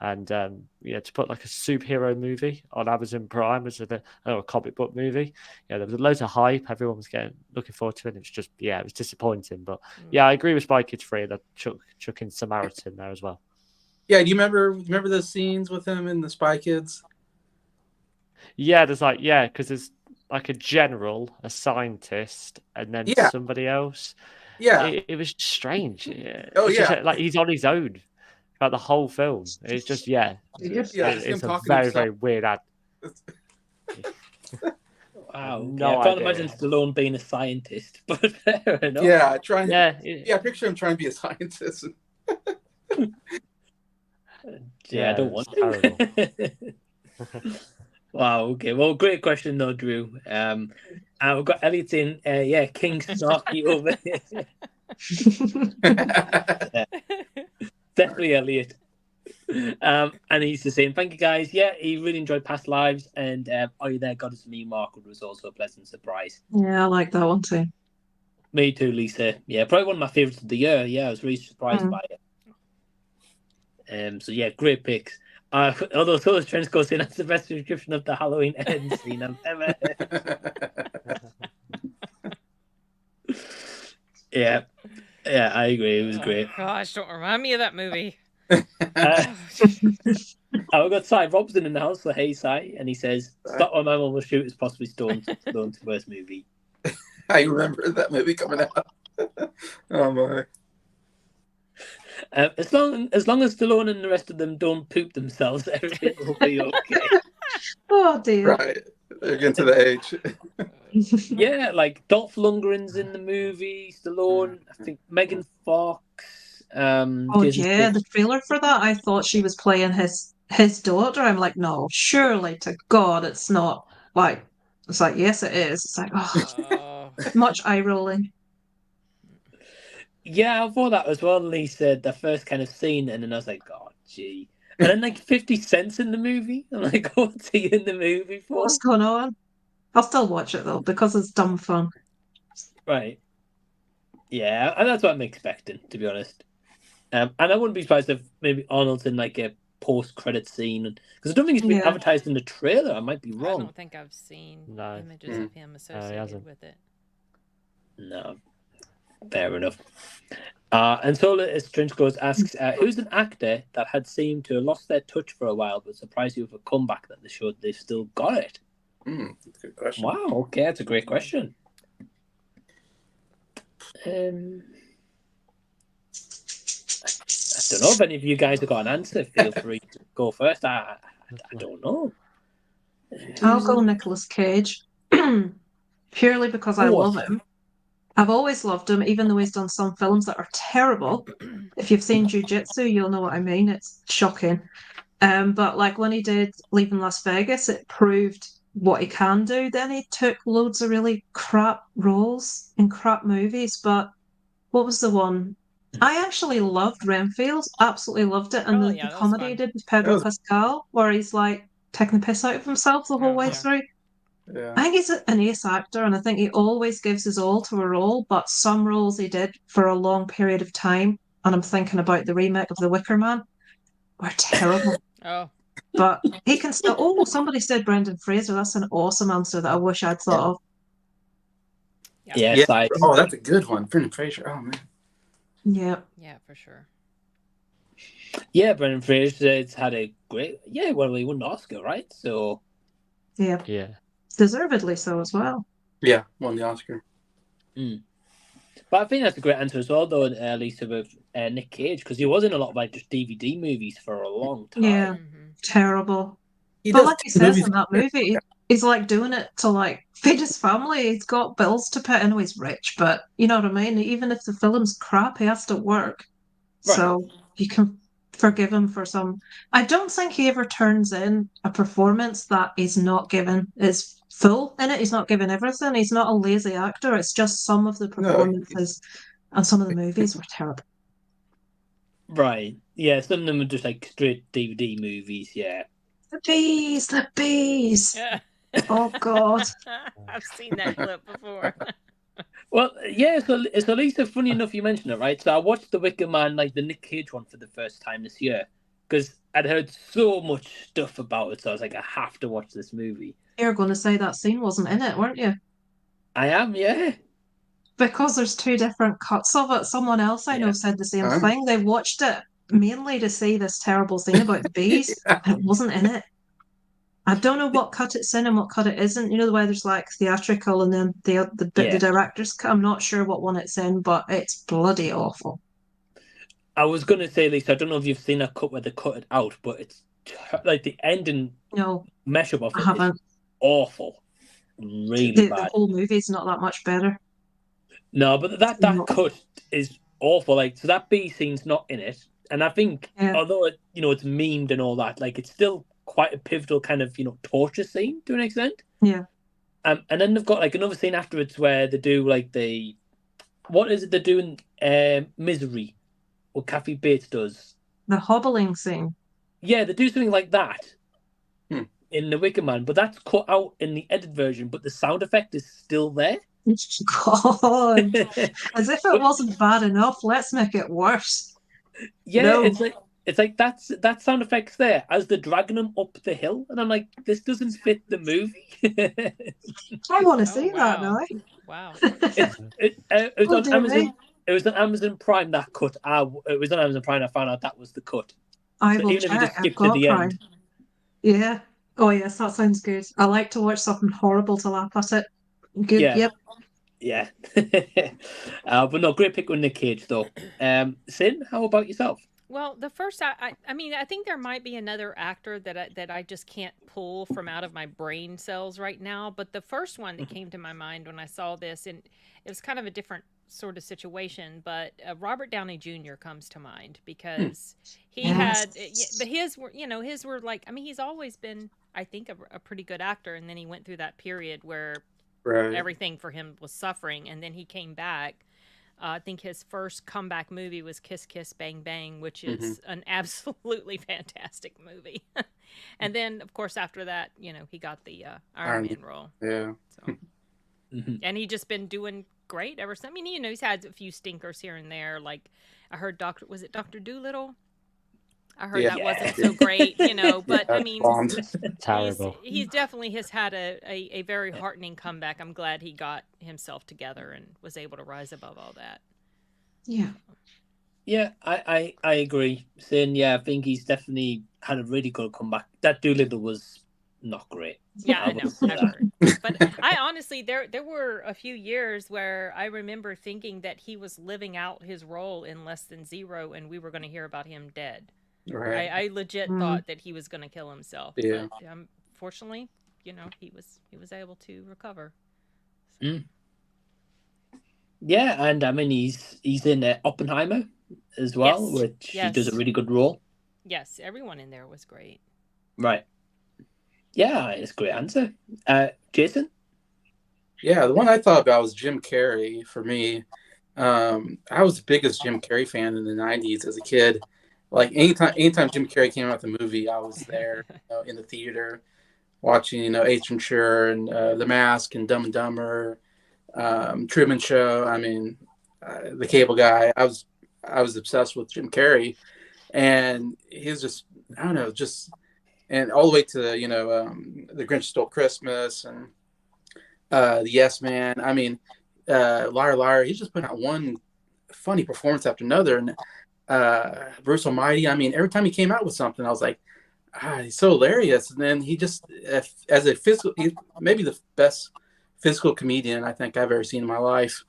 and to put like a superhero movie on Amazon Prime as a comic book movie, there was loads of hype. Everyone was looking forward to it. And it was just it was disappointing. But yeah, I agree with Spy Kids 3 that chuck in Samaritan there as well.
Yeah, do you remember those scenes with him in the Spy Kids?
Yeah, because there's like a general, a scientist, and then somebody else.
Yeah,
it was strange.
Oh,
it's
yeah,
just, like he's on his own throughout the whole film. It's just it's a very very weird ad.
Wow,
no
I can't
idea.
imagine Stallone being a scientist, but fair enough.
Yeah, picture him trying to be a scientist.
I don't want to. Wow, okay. Well, great question though, Drew. And we've got Elliot in. King Snarky over here. Definitely Elliot. And he's just saying, thank you guys. Yeah, he really enjoyed Past Lives, and Are You There, God Is Me, Mark was also a pleasant surprise.
Yeah, I like that one too.
Me too, Lisa. Yeah, probably one of my favourites of the year. Yeah, I was really surprised by it. So yeah, great picks. Although Solar's Trench goes in, that's the best description of the Halloween end scene I've ever heard. Yeah, I agree. It was great.
Gosh, don't remind me of that movie.
I've got Cy Robson in the house for Hey Cy, and he says, "Stop or my mum will shoot" is possibly Stone's worst movie.
I remember that movie coming out. Oh my!
As long as Stallone and the rest of them don't poop themselves, everything will be okay.
Oh dear!
Right, they're getting to the age.
Yeah, like Dolph Lundgren's in the movie. Stallone, I think Megan Fox.
The trailer for that, I thought she was playing his daughter. I'm like, no, surely to God, it's not. Like, it's like, yes, it is. It's like, much eye rolling.
Yeah, I thought that as well. Lisa, the first kind of scene, and then I was like, oh, gee. And then like 50 Cent's in the movie. I'm like, what's he in the movie for?
What's going on? I'll still watch it though because it's dumb fun.
Right. Yeah, and that's what I'm expecting, to be honest. And I wouldn't be surprised if maybe Arnold's in like a post-credit scene, because I don't think it's been advertised in the trailer. I might be wrong.
I don't think I've seen images of him associated with it.
No, fair enough. And Solar Strange asks, who's an actor that had seemed to have lost their touch for a while, but surprised you with a comeback that they showed they've still got it?
That's a good question.
Wow, okay, that's a great question. I don't know if any of you guys have got an answer. Feel free to go first. I don't know.
I'll go Nicolas Cage, purely because I love him. I've always loved him, even though he's done some films that are terrible. If you've seen Jiu-Jitsu, you'll know what I mean. It's shocking. But like when he did Leaving Las Vegas, it proved what he can do. Then he took loads of really crap roles in crap movies. But what was the one? I actually loved Renfield. Absolutely loved it. And the comedy he did with Pedro Pascal, where he's like taking the piss out of himself the whole way through.
Yeah.
I think he's an ace actor, and I think he always gives his all to a role, but some roles he did for a long period of time, and I'm thinking about the remake of The Wicker Man, were terrible. But he can still... somebody said Brendan Fraser. That's an awesome answer that I wish I'd thought of.
Yes,
Oh, that's a good one. Brendan Fraser. Oh, man.
Yeah.
Yeah, for sure.
Yeah, Brendan Fraser's had a great... Yeah, well, he won an Oscar, right? So...
Yeah. Deservedly so as well.
Yeah, won the Oscar.
But I think that's a great answer as well, though, Lisa, with Nick Cage, because he was in a lot of like just DVD movies for a long time.
Yeah, terrible. But like he says in that movie, he's like doing it to like feed his family. He's got bills to pay. I know he's rich, but you know what I mean? Even if the film's crap, he has to work. Right. So you can forgive him for some... I don't think he ever turns in a performance that he's not given is full in it. He's not given everything. He's not a lazy actor. It's just some of the performances and some of the movies were terrible.
Right. Yeah, some of them are just like straight DVD movies, yeah.
The bees!
Yeah.
Oh, God.
I've seen that clip before.
Well, yeah, so Lisa, funny enough you mentioned it, right? So I watched The Wicker Man, like the Nick Cage one, for the first time this year, because I'd heard so much stuff about it, so I was like, I have to watch this movie.
You're going to say that scene wasn't in it, weren't you?
I am, yeah. Because
there's two different cuts of it. Someone else I know said the same thing. They watched it mainly to see this terrible scene about the bees, and it wasn't in it. I don't know what cut it's in and what cut it isn't. You know the way there's like theatrical and then the director's cut. I'm not sure what one it's in, but it's bloody awful.
I was going to say, Lisa, I don't know if you've seen a cut where they cut it out, but it's like the ending mashup of it is awful. Really bad.
The whole movie's not that much better.
No, but that cut is awful. Like, so that bee scene's not in it. And I think, although it's memed and all that, like it's still quite a pivotal kind of, torture scene to an extent.
Yeah.
And then they've got like another scene afterwards where they do like what is it they're doing? Misery, what Kathy Bates does.
The hobbling scene.
Yeah, they do something like that in The Wicker Man, but that's cut out in the edited version, but the sound effect is still there.
God, as if it wasn't bad enough, let's make it worse.
Yeah,
No.
it's like that sound effect's there as they're dragging him up the hill, and I'm like, this doesn't fit the movie.
I want to see that now.
Wow.
It was on Amazon.
Me.
It was on Amazon Prime, that cut. It was on Amazon Prime. I found out that was the cut.
I
So
will
even if you
check.
just skip
I've got
to the
Prime.
end.
Yeah. Oh yes, that sounds good. I like to watch something horrible to laugh at it. Good.
Yeah.
Yep.
Yeah. But no, great pick with Nick Cage though. Sin, how about yourself?
Well, the first, I mean, I think there might be another actor that I just can't pull from out of my brain cells right now. But the first one that came to my mind when I saw this, and it was kind of a different sort of situation, but Robert Downey Jr. comes to mind because he had, but his were like, I mean, he's always been, I think, a pretty good actor, and then he went through that period where everything for him was suffering, and then he came back. I think his first comeback movie was Kiss Kiss Bang Bang, which is an absolutely fantastic movie. And then, of course, after that, he got the Iron Man role.
Yeah.
So. And he's just been doing great ever since. I mean, he's had a few stinkers here and there. Like, I heard was it Dr. Dolittle? I heard that wasn't so great, but I mean,
terrible.
He's definitely has had a very heartening comeback. I'm glad he got himself together and was able to rise above all that.
Yeah.
Yeah, I agree. Sin, yeah, I think he's definitely had a really good comeback. That Doolittle was not great.
Yeah, I know. I've heard. But I honestly, there were a few years where I remember thinking that he was living out his role in Less Than Zero, and we were going to hear about him dead.
Right.
I legit thought that he was going to kill himself.
Yeah.
But fortunately, he was able to recover.
So. Yeah, and I mean he's in Oppenheimer as well, which he does a really good role.
Yes, everyone in there was great.
Right. Yeah, it's a great answer. Jason?
Yeah, the one I thought about was Jim Carrey for me. I was the biggest Jim Carrey fan in the 90s as a kid. Like anytime Jim Carrey came out with a movie, I was there in the theater watching, Ace Ventura and The Mask and Dumb and Dumber, Truman Show. I mean, The Cable Guy. I was obsessed with Jim Carrey, and he's just, I don't know, and all the way to The Grinch Stole Christmas and The Yes Man. I mean, Liar Liar. He's just putting out one funny performance after another, and Bruce Almighty. I mean, every time he came out with something, I was like, he's so hilarious. And then he just, as a maybe the best physical comedian I think I've ever seen in my life.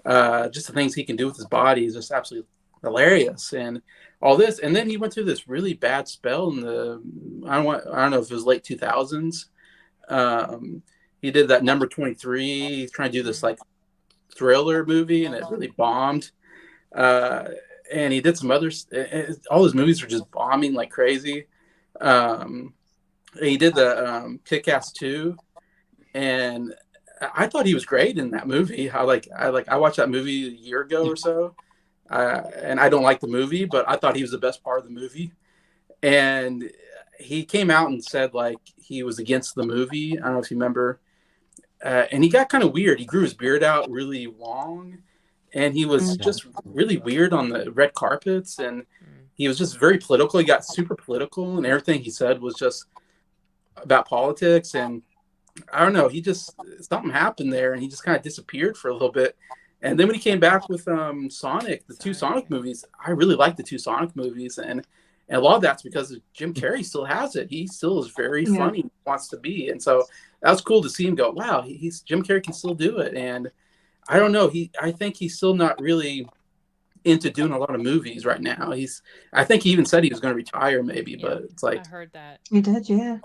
Just the things he can do with his body is just absolutely hilarious, and all this. And then he went through this really bad spell in I don't know if it was late 2000s. He did that Number 23. He's trying to do this like thriller movie, and it really bombed. And he did some others. All his movies were just bombing like crazy. He did the Kick-Ass 2, and I thought he was great in that movie. I watched that movie a year ago or so, and I don't like the movie, but I thought he was the best part of the movie. And he came out and said like he was against the movie. I don't know if you remember. And he got kind of weird. He grew his beard out really long. And he was just really weird on the red carpets, and he was just very political. He got super political, and everything he said was just about politics. And I don't know, something happened there, and he just kind of disappeared for a little bit. And then when he came back with Sonic, the two Sonic movies, I really like the two Sonic movies, and a lot of that's because Jim Carrey still has it. He still is very funny, wants to be, and so that was cool to see him go, wow, Jim Carrey can still do it. And I don't know. I think he's still not really into doing a lot of movies right now. I think he even said he was going to retire maybe, but it's like.
I heard that.
He did, yeah.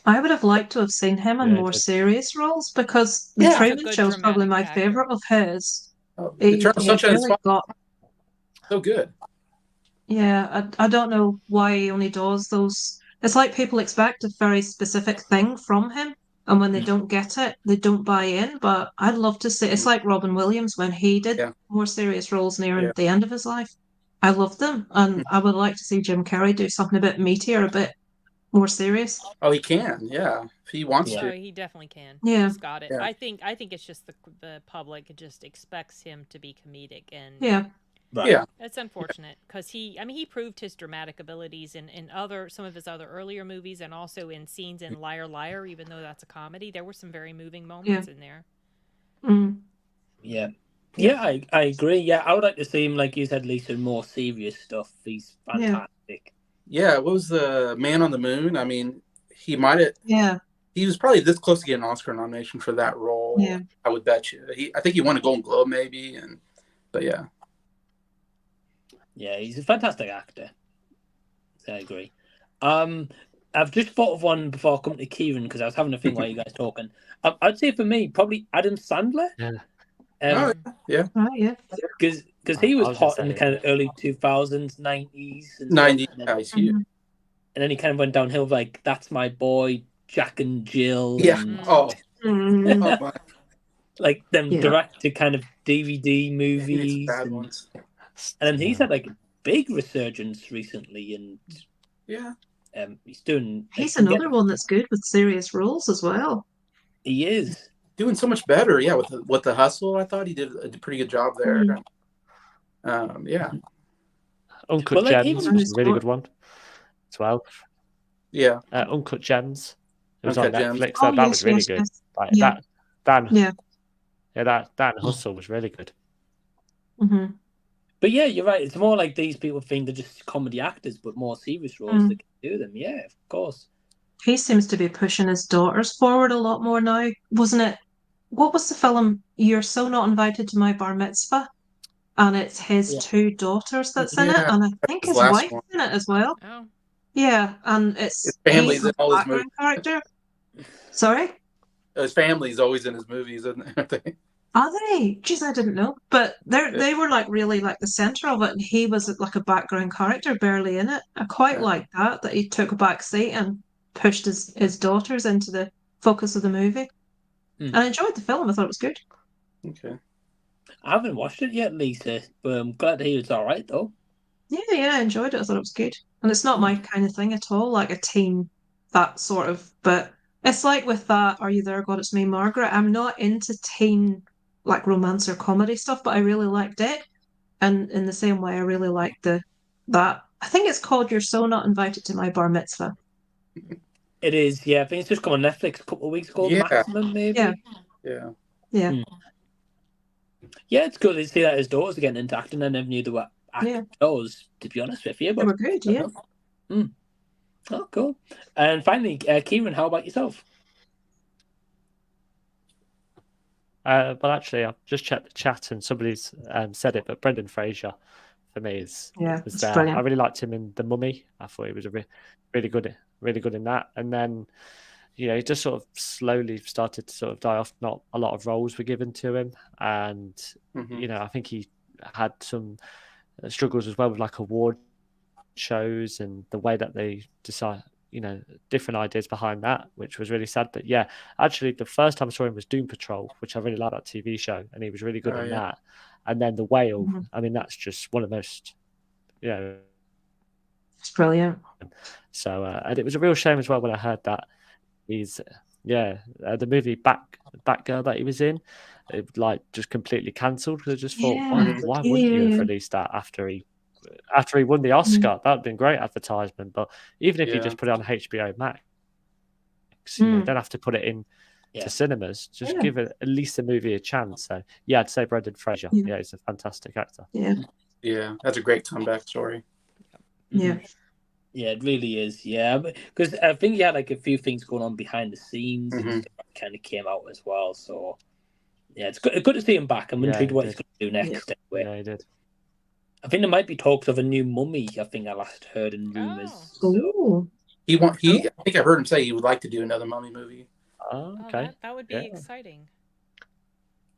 I would have liked to have seen him in more serious roles, because The Truman Show is probably my favorite of his.
Eternal Sunshine is so good.
Yeah, I don't know why he only does those. It's like people expect a very specific thing from him, and when they don't get it, they don't buy in. But I'd love to see. It's like Robin Williams when he did more serious roles near the end of his life. I love them, and I would like to see Jim Carrey do something a bit meatier, a bit more serious.
Oh, he can, yeah, if he wants
Oh,
to.
he definitely can.
Yeah.
He's got it.
Yeah.
I think it's just the public just expects him to be comedic, and
Yeah.
Right.
Yeah,
it's unfortunate because he proved his dramatic abilities in some of his other earlier movies, and also in scenes in Liar Liar. Even though that's a comedy, there were some very moving moments in there.
Mm.
Yeah. Yeah, I agree. Yeah, I would like to see him, like you said, Lisa, in more serious stuff. He's fantastic.
Yeah, what was the Man on the Moon? I mean, he might have.
Yeah.
He was probably this close to getting an Oscar nomination for that role.
Yeah.
I would bet you. I think he won a Golden Globe, maybe, but yeah.
Yeah, he's a fantastic actor. I agree. I've just thought of one before I come to Kieran because I was having a thing while you guys talking. I'd say for me, probably Adam Sandler.
Yeah.
Yeah.
Because he was hot in the kind of early 2000s, 90s.
90s, he's huge.
And then he kind of went downhill, like, That's My Boy, Jack and Jill.
Yeah.
And,
oh
Mm.
like them
Yeah.
direct-to kind of DVD movies.
Bad ones.
And then he's had like a big resurgence recently, and
Yeah.
he's doing.
He's another one that's good with serious roles as well.
He is
Doing so much better, yeah. With the Hustle, I thought he did a pretty good job there. Yeah.
Uncut Gems was a really good one as well.
Yeah.
Uncut Gems. It was
Uncut
on
Gems.
Netflix. That was really good. Like,
Yeah.
that Hustle was really good.
Mm-hmm.
But yeah, you're right. It's more like these people think they're just comedy actors, but more serious roles that can do them. Yeah, of course.
He seems to be pushing his daughters forward a lot more now, wasn't it? What was the film? You're So Not Invited to My Bar Mitzvah, and it's his two daughters that's in it, and I think his wife's in it as well.
Oh.
Yeah, and it's
his family's in all his movies.
Character. Sorry?
His family's always in his movies, aren't they?
Are they? Jeez, I didn't know. But they were like really like the center of it, and he was like a background character, barely in it. I quite like that he took a back seat and pushed his daughters into the focus of the movie. And I enjoyed the film. I thought it was good.
Okay.
I haven't watched it yet, Lisa, but I'm glad to hear it's all right, though.
Yeah, I enjoyed it. I thought it was good. And it's not my kind of thing at all, like a teen, that sort of. But it's like with that, Are You There, God, It's Me, Margaret. I'm not into teen, like romance or comedy stuff, but I really liked it. And in the same way, I really liked that. I think it's called You're So Not Invited to My Bar Mitzvah.
It is, yeah. I think it's just come on Netflix a couple of weeks ago, maximum, maybe.
Yeah.
Yeah, it's good to see that his daughters are getting into acting. I never knew they were actors, to be honest with you. But
they were good, yeah.
Oh, cool. And finally, Kieran, how about yourself?
Well, actually, I've just checked the chat and somebody's said it, but Brendan Fraser for me was there.
Brilliant.
I really liked him in The Mummy. I thought he was really good in that. And then, he just sort of slowly started to sort of die off. Not a lot of roles were given to him, and I think he had some struggles as well with like award shows and the way that they decide, different ideas behind that, which was really sad. But yeah, actually, the first time I saw him was Doom Patrol, which I really liked, that TV show, and he was really good in that. And then The Whale, I mean, that's just one of the most,
it's brilliant.
So, and it was a real shame as well when I heard that he's, the movie Batgirl that he was in, it like just completely cancelled, because I just thought, why wouldn't you have released that after he won the Oscar? That would have been great advertisement. But even if you just put it on HBO Max, you don't have to put it in to cinemas. Just give it at least a movie a chance. So yeah, I'd say Brendan Fraser. Yeah, he's a fantastic actor.
Yeah, that's a great comeback story.
Yeah,
it really is. Yeah, because I think he had like a few things going on behind the scenes that kind of came out as well. So yeah, it's good to see him back. I'm intrigued what he's going to do next. Anyway.
Yeah, he did.
I think there might be talks of a new Mummy. I think I last heard in rumors.
Oh.
I think I heard him say he would like to do another Mummy movie.
Oh, okay.
That would be exciting.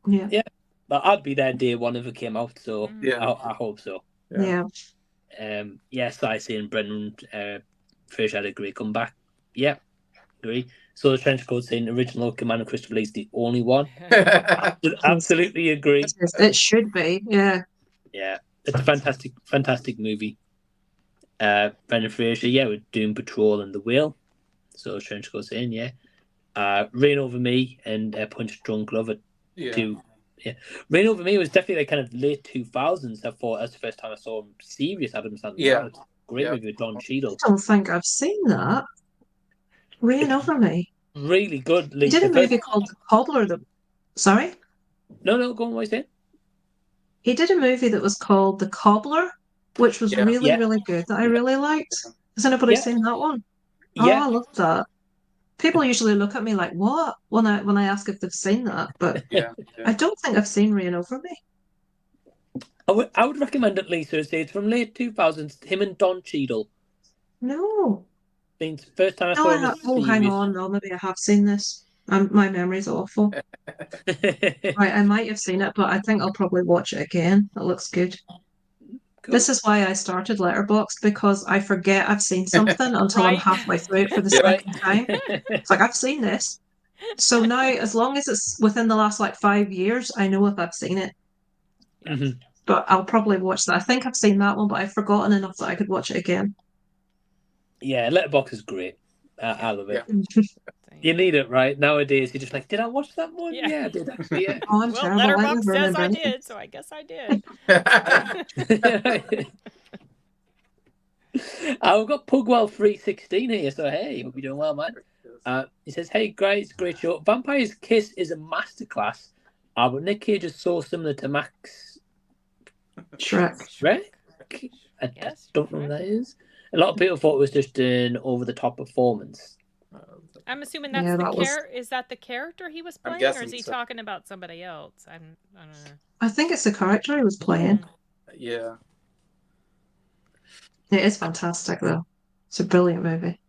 Yeah.
But I'd be there day one if it came out. So I hope so.
Yeah.
Yes, I see. And Brendan Fraser had a great comeback. Yeah, agree. So the trench coat saying original Commander Christopher Lee's the only one. Absolutely agree.
It should be. Yeah.
Yeah. It's a fantastic movie. Brendan Fraser, with Doom Patrol and The Whale. So Trench goes in, Rain Over Me and Punch Drunk Love it. Two. Yeah, Rain Over Me was definitely like kind of late 2000s. I thought that's the first time I saw serious Adam Sandler.
Yeah.
It's a great movie with Don Cheadle.
I don't think I've seen that. Rain Over Me.
Really good.
He did a movie called The Cobbler. Sorry?
No, go on, what are you saying?
He did a movie that was called The Cobbler, which was really good, that I really liked. Has anybody seen that one?
Yeah.
Oh, I love that. People usually look at me like, what? When I ask if they've seen that, but I don't think I've seen Rain Over Me.
I would recommend it, Lisa. It's from late 2000s. Him and Don Cheadle.
No.
Means first time I saw him.
Oh, hang on. No, maybe I have seen this. My memory's awful. Right, I might have seen it, but I think I'll probably watch it again. It looks good. Cool. This is why I started Letterboxd, because I forget I've seen something until I'm halfway through it for the second time. It's like, I've seen this. So now, as long as it's within the last 5 years, I know if I've seen it.
Mm-hmm.
But I'll probably watch that. I think I've seen that one, but I've forgotten enough that I could watch it again.
Yeah, Letterboxd is great. I love it. You need it, right? Nowadays, you're just like, did I watch that one? Yeah, I did actually. Yeah.
Oh, I'm terrible.
Letterboxd says I did, so I guess I did.
I've got Pugwell316 here, so hey, hope you're doing well, man. He says, hey, guys, great show. Vampire's Kiss is a masterclass, but Nick Cage is so similar to Max Shrek? I don't know what that is. A lot of people thought it was just an over-the-top performance.
I'm assuming that's is that the character he was playing, or is he talking about somebody else? I don't know.
I think it's the character he was playing.
Yeah.
It is fantastic, though. It's a brilliant movie.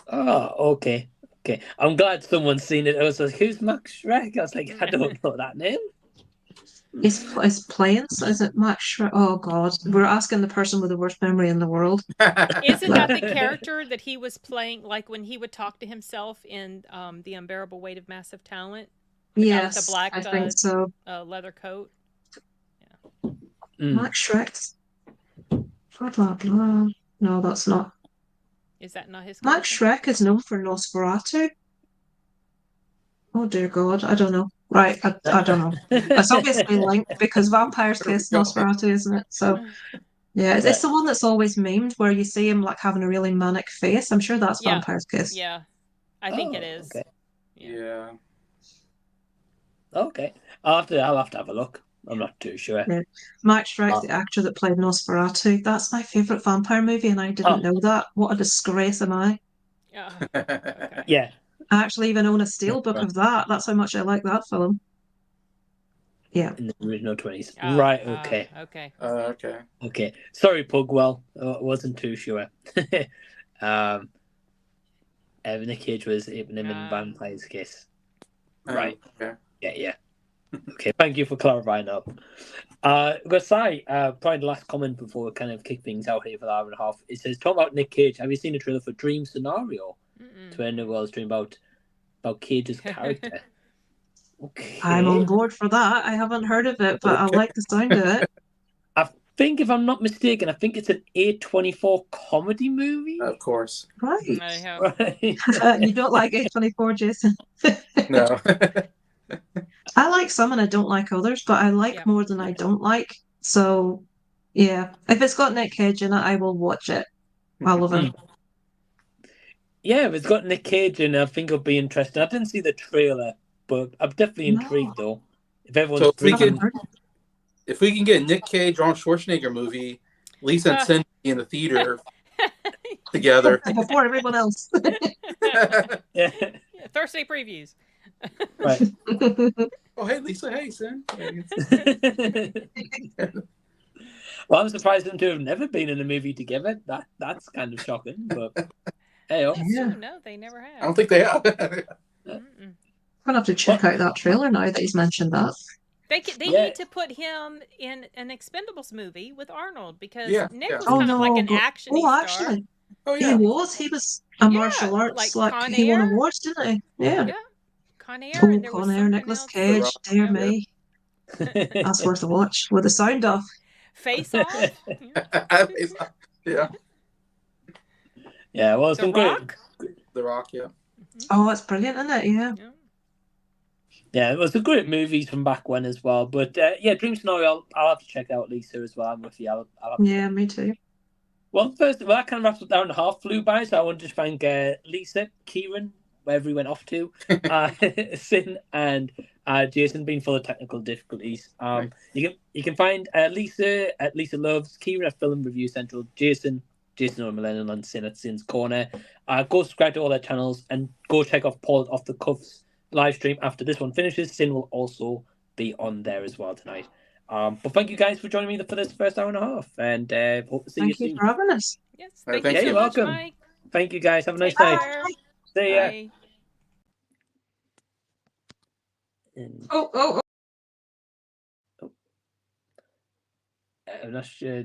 Oh, okay. I'm glad someone's seen it. I was like, who's Max Shrek? I was like, I don't know that name.
He's playing, so is it Max Shrek? Oh, God. We're asking the person with the worst memory in the world.
Isn't that the character that he was playing, like when he would talk to himself in The Unbearable Weight of Massive Talent?
Yes,
with the black,
I think so.
Leather coat.
Yeah.
Max Shrek. Blah, blah, blah. No, that's not.
Is that not his character?
Max Shrek is known for Nosferatu. Oh, dear God. I don't know. Right, I don't know. It's obviously linked because Vampire's Kiss Nosferatu, isn't it? So, yeah, it's the one that's always memed where you see him having a really manic face. I'm sure that's Vampire's Kiss.
Yeah, I think it is.
Okay.
Yeah.
Okay, I'll have to have a look. I'm not too sure.
Yeah. Max Shrek's the actor that played Nosferatu. That's my favourite vampire movie, and I didn't know that. What a disgrace am I?
Okay.
Yeah.
I actually even own a steelbook of that. That's how much I like that film. Yeah.
In the original 20s. Right, okay.
Okay.
Sorry, Pugwell. I wasn't too sure. Nick Cage was even in Vampire's Kiss. Right.
Okay.
Yeah. Okay, thank you for clarifying that. I've got to say, probably the last comment before we kind of kick things out here for the hour and a half. It says, talk about Nick Cage. Have you seen the trailer for Dream Scenario? To end the world's dream about Cage's character. Okay.
I'm on board for that. I haven't heard of it, but I like the sound of it.
I think, if I'm not mistaken, it's an A24 comedy movie.
Of course.
Right.
Right.
You don't like A24, Jason?
No.
I like some and I don't like others, but I like more than I don't like. So, yeah. If it's got Nick Cage in it, I will watch it. I love him.
Yeah, if it's got Nick Cage in it, I think it'll be interesting. I didn't see the trailer, but I'm definitely intrigued, though.
If we can get a Nick Cage, Arnold Schwarzenegger movie, Lisa and Cindy in the theater together.
Before everyone else.
Yeah.
Thursday previews.
Right.
Oh, hey, Lisa. Hey, Sin.
Well, I'm surprised them two have never been in a movie together. That's kind of shocking, but hey,
no, they never have.
I don't think they have.
I'm gonna have to check out that trailer now that he's mentioned that.
They need to put him in an Expendables movie with Arnold because Nick was kind of like an action star.
Actually, he was a martial arts he won awards, didn't he? Yeah.
Con Air.
Con Air, Nicolas Cage. Dear me. That's worth a watch with the sound off.
Face Off.
Yeah.
Yeah, well, it's
The
been great.
Rock.
The Rock, yeah.
Oh, that's brilliant, isn't it? Yeah.
Yeah, it was a great movies from back when as well. But yeah, Dream Scenario, I'll have to check out Lisa as well. I'm with you. I'll have to...
Yeah, me too.
Well, first, that kind of wraps up the hour and a half flew by. So I want to just thank Lisa, Kieran, wherever he went off to, Sin, and Jason, being full of technical difficulties. You can find Lisa at Lisa Loves, Kieran at Film Review Central, Jason Old Millennial, and Sin at Sin's Corner. Go subscribe to all their channels and go check off Paul's Off the Cuffs live stream after this one finishes. Sin will also be on there as well tonight. But thank you guys for joining me for this first hour and a half, and hope to see you soon.
Thank you for having us.
Yes,
Thank
thank you
you.
so
You're
much,
welcome.
Mike.
Thank you guys. Have a nice
Take
night.
care.
See ya.
Bye.
And,
Oh.
I'm not sure.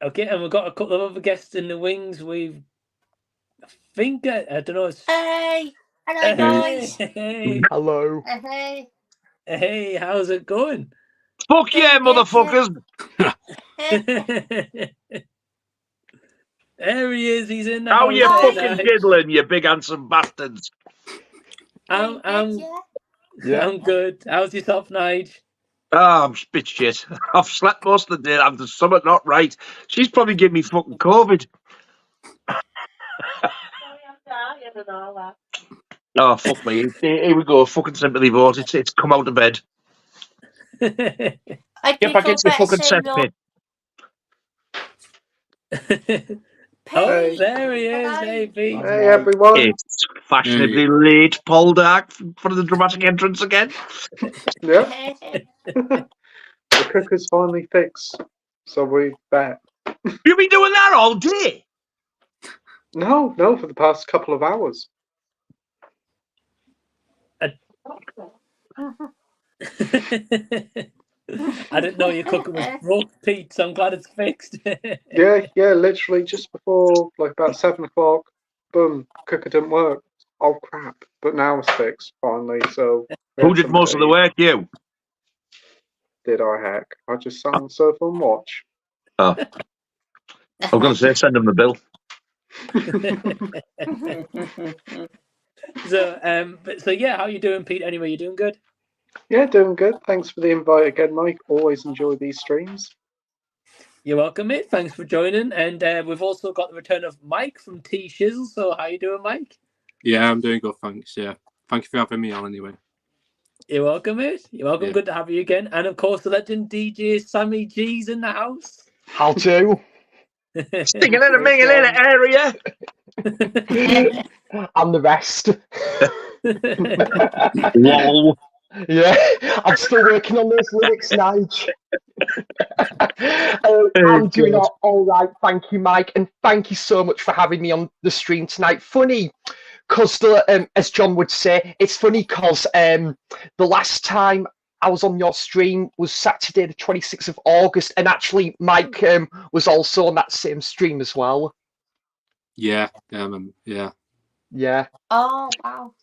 Okay, and we've got a couple of other guests in the wings. I think I don't know.
Hey, hello guys.
Hey,
Hello.
Hey,
hey, how's it going?
Fuck yeah, motherfuckers!
There he is. He's in the
How
house
you
there
fucking
now.
diddling, you big handsome bastards?
I'm
Yeah.
I'm good. How's yourself, Nige?
Ah, I'm a bit shit. I've slept most of the day. I'm just something not right. She's probably giving me fucking COVID. Oh, fuck me. Here we go. Fucking sympathy vote. It's come out of bed.
I
Get back into the fucking cesspit.
Oh,
Hey.
there he is.
Hello.
Hey, Pete.
Hey, everyone.
It's fashionably late, Paul Dark, for the dramatic entrance again.
Yeah, the cooker's finally fixed, so we're back.
You've been doing that all day?
No, for the past couple of hours.
I didn't know your cooker was broke, Pete, so I'm glad it's fixed.
Yeah, literally just before, like about 7 o'clock, boom, cooker didn't work. Oh crap! But now it's fixed finally. So
Who did most of the work? You?
Did I heck? I just sat on the sofa and watch.
Oh, I was going to say send them the bill.
So yeah, how you doing, Pete? Anyway, you doing good?
Yeah, doing good. Thanks for the invite again, Mike. Always enjoy these streams.
You're welcome, mate. Thanks for joining. And we've also got the return of Mike from T Shizzle. So how you doing, Mike?
Yeah, I'm doing good, thanks. Yeah, thank you for having me on anyway.
You're welcome, mate. You're welcome.
Yeah.
Good to have you again. And of course, the legend DJ Sammy G's in the house.
How to? Stinging in a minging in an area.
I'm the rest.
Lol.
Yeah, I'm still working on those lyrics, Nige. I'm doing all right, thank you, Mike, and thank you so much for having me on the stream tonight. Funny, because as John would say, it's funny because the last time I was on your stream was Saturday, the 26th of August, and actually Mike was also on that same stream as well.
Yeah.
Yeah.
Oh wow.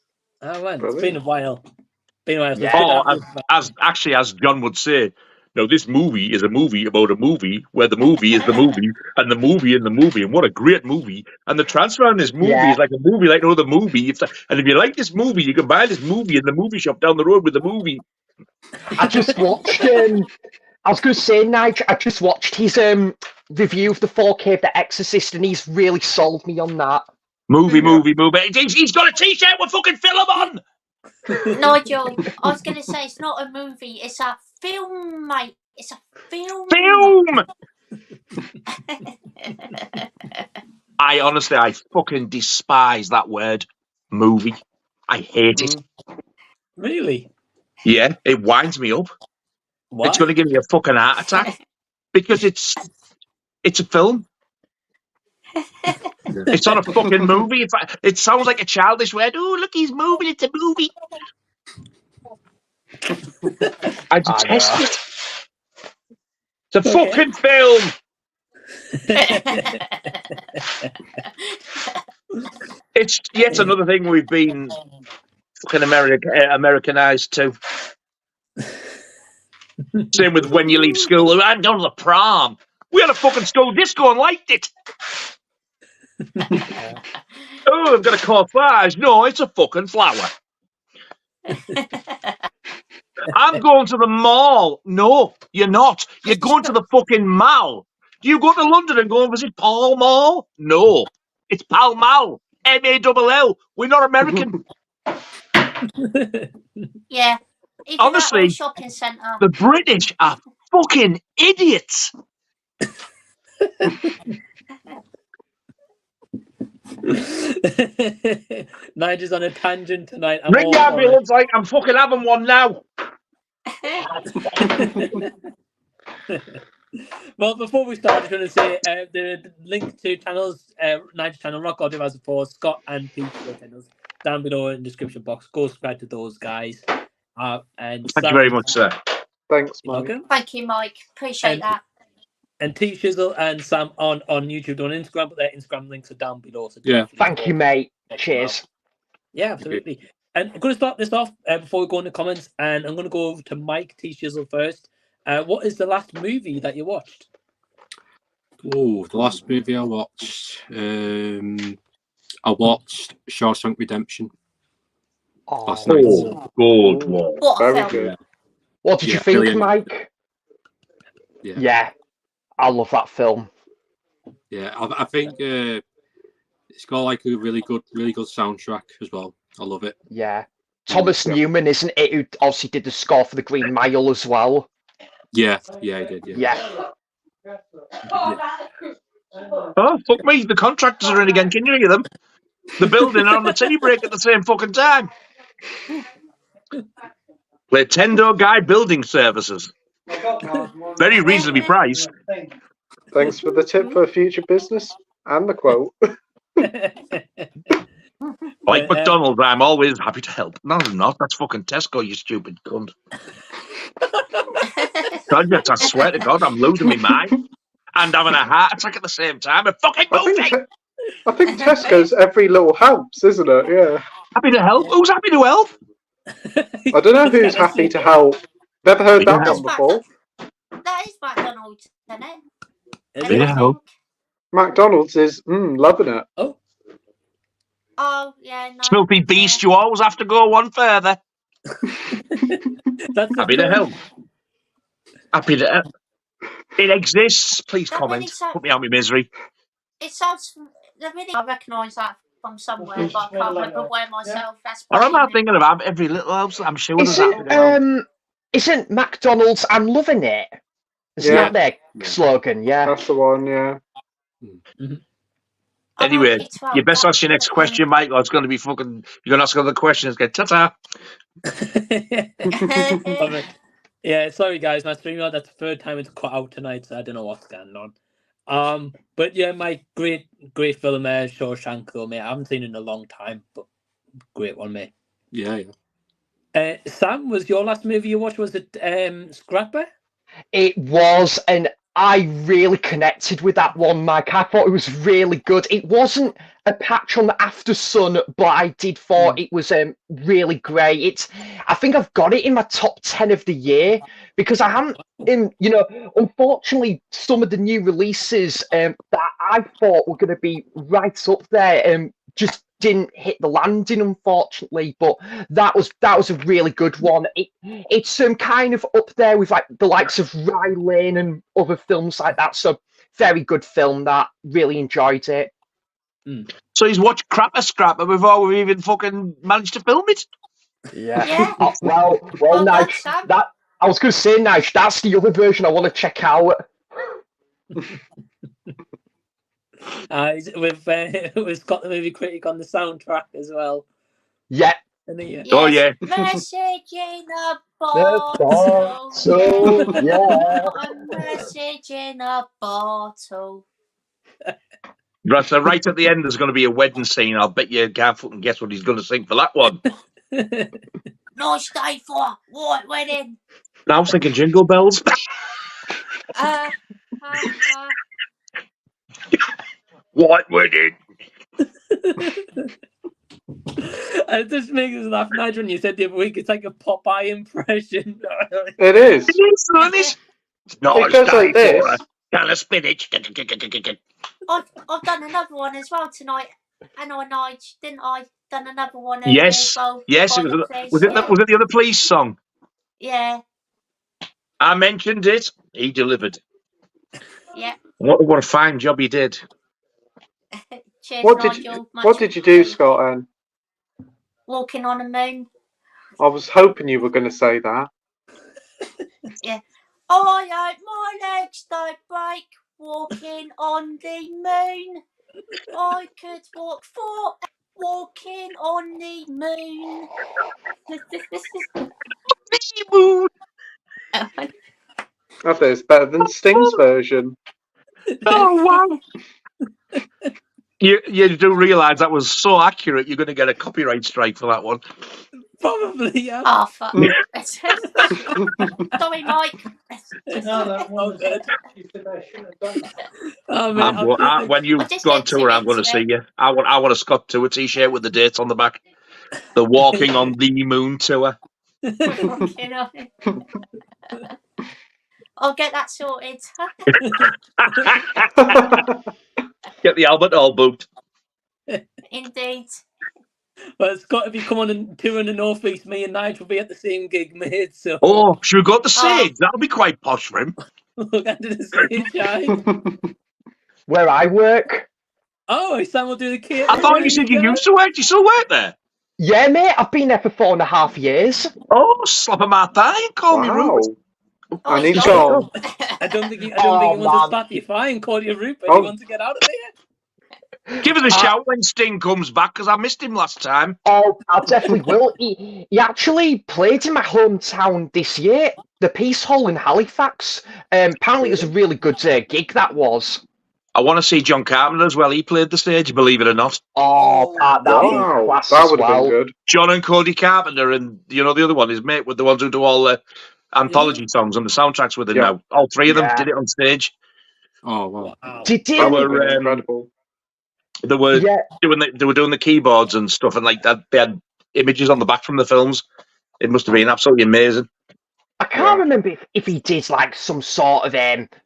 Oh, well, it's been a while.
Or, as John would say, no, this movie is a movie about a movie where the movie is the movie and the movie in the movie, and what a great movie! And the transfer on this movie is like a movie, like no other movie. And if you like this movie, you can buy this movie in the movie shop down the road with the movie.
I just watched. I was going to say, Nige, I just watched his review of the 4K of The Exorcist, and he's really sold me on that.
Movie. He's got a T-shirt with fucking film on.
Nigel, I was going to say it's not a movie, it's a film, mate. It's a film.
I fucking despise that word, movie. I hate it.
Really?
Yeah, it winds me up.
What?
It's going to give me a fucking heart attack because it's a film. It's not a fucking movie. It sounds like a childish word. Oh, look, he's moving. It's a movie. I detest it. It's a fucking film. It's yet another thing we've been fucking Americanized too. Same with when you leave school. I'm going to the prom. We had a fucking school disco and liked it. Oh, I've got a corsage. No, it's a fucking flower. I'm going to the mall. No, you're not. You're going to the fucking mall. Do you go to London and go and visit Pall Mall? No, it's Pall Mall. M-A-L-L. We're not American.
Yeah. Even
Honestly,
that shopping centre.
the British are fucking idiots.
Nigel's on a tangent tonight.
Ring the ambulance like I'm fucking having one now.
Well, before we start, I just want to say the link to channels, Nigel's channel, Rockgod 2004, Scott and Pete channels down below in the description box. Go subscribe to those guys. And
Thank you very much, sir.
Thanks, Mike.
Welcome.
Thank you, Mike. Appreciate that.
And T Shizzle and Sam on YouTube, on Instagram, but their Instagram links are down below. So
Yeah.
Thank you, mate. Cheers.
Yeah, absolutely. And I'm going to start this off before we go into comments, and I'm going to go over to Mike T Shizzle first. What is the last movie that you watched?
Oh, the last movie I watched. I watched Shawshank Redemption last night.
Oh, good one.
What a
Very
film.
good.
What did you think,
brilliant.
Mike?
Yeah.
I love that film.
Yeah, I think it's got like a really good soundtrack as well. I love it.
Yeah. Thomas Newman, isn't it, who obviously did the score for the Green Mile as well?
Yeah, he did.
Yeah.
Oh, fuck me. The contractors are in again. Can you hear them? The building are on the tea break at the same fucking time. PLAYTENDOGUY Building Services. Very reasonably priced.
Thanks for the tip for future business and the quote.
Like McDonald's, I'm always happy to help. No, I'm not. That's fucking Tesco, you stupid cunt. God, I swear to God, I'm losing my mind and having a heart attack at the same time. A fucking movie!
I think Tesco's every little helps, isn't it? Yeah.
Happy to help? Who's happy to help?
I don't know who's happy to help. Never heard that one before.
That is McDonald's, isn't it?
Happy to help.
McDonald's is loving it.
Oh, yeah, no.
Filthy beast, you always have to go one further. Happy to help. Happy to help. It exists. Please
That
comment.
really sounds-
Put me out of my misery.
It sounds. I recognise that from somewhere, but I can't remember where myself. That's
Or am I
probably-
thinking of every little helps? I'm sure there's that.
Isn't McDonald's I'm loving it? Isn't that their slogan? Yeah.
That's the one, yeah.
Anyway, you best ask your next question, Mike, or it's going to be fucking... You're going to ask other questions. Get ta-ta.
Yeah, sorry guys, my stream that's the third time it's cut out tonight, so I don't know what's going on. But yeah, Mike, great film there, Shawshank though, mate. I haven't seen it in a long time, but great one, mate.
Yeah.
Sam, was your last movie you watched, was it Scrapper?
It was, and I really connected with that one, Mike. I thought it was really good. It wasn't a patch on the After Sun, but I did thought it was really great. I think I've got it in my top 10 of the year because I haven't, unfortunately, some of the new releases that I thought were going to be right up there just didn't hit the landing, unfortunately. But that was a really good one. It's kind of up there with like the likes of Rye Lane and other films like that. So very good film. That really enjoyed it.
So he's watched Scrapper before we've even fucking managed to film it.
Yeah. Well, Nige, that I was going to say, Nige, that's the other version I want to check out.
We've got the movie Critic on the soundtrack as well.
Yeah.
Yes.
Oh yeah.
Message in a bottle.
Yeah.
A message in a bottle.
Right, so right at the end, there's going to be a wedding scene. I'll bet you can't fucking guess what he's going to sing for that one.
Nice day for a white wedding.
Now I was thinking Jingle Bells. White wedding.
It just makes us laugh, Nigel, when you said the other week it's like a Popeye impression.
It is.
It is, son. It's
It goes like this.
Can of spinach.
I've done another one as well tonight. And on Nige, didn't I? Done another one.
Yes. Yes, it was. Was it the other police song?
Yeah.
I mentioned it. He delivered.
Yeah.
What a fine job he did.
Cheers,
What
Nigel.
did you do, Scott? Ann?
Walking on the moon.
I was hoping you were going to say that.
Yeah. I hope my legs don't break walking on the moon. I could walk for walking on the moon.
Moon.
I think it's better than Sting's version.
Oh wow! You do realise that was so accurate. You're going to get a copyright strike for that one.
Probably, yeah.
Oh fuck! Sorry, Mike.
No, that was good.
When you go on tour, I'm going to see you. I want a Scott Tour T-shirt with the dates on the back. The Walking on the Moon tour.
I'll get that sorted.
Get the Albert Hall booked.
Indeed.
Well, Scott, if you come on and tour in the North East, me and Nigel will be at the same gig, mate. So.
Oh, should we go to the stage? That'll be quite posh for him.
Look under the stage, aye.
Where I work.
Oh, Sam will do the kit.
I thought you said you used to work. Do you still work there?
Yeah, mate. I've been there for 4.5 years.
Oh, slap him out there and call me Rupert.
I need to go.
I don't think he wants to slap you fine, call you Rupert. He wants to get out of there.
Give us a shout when Sting comes back, because I missed him last time.
Oh, I definitely will. He actually played in my hometown this year, the Peace Hall in Halifax. Apparently it was a really good gig, that was.
I want to see John Carpenter as well. He played the stage, believe it or not.
Oh, that
would have been good.
John and Cody Carpenter, and the other one, his mate, with the ones who do all the anthology songs and the soundtracks with him now. All three of them did it on stage.
Oh, wow.
Did
they were incredible. They were doing the keyboards and stuff, and like that. They had images on the back from the films. It must have been absolutely amazing.
I can't remember if he did like some sort of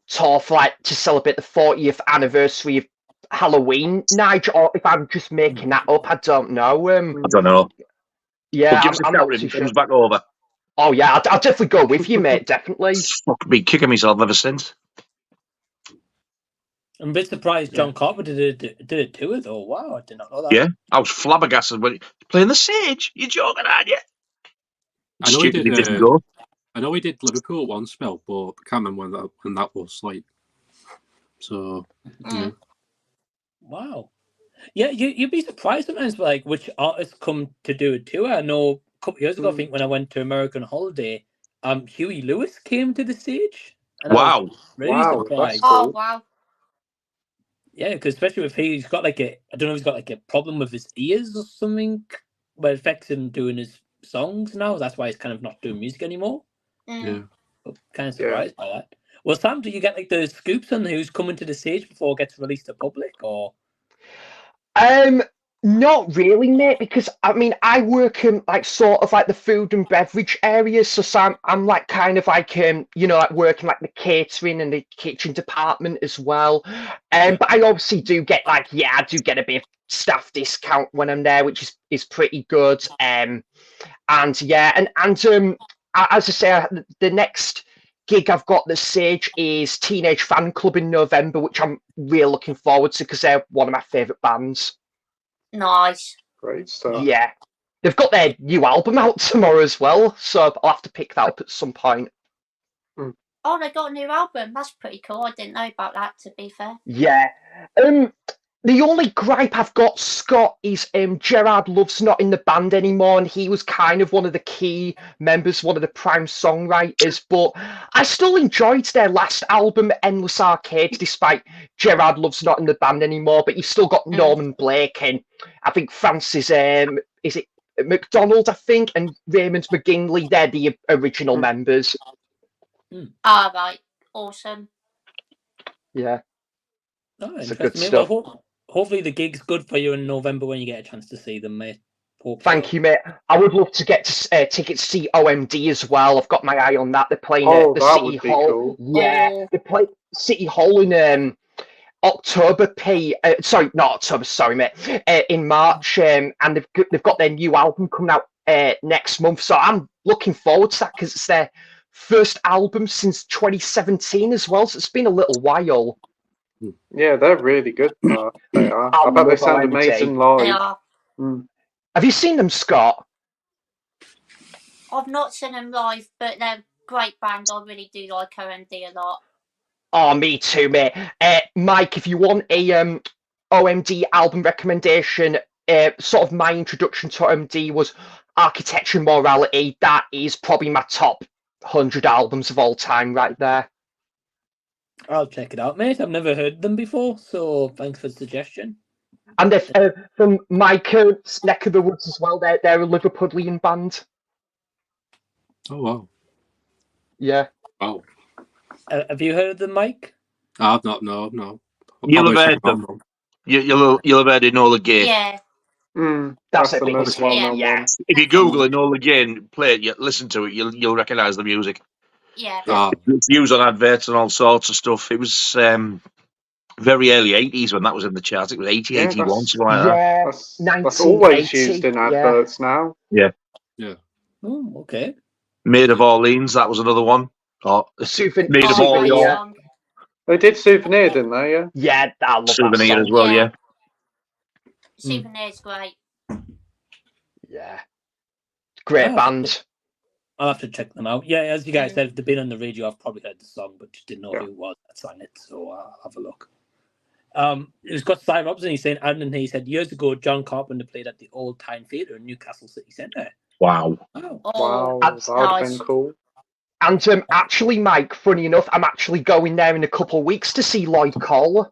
tour for like to celebrate the 40th anniversary of Halloween night, or if I'm just making that up. I don't know.
I don't know.
Yeah,
I'm not too sure. Comes back over.
Oh yeah, I'll definitely go with you, mate. Definitely.
Fuck me, kicking myself ever since.
I'm a bit surprised John Carpenter did it too, though. Wow, I did not know that.
Yeah, I was flabbergasted when playing the stage. You're joking, aren't you?
I know
Stupid, he didn't go.
I know he did Liverpool at one spell, but I can't remember when that was. Like, so yeah.
Wow. Yeah, you'd be surprised sometimes, like which artists come to do a tour. I know a couple of years ago, I think when I went to American Holiday, Huey Lewis came to the stage. And I was really surprised.
Oh wow.
Yeah, because especially if he's got like I don't know if he's got like a problem with his ears or something, but it affects him doing his songs now. That's why he's kind of not doing music anymore.
Yeah.
I'm kind of surprised by that. Well, Sam, do you get like the scoops on who's coming to the stage before it gets released to public, or?
Not really, mate, because I mean I work in like sort of like the food and beverage areas, so I'm like kind of like like working like the catering and the kitchen department as well. But I obviously do get I do get a bit of staff discount when I'm there, which is pretty good. As I say, the next gig I've got the stage is Teenage Fan Club in November, which I'm really looking forward to because they're one of my favourite bands.
Nice.
Great stuff.
Yeah. They've got their new album out tomorrow as well, so I'll have to pick that up at some point.
Oh, they got a new album. That's pretty cool. I didn't know about that, to be fair.
Yeah. The only gripe I've got, Scott, is Gerard Love's not in the band anymore, and he was kind of one of the key members, one of the prime songwriters, but I still enjoyed their last album, Endless Arcade, despite Gerard Love's not in the band anymore, but you've still got Norman Blake, and I think Francis, is it McDonald, I think, and Raymond McGinley, they're the original members.
Ah, right. Awesome.
Yeah.
Oh,
it's a good
mate.
stuff.
Well, hopefully the gig's good for you in November when you get a chance to see them, mate.
Thank you, mate. I would love to get tickets to see OMD as well. I've got my eye on that. They're playing at the City Hall. Cool. Yeah, they play City Hall in October, sorry, not October, sorry, mate, in March, and they've got their new album coming out next month. So I'm looking forward to that because it's their first album since 2017 as well. So it's been a little while.
Yeah, they're really good. They are. I bet they sound amazing live.
They are.
Have you seen them, Scott?
I've not seen them live, but they're a great band. I really do like OMD a lot.
Oh, me too, mate. Mike, if you want a OMD album recommendation, sort of my introduction to OMD was Architecture and Morality. That is probably my top 100 albums of all time right there.
I'll check it out, mate. I've never heard them before, so thanks for the suggestion.
And from Mike's neck of the woods as well, they're a Liverpudlian band.
Oh, wow.
Yeah.
Wow.
Have you heard of them, Mike?
I've not, no.
You'll have heard them. You'll have heard Enola Gay.
Yeah.
That's
the most well-known one.
If you Google Enola Gay and play it, listen to it, you'll recognise the music.
Yeah.
It's used on adverts and all sorts of stuff. It was very early 80s when that was in the charts. It was 80, 81, something like that.
That's always used in adverts now.
Yeah.
Oh, okay.
Maid of Orleans, that was another one. Maid of Orleans.
They did Souvenir, didn't they? Yeah.
Yeah, I love
Souvenir
that
as well, yeah.
Souvenir's great.
Yeah. Great band.
I'll have to check them out. Yeah, as you guys said, if they've been on the radio, I've probably heard the song, but just didn't know who it was that sang it, so I'll have a look. It's got Cy Robson. He's saying, and he said, years ago, John Carpenter played at the Old Time Theatre in Newcastle City Centre.
Wow.
Wow, that would have been cool.
And actually, Mike, funny enough, I'm actually going there in a couple of weeks to see Lloyd Cole.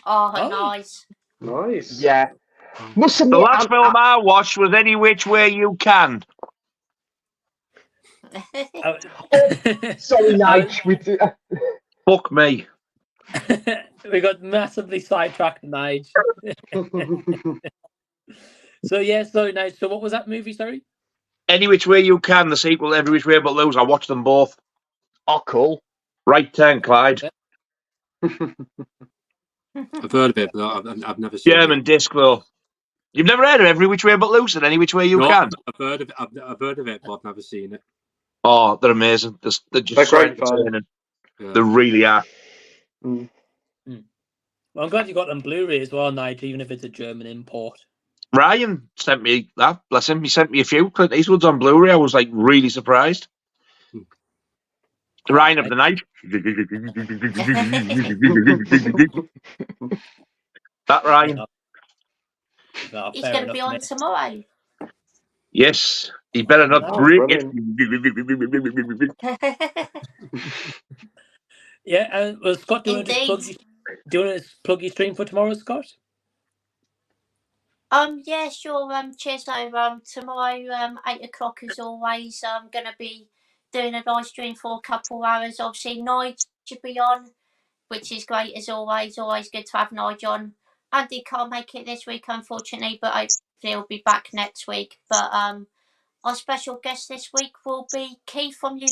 Oh, nice.
Nice.
Yeah. Must admit,
The last film I watched was Any Which Way You Can.
Sorry, Nige.
Fuck me.
We got massively sidetracked, Nige. So Nige. So what was that movie, sorry?
Any Which Way You Can, the sequel to Every Which Way But Loose. I watched them both.
Oh, cool.
Right Turn, Clyde.
I've heard of it, but I've never seen
German
it.
disc, though. You've never heard of Every Which Way But Loose and Any Which Way You Can?
I've heard of it, but I've never seen it.
Oh, they're amazing. They're just
They're great fun.
They really are.
Well, I'm glad you got them Blu-ray as well, Nige, even if it's a German import.
Ryan sent me that. Bless him. He sent me a few Clint Eastwood's on Blu-ray. I was like really surprised. Ryan of the Night. That Ryan.
He's going to be on tomorrow.
Yes. He better not break it.
Yeah, and Scott, do you want to plug your stream for tomorrow, Scott?
Yeah, sure. Cheers. So, tomorrow, 8 o'clock as always. I'm going to be doing a live stream for a couple hours. Obviously, Nige should be on, which is great as always. Always good to have Nige on. Andy can't make it this week, unfortunately, but hopefully he'll be back next week. But our special guest this week will be Keith from You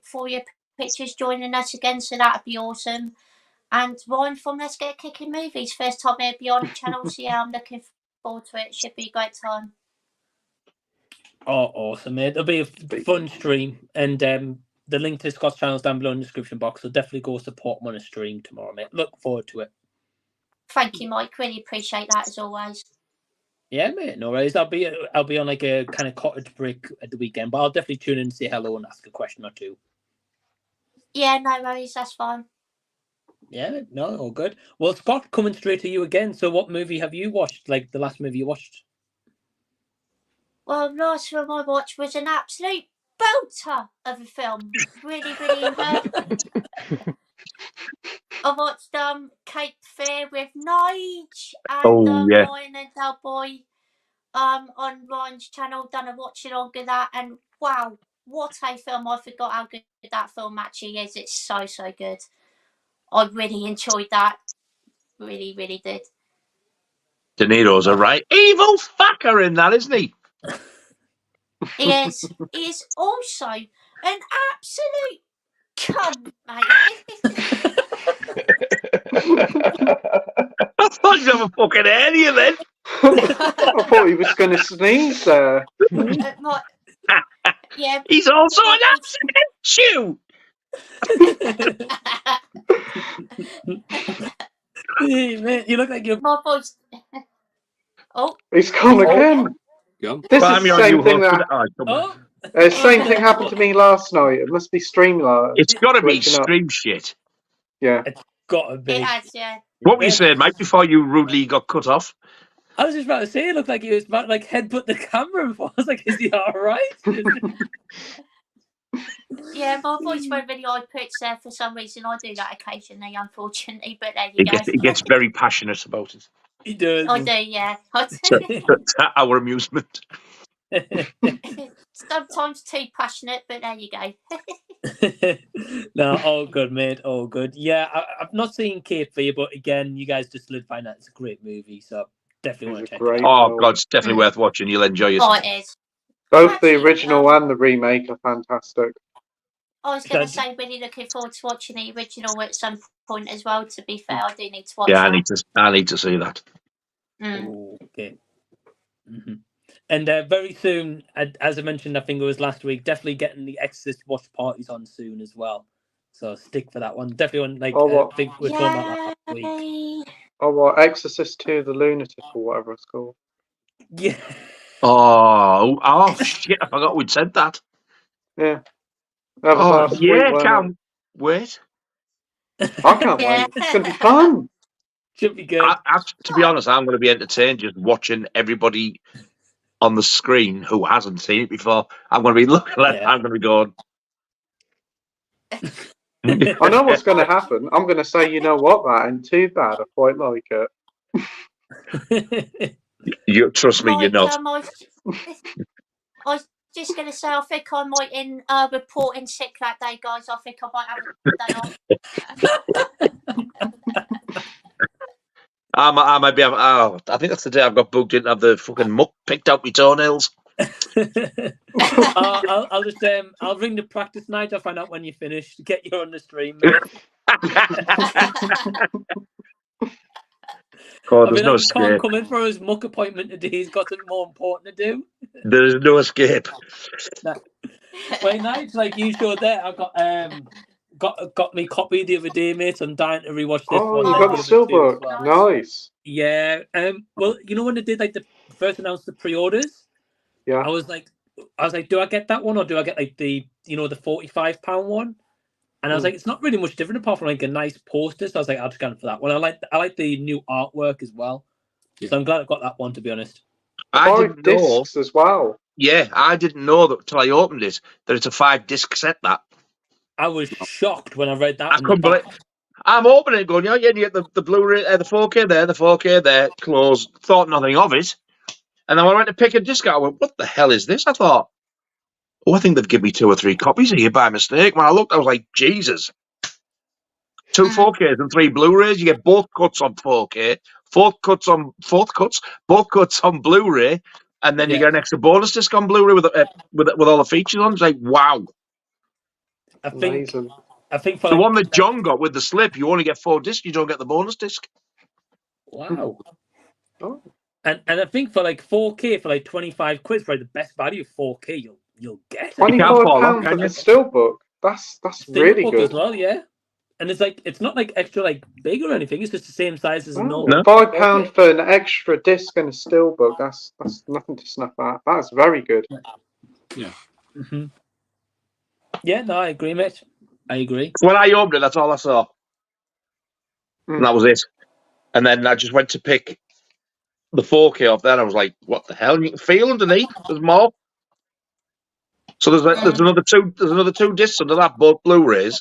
For Your Pictures joining us again, so that'd be awesome. And Ryan from Let's Get Kicking Movies, first time he'll be on the channel, so yeah, I'm looking forward to it. Should be a great time.
Oh, awesome, mate. It'll be a fun stream. And the link to Scott's channel is down below in the description box, so definitely go support him on a stream tomorrow, mate. Look forward to it.
Thank you, Mike. Really appreciate that as always.
Yeah, mate. No worries. I'll be on like a kind of cottage break at the weekend, but I'll definitely tune in and say hello and ask a question or two.
Yeah, no worries. That's fine.
Yeah, no, all good. Well, Scott, coming straight to you again. So, what movie have you watched? Like the last movie you watched?
Well, last film I watched was an absolute belter of a film. Really, really enjoyed. I watched Cape Fear with Nige and Ryan and our boy on Ryan's channel. Done a watch along of that, and wow, what a film! I forgot how good that film actually is. It's so good. I really enjoyed that. Really, really did.
De Niro's a right evil fucker in that, isn't he?
He is also an absolute Come, mate.
I thought you'd have a fucking area then.
I thought he was going to sneeze there.
Yeah.
He's also an absolute shoe.
Man, you look like you're.
My voice. Oh.
He's gone again. This is the same thing that. Same thing happened to me last night. It must be Streamlabs.
It's got to be stream shit.
Yeah.
It's got to be.
It has, yeah.
What were you saying, Mike, before you rudely got cut off?
I was just about to say, it looked like he was about to like headbutt the camera before. I was like, is he all right?
Yeah, my voice went really high pitched there for some reason. I do that occasionally, unfortunately, but there you go.
He gets very passionate about it.
He does.
I do, yeah.
To our amusement.
Sometimes too passionate, but there you go.
No, all good, mate. All good. Yeah, I've not seen Cape Fear, but again, you guys just find out it's a great movie, so definitely want to check it out.
Oh, God, it's definitely worth watching. You'll enjoy it.
Oh, it is.
Both the original and the remake are fantastic.
I was going to say, really looking forward to watching the original at some point as well. To be fair, I do need to watch.
Yeah,
that.
I need to see that.
Okay. Mm-hmm. And very soon, as I mentioned, I think it was last week, definitely getting the Exorcist watch parties on soon as well. So stick for that one. Definitely one, I think we're talking about that last week.
Oh, what? Exorcist 2, The Lunatic, or whatever it's called.
Yeah.
Oh, shit, I forgot we'd said that.
Yeah. That was last week,
can't wait.
I can't wait. It's going to be fun.
Should be good.
To be honest, I'm going to be entertained just watching everybody on the screen who hasn't seen it before. I'm going to be looking at I'm going to be going.
I know what's going to happen. I'm going to say, you know what, that ain't too bad. I quite like it.
You trust me, you're not.
I was just going to say, I think I might report in sick that day, guys. I think I might have a day off.
I might be. I think that's the day I've got booked in to have the fucking muck picked out my toenails.
I'll just I'll ring the practice night. I'll find out when you finish. Get you on the stream.
God, there's no escape.
He can't come in for his muck appointment today. He's got something more important to do.
There's no escape.
Wait, night like you showed there. I've got me copy the other day, mate. I'm dying to rewatch this one.
Oh, you got the Steelbook. Well. Nice.
Yeah. Well, you know when they did like the first announced the pre-orders.
Yeah.
I was like, do I get that one or do I get like the the £45 one? And I was like, it's not really much different apart from like a nice poster. So I was like, I'll just go for that one. I like the new artwork as well. Yeah. So I'm glad I got that one, to be honest.
I didn't know as well.
Yeah, I didn't know that till I opened it that it's a 5-disc set. That
I was shocked when I read that.
I couldn't believe. I'm opening it, going, you get the Blu-ray, the 4K there, the 4K there. Close. Thought nothing of it. And then when I went to pick a disc out, I went, what the hell is this? I thought, I think they've given me 2 or 3 copies here by mistake. When I looked, I was like, Jesus. 2 4Ks and 3 Blu-rays. You get both cuts on 4K, both cuts on Blu-ray, and then you get an extra bonus disc on Blu-ray with all the features on. It's like, wow.
I think for
the one that John got with the slip, you only get 4 discs. You don't get the bonus disc.
Wow. Oh. And I think for like 4K for like 25 quid, probably the best value of 4K you'll get.
£24 for the Steelbook. That's really good
as well, yeah. And it's not like extra like big or anything. It's just the same size as a normal.
£5 for an extra disc and a Steelbook. That's nothing to snuff at. That's very good.
Yeah.
Mm-hmm. Yeah, no, I agree, mate. I agree.
When I opened it, that's all I saw. And that was it. And then I just went to pick the 4K off there, and I was like, what the hell? You can feel underneath. There's more. So there's another 2 discs under that, both Blu-rays.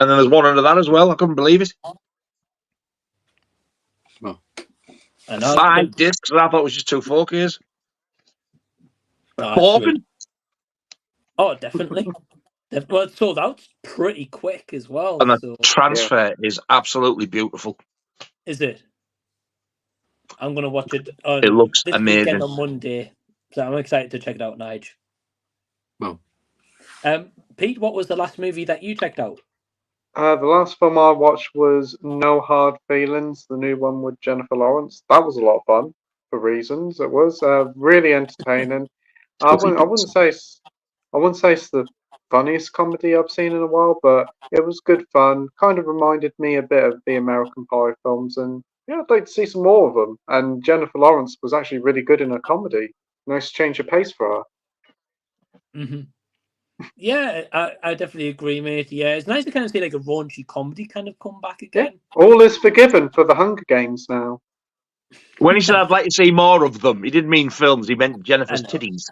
And then there's one under that as well. I couldn't believe it.
Oh.
5 discs, and I thought it was just 2 4Ks.
Oh, definitely. Well, it sold out pretty quick as well.
And the transfer is absolutely beautiful.
Is it? I'm going to watch it
it looks
this
amazing.
weekend on Monday. So I'm excited to check it out, Nige.
Well,
Pete, what was the last movie that you checked out?
The last film I watched was No Hard Feelings, the new one with Jennifer Lawrence. That was a lot of fun for reasons. It was really entertaining. I wouldn't say it's the funniest comedy I've seen in a while, but it was good fun. Kind of reminded me a bit of the American Pie films, and yeah, I'd like to see some more of them. And Jennifer Lawrence was actually really good in a comedy. Nice change of pace for her.
Mm-hmm. Yeah, I definitely agree, mate. Yeah, it's nice to kind of see like a raunchy comedy kind of come back again.
Yeah. All is forgiven for the Hunger Games now.
When he said I'd like to see more of them, he didn't mean films, he meant Jennifer's titties.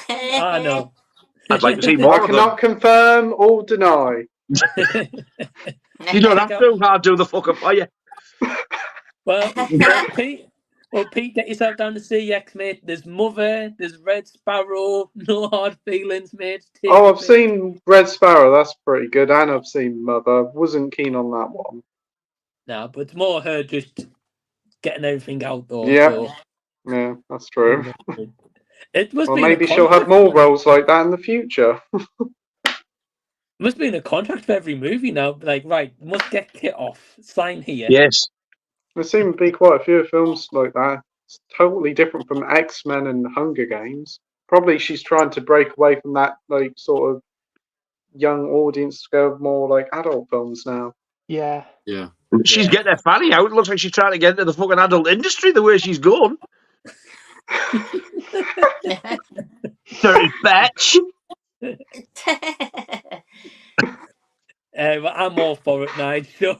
I know.
I'd like to see more
I cannot confirm or deny.
You don't have to. I'll do the fuck up for you.
Well, Pete, get yourself down to CX, mate. There's Mother, there's Red Sparrow, No Hard Feelings, mate.
I've seen Red Sparrow. That's pretty good. And I've seen Mother. Wasn't keen on that one.
No, but it's more her just getting everything out, though.
Yeah,
so.
Yeah, that's true.
It must
well,
be
maybe she'll have more roles like that in the future.
Must be in a contract for every movie now. Like, right, must get Kit off. Sign here.
Yes.
There seem to be quite a few films like that. It's totally different from X-Men and Hunger Games. Probably she's trying to break away from that, like, sort of young audience to go more like adult films now.
Yeah.
Yeah.
She's getting her fanny out. It looks like she's trying to get into the fucking adult industry the way she's going. Dirty bitch.
Well, I'm all for it, Nigel.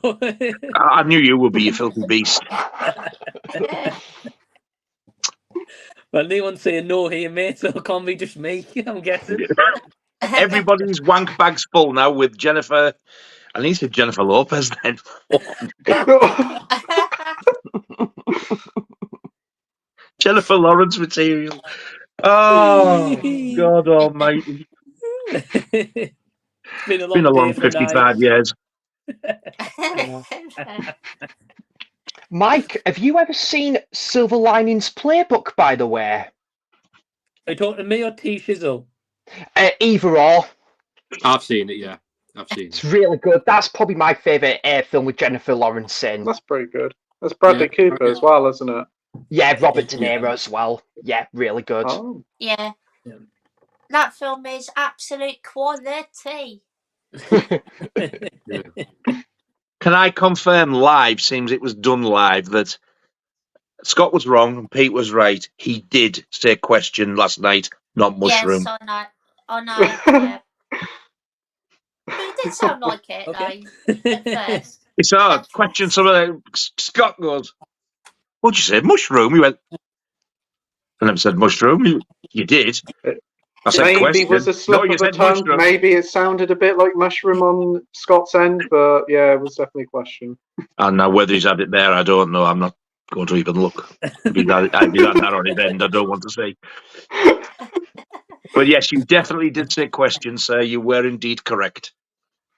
I knew you would be, you filthy beast.
Well, no one's saying no here, mate, so it can't be just me, I'm guessing.
Everybody's wank bag's full now with Jennifer. I need to say Jennifer Lopez then. Jennifer Lawrence material. Oh, God almighty.
It's been a
long 55 years.
Mike, have you ever seen Silver Linings Playbook, by the way?
Are you talking to me or T Shizzle?
Either or.
I've seen it, yeah. I've seen
It's really good. That's probably my favourite film with Jennifer Lawrence in.
That's pretty good. That's Bradley Cooper as well, isn't it?
Yeah, Robert De Niro as well. Yeah, really good.
Oh.
Yeah. That film is absolute quality.
Can I confirm live, seems it was done live, that Scott was wrong and Pete was right. He did say question last night, not mushroom.
Yes, I know. Yeah. He did sound like it, though, at first.
It's hard. Question something. Scott goes, what'd you say? Mushroom? He went, I never said mushroom. You did. I said
maybe
question.
It was a slip of the tongue.
Mushroom.
Maybe it sounded a bit like mushroom on Scott's end, but yeah, it was definitely a question.
And now whether he's had it there, I don't know. I'm not going to even look. I'd be that on his end. I don't want to say. But yes, you definitely did say question, sir. You were indeed correct.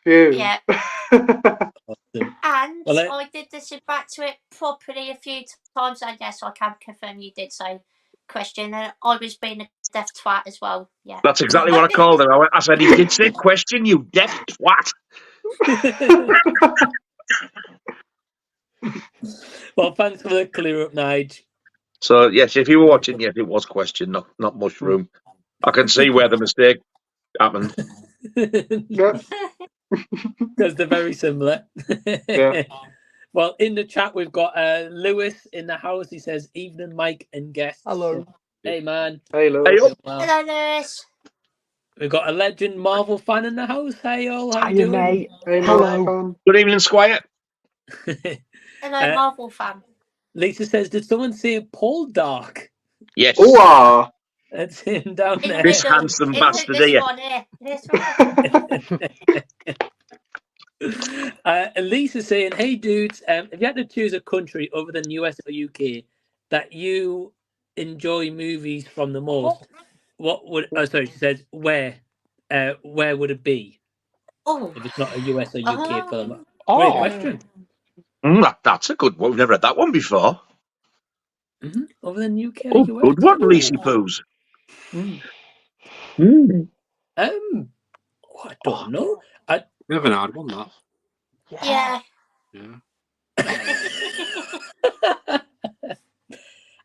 Phew.
Yeah. And I did listen back to it properly a few times, and yes, I can confirm you did say question, and I was being a deaf twat as well. Yeah,
that's exactly what I called him. I said he did say question, you deaf twat.
Well, thanks for the clear up, Nige.
So yes, if you were watching, yes, it was question, not mushroom. I can see where the mistake happened.
Because they're very similar.
Yeah.
Well, in the chat we've got Lewis in the house. He says, "Evening, Mike and guests."
Hello.
Hey, man.
Hey, Lewis.
Hey, hello, Lewis.
We've got a legend Marvel fan in the house. Hey, all. How
Hiya,
you doing?
mate.
Hey,
hello.
Good evening, Squire.
Hello, Marvel fan.
Lisa says, "Did someone say Paul Dark?"
Yes.
Ooh,
That's him down there.
This handsome bastard here.
This one.
And Lisa's saying, "Hey dudes, if you had to choose a country other than US or UK that you enjoy movies from the most, what would?" Oh, sorry, she says, "Where would it be?
Oh,
If it's not a US or UK film."
Oh.
Great question.
That's a good one. We've never had that one before.
Mm-hmm. Other than UK or
Oh,
US.
good one, Lacey Poos.
I don't know.
We haven't had one, that.
Yeah.
Yeah.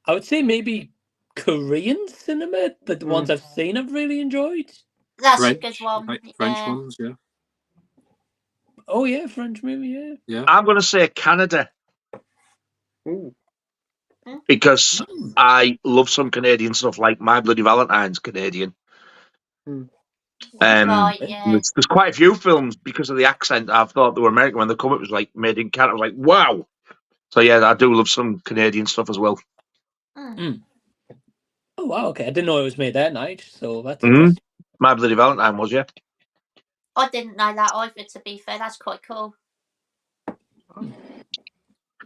I would say maybe Korean cinema, but the ones I've seen I've really enjoyed.
That's
French,
a good one.
like French ones, yeah.
Oh yeah, French movie,
Yeah.
I'm going to say Canada.
Ooh.
Because I love some Canadian stuff, like My Bloody Valentine's Canadian.
Right, yeah.
There's quite a few films because of the accent. I've thought they were American when they come. It was like made in Canada. I was like, wow. So yeah, I do love some Canadian stuff as well.
Oh wow, okay. I didn't know it was made that night. So that's interesting.
My Bloody Valentine was, yeah.
I didn't know that either. To be fair, that's quite cool.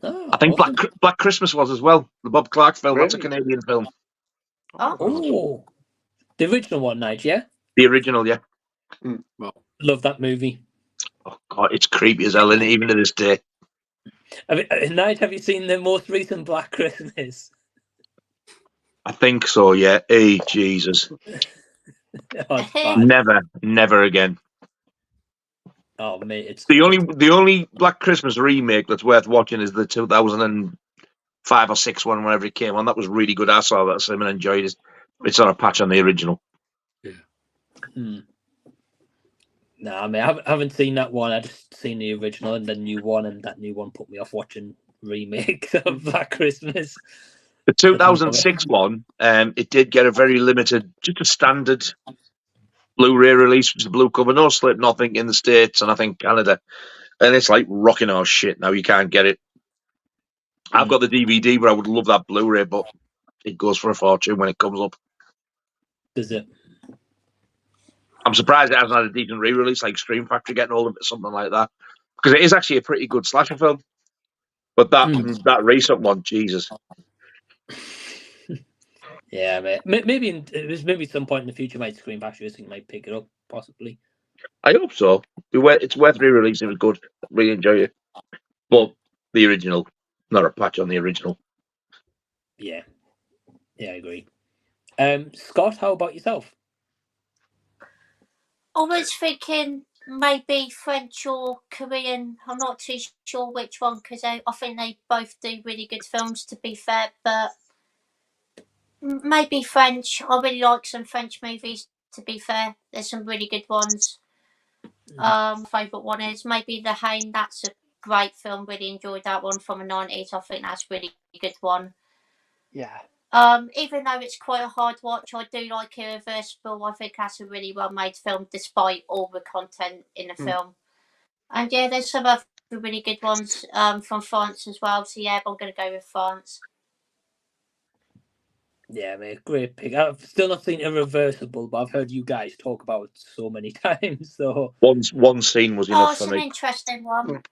Oh,
I think
awesome.
Black Christmas was as well. The Bob Clark film.
Really?
That's a Canadian film.
Oh, the original one, Nige, yeah.
The original, yeah.
Well,
Love that movie.
Oh God, it's creepy as hell, isn't it? Even to this day.
Nige, have you seen the most recent Black Christmas?
I think so, yeah. Hey, Jesus. Never again.
Oh mate, it's
the only Black Christmas remake that's worth watching is the 2005 or 6 one, whenever it came on. That was really good. I saw that and enjoyed it. It's on a patch on the original.
Yeah. No, I mean, I haven't seen that one. I just seen the original and the new one, and that new one put me off watching remakes of Black Christmas.
The 2006 one, it did get a very limited, just a standard Blu-ray release, which is the blue cover, no slip, nothing in the States, and I think Canada. And it's like rocking our shit now. You can't get it. I've got the DVD, but I would love that Blu-ray, but it goes for a fortune when it comes up.
Does it?
I'm surprised it hasn't had a decent re-release like Scream Factory getting hold of it, something like that, because it is actually a pretty good slasher film. But that recent one, Jesus.
Yeah, mate. Maybe some point in the future, might Scream Factory might pick it up, possibly.
I hope so. It's worth re-releasing. It was good. Really enjoy it. But the original, not a patch on the original.
Yeah, I agree. Scott, how about yourself?
I was thinking maybe French or Korean. I'm not too sure which one because I think they both do really good films, to be fair. But maybe French. I really like some French movies, to be fair. There's some really good ones. My favourite one is maybe The Haine. That's a great film. Really enjoyed that one from the 90s. I think that's a really good one.
Yeah.
Even though it's quite a hard watch, I do like Irreversible. I think that's a really well made film, despite all the content in the film. And yeah, there's some other really good ones from France as well. So yeah, I'm going to go with France.
Yeah, mate, great pick. I've still not seen Irreversible, but I've heard you guys talk about it so many times. So
one scene was enough for
it's
me.
an interesting one.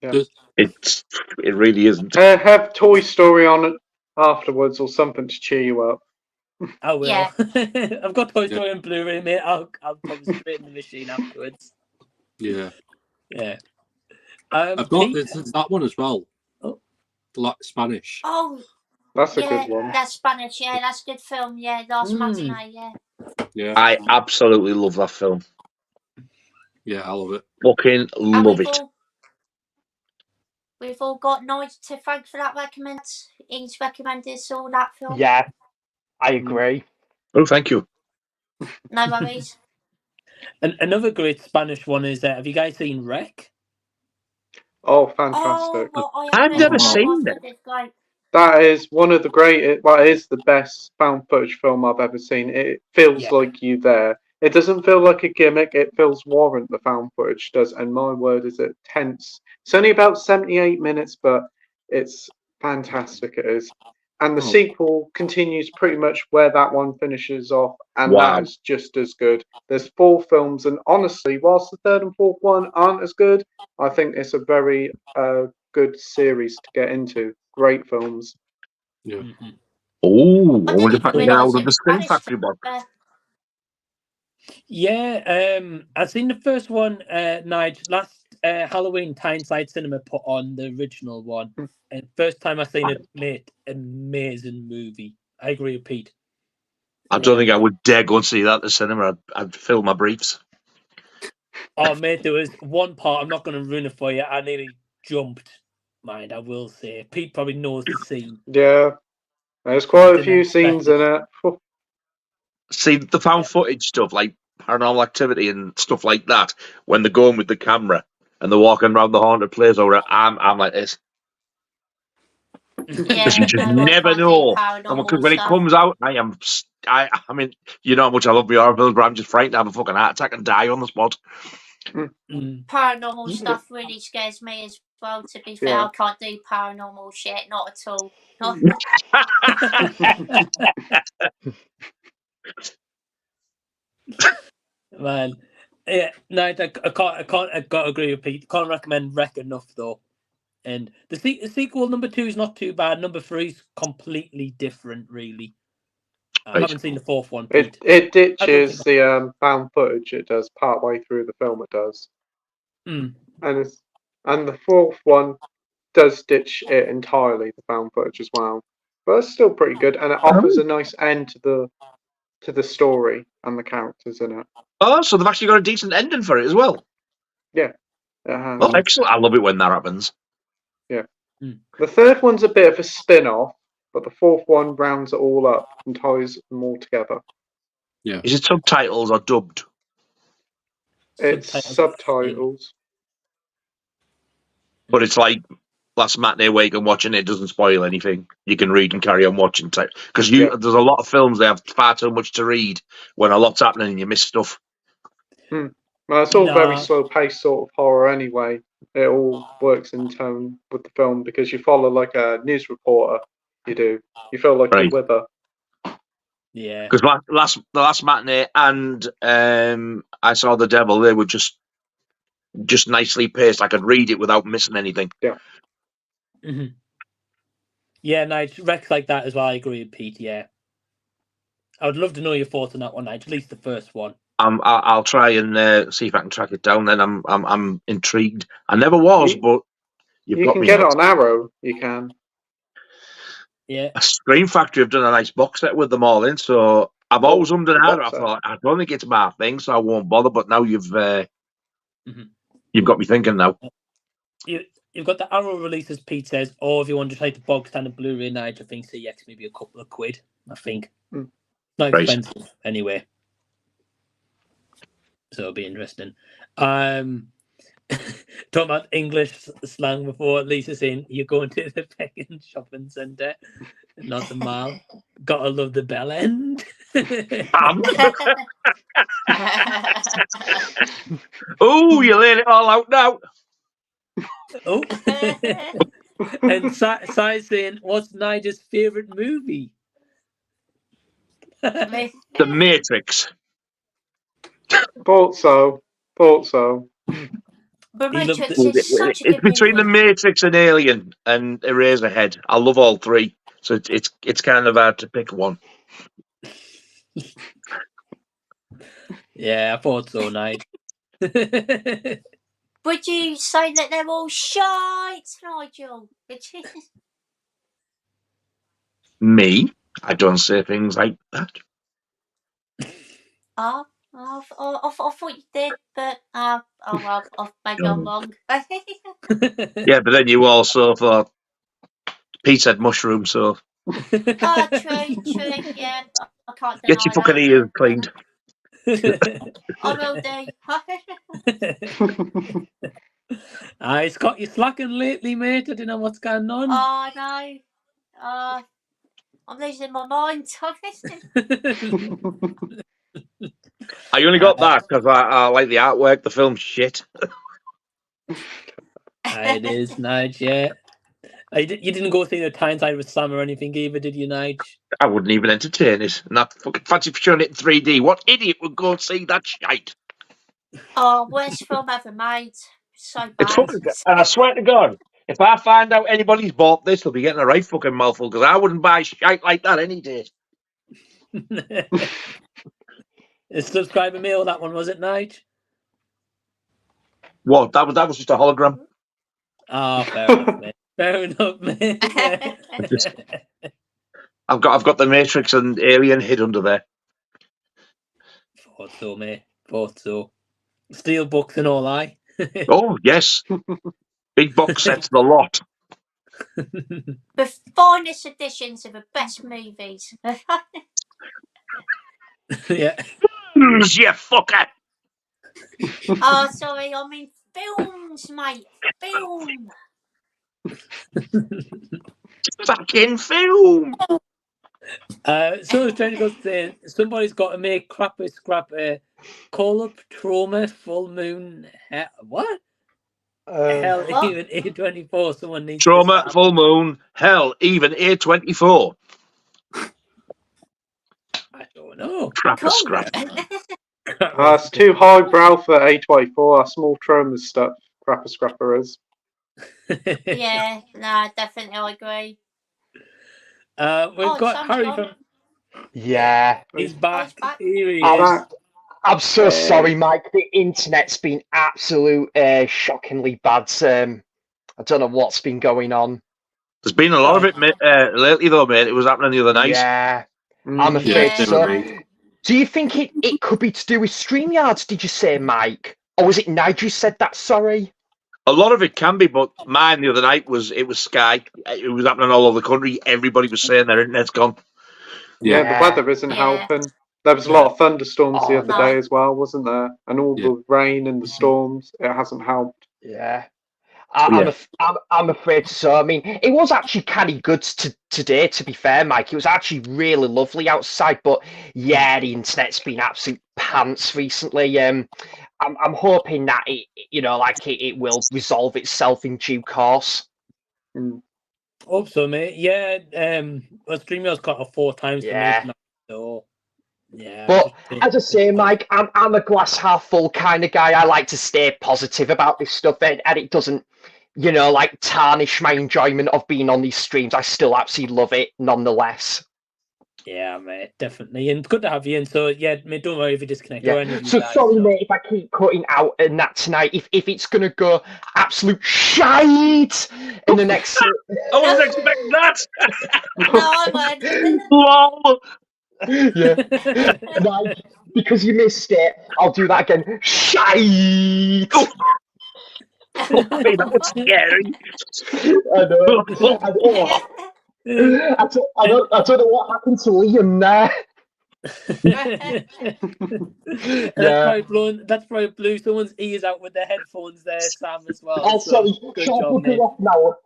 Yeah.
It really isn't.
Have Toy Story on it afterwards or something to cheer you up.
I will.
Yeah.
I've got Toy Story on Blu-ray, mate. I'll probably straight in the machine afterwards.
Yeah.
Yeah.
I've got that one as well.
Oh.
Like Spanish.
Oh,
that's a good one.
That's Spanish. Yeah, that's a good film. Yeah, Last Matinee. Yeah.
Yeah.
I absolutely love that film.
Yeah, I love it.
Fucking love it.
We've all got Nigel to thank for that recommend. He's recommended us all that film.
Yeah, I agree.
Oh, thank you.
No worries.
And another great Spanish one is have you guys seen Wreck?
Oh, fantastic.
I've never seen it.
That is one of the great, well, it is the best found footage film I've ever seen. It feels like you there. It doesn't feel like a gimmick. It feels warrant the found footage does. And my word, is it tense. It's only about 78 minutes, but it's fantastic. It is. And the sequel continues pretty much where that one finishes off. And that is just as good. There's 4 films. And honestly, whilst the 3rd and 4th one aren't as good, I think it's a very good series to get into. Great films.
Yeah.
Oh, I wonder if I can get out of the Scream Factory box.
Yeah, I've seen the first one, Nigel, last Halloween. Tyneside Cinema put on the original one. And first time I seen it, mate, amazing movie. I agree with Pete.
I don't think I would dare go and see that at the cinema. I'd fill my briefs.
Oh, mate, there was one part, I'm not going to ruin it for you, I nearly jumped. Mind, I will say. Pete probably knows the scene.
Yeah. There's quite a few scenes in it.
See, the found footage stuff, like Paranormal Activity and stuff like that, when they're going with the camera and they're walking around the haunted place, or I'm like this. Because you just never know. Because when it comes out, I mean, you know how much I love the horror films, but I'm just frightened to have a fucking heart attack and die on the spot.
Paranormal stuff really scares me as well, to be fair. I can't do paranormal shit, not at all.
Man, yeah, no, I got to agree with Pete. Can't recommend Wreck enough though. And the sequel number 2 is not too bad. Number 3 is completely different, really. I haven't seen the 4th one. Pete.
It ditches the found footage. It does partway through the film. It does, and the 4th one does ditch it entirely, the found footage as well. But it's still pretty good, and it offers a nice end to the story and the characters in it.
Oh, so they've actually got a decent ending for it as well.
Yeah, it has.
Oh, excellent! I love it when that happens.
Yeah. The 3rd one's a bit of a spin-off, but the 4th one rounds it all up and ties them all together.
Yeah.
Is it subtitles or dubbed?
It's subtitles.
But it's like last matinee where you can watch and it doesn't spoil anything. You can read and carry on watching. Because there's a lot of films they have far too much to read when a lot's happening and you miss stuff.
Well, it's all very slow-paced sort of horror anyway. It all works in tone with the film because you follow like a news reporter. You do. You feel like you're with her.
Yeah.
Because the last matinee and I Saw the Devil, they were just nicely paced. I could read it without missing anything.
Yeah.
Yeah, Nige, Rex like that as well. I agree with Pete. Yeah. I would love to know your thoughts on that one, Nige. At least the first one.
I'll try and see if I can track it down. Then I'm intrigued. I never was, but
you can get it on Arrow. You can.
Yeah.
Scream Factory have done a nice box set with them all in, so I've always ummed and ahed. I thought I don't think it's my thing, so I won't bother. But now you've got me thinking now.
You've got the Arrow releases, Pete says, or if you want to try the bog standard Blu-ray, Nige, I think CX maybe a couple of quid. I think not expensive anyway. So it'll be interesting. Talking about English slang before, Lisa saying you're going to the Pekin shopping centre, not the mall. Gotta love the bell end.
Oh, you laid it all out now.
Oh, and Sai saying, "What's Nigel's favourite movie?"
The Matrix.
Thought so.
But Matrix is such a
It's
good
between
movie.
The Matrix and Alien and Eraserhead. I love all three, so it's kind of hard to pick one.
Yeah, I thought so, Nigel.
Would you say that they're all shite, Nigel?
Me? I don't say things like that.
I thought you did, but well, maybe I'm wrong.
Yeah, but then you also thought Pete said mushroom, so
Oh, true, yeah. I can't deny
get your fucking ears cleaned.
I will do.
Scott, you're slacking lately, mate. I don't know what's going on.
Oh, no. I'm losing my mind.
I only got that because I like the artwork. The film's shit.
It is, Nige, yeah. You didn't go see the Tyneside with Sam or anything either, did you, Nige?
I wouldn't even entertain it. And I fucking fancy showing it in 3D. What idiot would go and see that shite?
Oh, worst film ever made. So bad.
It's fucking, and I swear to God, if I find out anybody's bought this, they'll be getting a right fucking mouthful because I wouldn't buy shite like that any day.
It's subscriber mail, that one, was it, Nige?
What? That was just a hologram.
Oh, fair enough, mate. Fair enough, mate.
I've got the Matrix and Alien hid under there.
Thought so, mate. Thought so. Steel books and all, aye.
Oh, yes. Big box sets, the lot.
The finest editions of the best movies.
Yeah.
You fucker.
Oh, sorry, I mean films, mate. Film.
Fucking film.
So I was trying to go say somebody's got to make Crapper Scrapper call up trauma full moon. What? Hell,
What?
even A24. Someone needs
Trauma,
to
full moon, hell, even A24.
I don't know.
Crapper scrap.
It's too highbrow for A24. Small traumas stuff. Crapper Scrapper is.
Yeah, no, definitely I agree.
We've got
Sam's
Harry
gone.
from.
Yeah.
He's back.
back.
Here he
I'm,
is.
I'm so sorry, Mike. The internet's been absolute shockingly bad. I don't know what's been going on.
There's been a lot of it lately, though, mate. It was happening the other night.
Yeah, I'm afraid
Yeah.
so. Do you think it could be to do with StreamYards, did you say, Mike? Or was it Nigel said that, sorry?
A lot of it can be, but mine the other night was Sky. It was happening all over the country. Everybody was saying their internet's gone.
Yeah, the weather isn't helping. There was a lot of thunderstorms the other day as well, wasn't there? And all the rain and the storms, it hasn't helped.
Yeah. I'm afraid so. I mean, it was actually kind of good today, to be fair, Mike. It was actually really lovely outside, but yeah, the internet's been absolute pants recently. I'm hoping that it will resolve itself in due course.
Hope so, mate. Yeah. Well, StreamYard's got 4 times the most, so yeah.
But as I say, Mike, I'm a glass half full kind of guy. I like to stay positive about this stuff, and it doesn't, tarnish my enjoyment of being on these streams. I still absolutely love it, nonetheless.
Yeah, mate, definitely, and it's good to have you. And so, yeah, mate, don't worry if you disconnect. Or any of you
So
guys,
sorry, mate, if I keep cutting out and that tonight. If it's gonna go absolute shite in the next.
I wasn't expecting that.
No,
Lol.
Yeah, right, because you missed it. I'll do that again. Shite.
That was scary.
I don't know what happened to Liam there.
That's probably blew someone's ears out with their headphones there, Sam, as well.
Oh,
so,
sorry.
good
Shut
job, mate.
off now.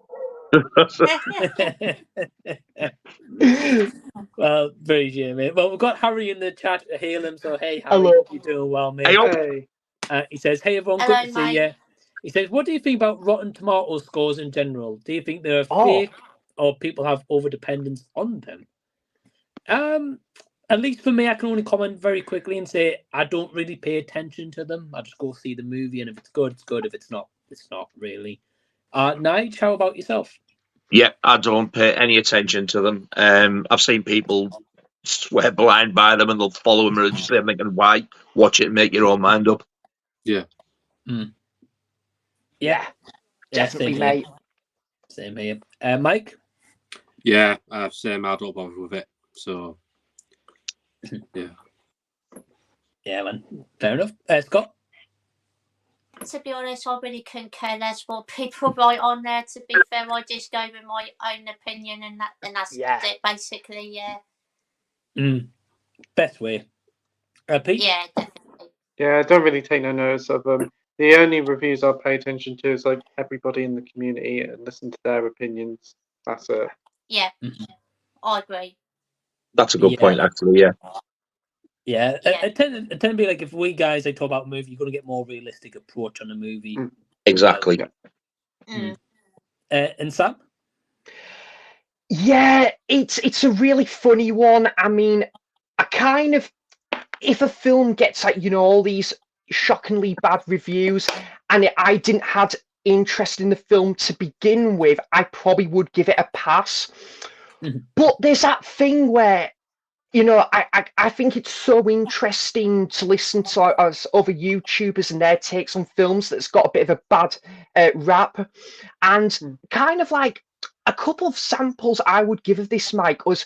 Well, very good, mate. Well, we've got Harry in the chat to hail him. So, hey, Harry,
Hello.
hope you're doing well, mate.
Hey.
He says, hey, everyone,
Hello,
good to see you. He says, what do you think about Rotten Tomato scores in general? Do you think they're fake or people have over-dependence on them? At least for me, I can only comment very quickly and say I don't really pay attention to them. I just go see the movie, and if it's good, it's good. If it's not, it's not really. Nige, how about yourself?
Yeah, I don't pay any attention to them. I've seen people swear blind by them and they'll follow them religiously. I'm thinking, why? Watch it and make your own mind up.
Yeah.
Yeah,
Definitely, mate.
Same here. Mike?
Yeah, same. I don't bother with it. So, yeah.
Yeah, man. Fair enough. Scott?
To be honest, I really couldn't care less what people write on there. To be fair, I just go with my own opinion, and that's it, basically. Yeah.
Best way. Pete?
Yeah, definitely.
Yeah, I don't really take no notice of them. The only reviews I pay attention to is like everybody in the community and listen to their opinions. That's it.
Yeah, I agree.
That's a good point, actually. Yeah.
Yeah, I tend to be like, if we guys talk about a movie, you're going to get more realistic approach on the movie.
Exactly.
And Sam?
Yeah, it's a really funny one. I mean, if a film gets like, all these shockingly bad reviews and I didn't have interest in the film to begin with, I probably would give it a pass. But there's that thing where, I think it's so interesting to listen to other YouTubers and their takes on films that's got a bit of a bad rap. And kind of like a couple of samples I would give of this, Mike, was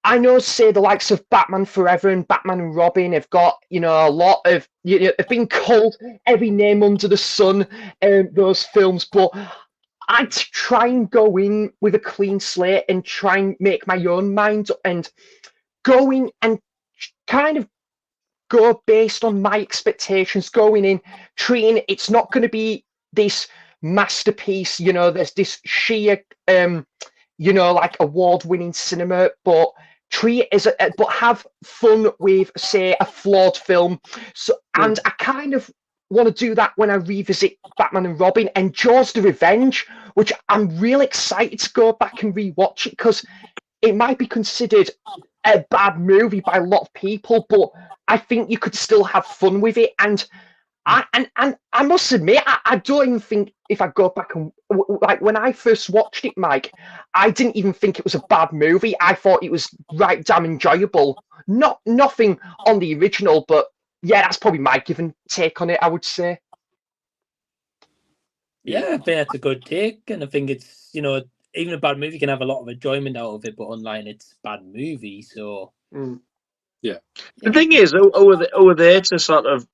I know, say, the likes of Batman Forever and Batman and Robin have got, a lot of, have been called every name under the sun, those films, but I'd try and go in with a clean slate and try and make my own mind and go in and kind of go based on my expectations, going in, treating it's not going to be this masterpiece, there's this sheer, like award-winning cinema, but treat it as but have fun with, say, a flawed film. So, and I kind of want to do that when I revisit Batman and Robin and Jaws: The Revenge, which I'm really excited to go back and rewatch it because it might be considered a bad movie by a lot of people, but I think you could still have fun with it. And I must admit, I don't even think if I go back and like when I first watched it, Mike, I didn't even think it was a bad movie. I thought it was right damn enjoyable. Nothing on the original, but yeah, that's probably my given take on it, I would say.
Yeah, I think that's a good take, and I think it's even a bad movie can have a lot of enjoyment out of it, but online it's a bad movie. So
yeah. The thing is, over there to sort of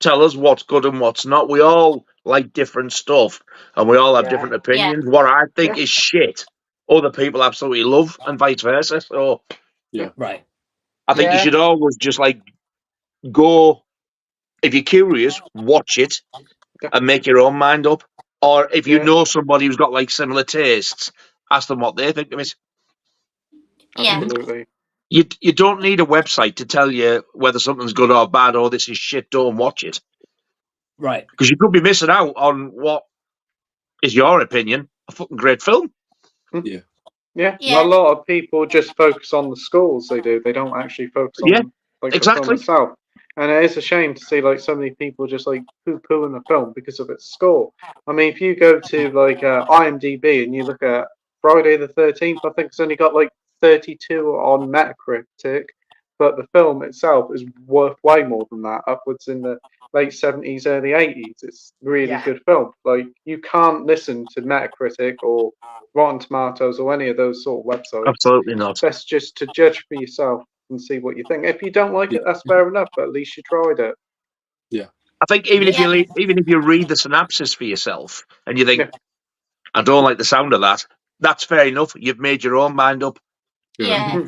tell us what's good and what's not. We all like different stuff, and we all have different opinions. What I think is shit, other people absolutely love, and vice versa. So,
right.
I think you should always just go. If you're curious, watch it and make your own mind up. Or if you know somebody who's got similar tastes, ask them what they think of it.
Absolutely.
You don't need a website to tell you whether something's good or bad or this is shit, don't watch it.
Right.
Because you could be missing out on what is your opinion, a fucking great film.
Yeah. A lot of people just focus on the scores they do. They don't actually focus on the film itself. And it is a shame to see so many people just poo-pooing the film because of its score. I mean, if you go to IMDb and you look at Friday the 13th, I think it's only got 32 on Metacritic, but the film itself is worth way more than that, upwards in the late 70s, early 80s. It's a really good film. You can't listen to Metacritic or Rotten Tomatoes or any of those sort of websites.
Absolutely not.
Best just to judge for yourself and see what you think. If you don't like it, that's fair enough, but at least you tried it.
Yeah. I think even if you read the synopsis for yourself and you think, I don't like the sound of that, that's fair enough. You've made your own mind up.
Yeah.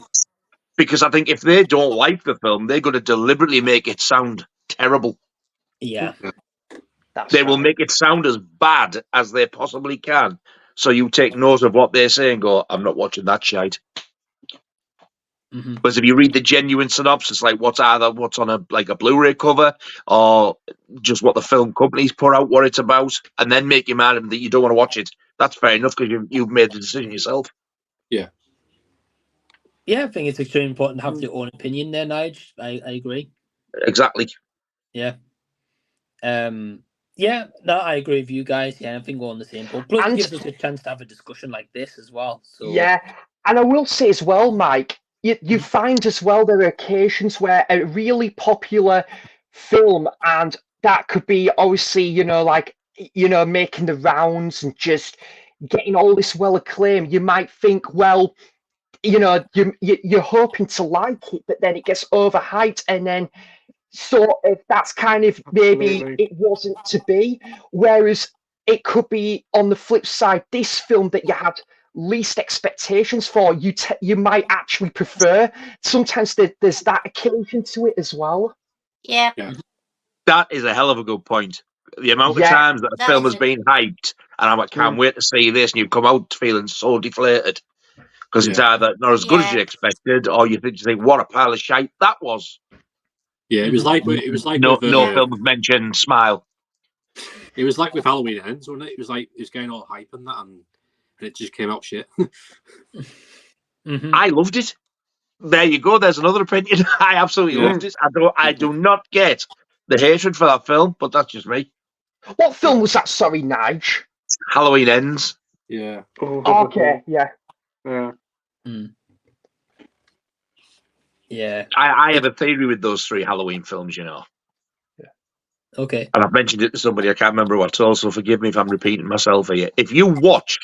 Because I think if they don't like the film, they're going to deliberately make it sound terrible.
Yeah.
They will make it sound as bad as they possibly can. So you take note of what they say and go, I'm not watching that shite. Because if you read the genuine synopsis, what's on a Blu-ray cover or just what the film companies put out, what it's about, and then make your mind that you don't want to watch it, that's fair enough because you've made the decision yourself. Yeah.
Yeah, I think it's extremely important to have your own opinion there, Nige. I agree.
Exactly.
Yeah. I agree with you guys. Yeah, I think we're on the same boat. Plus, it gives us a chance to have a discussion like this as well. So
yeah, and I will say as well, Mike, you find as well there are occasions where a really popular film, and that could be obviously, making the rounds and just getting all this well acclaim. You might think, well, you're hoping to like it, but then it gets overhyped, and then sort of that's kind of maybe it wasn't to be. Whereas it could be on the flip side, this film that you had least expectations for, you might actually prefer. Sometimes there's that occasion to it as well.
Yeah.
That is a hell of a good point. The amount of times that a film has been hyped, and I'm can't wait to see this, and you come out feeling so deflated. Because it's either not as good as you expected, or you think, what a pile of shite that was.
Yeah, it was like
no film mentioned Smile.
It was like with Halloween Ends, wasn't it? It was getting all hype and that, and it just came out shit.
I loved it. There you go. There's another opinion. I absolutely loved it. I do not get the hatred for that film, but that's just me.
What film was that? Sorry, Nige.
Halloween Ends.
Yeah.
Okay. Yeah.
Yeah.
Yeah.
I have a theory with those three Halloween films, Yeah.
Okay.
And I've mentioned it to somebody, I can't remember what, so forgive me if I'm repeating myself here. If you watch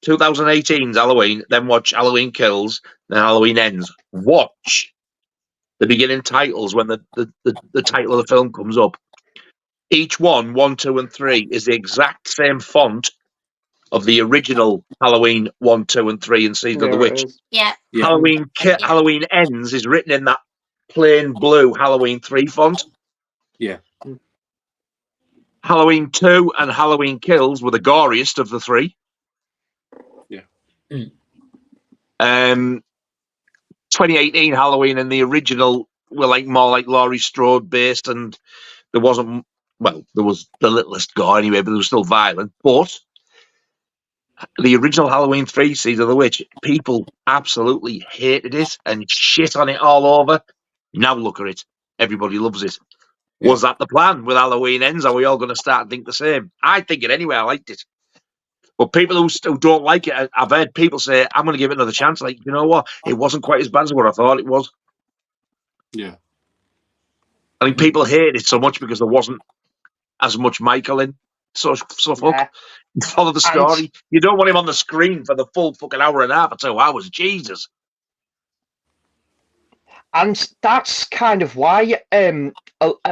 2018's Halloween, then watch Halloween Kills, then Halloween Ends, watch the beginning titles when the title of the film comes up. Each one, 1, 2, and 3, is the exact same font of the original Halloween 1, 2, and 3 in Season of the Witch.
Yeah.
Halloween Ends is written in that plain blue Halloween 3 font.
Yeah.
Halloween 2 and Halloween Kills were the goriest of the 3.
Yeah.
2018 Halloween and the original were like more like Laurie Strode based, and there wasn't, well, there was the littlest gore anyway, but it was still violent. But the original Halloween 3 Season of the Witch, people absolutely hated it and shit on it all over. Now look at it. Everybody loves it.
Yeah.
Was that the plan with Halloween Ends? Are we all going to start and think the same? I think it anyway. I liked it. But people who still don't like it, I've heard people say, I'm going to give it another chance. Like, you know what? It wasn't quite as bad as what I thought it was.
Yeah.
I think people hated it so much because there wasn't as much Michael in. So fuck.
Yeah.
Follow the story. You don't want him on the screen for the full fucking hour and a half or 2 hours. Jesus.
And that's kind of why a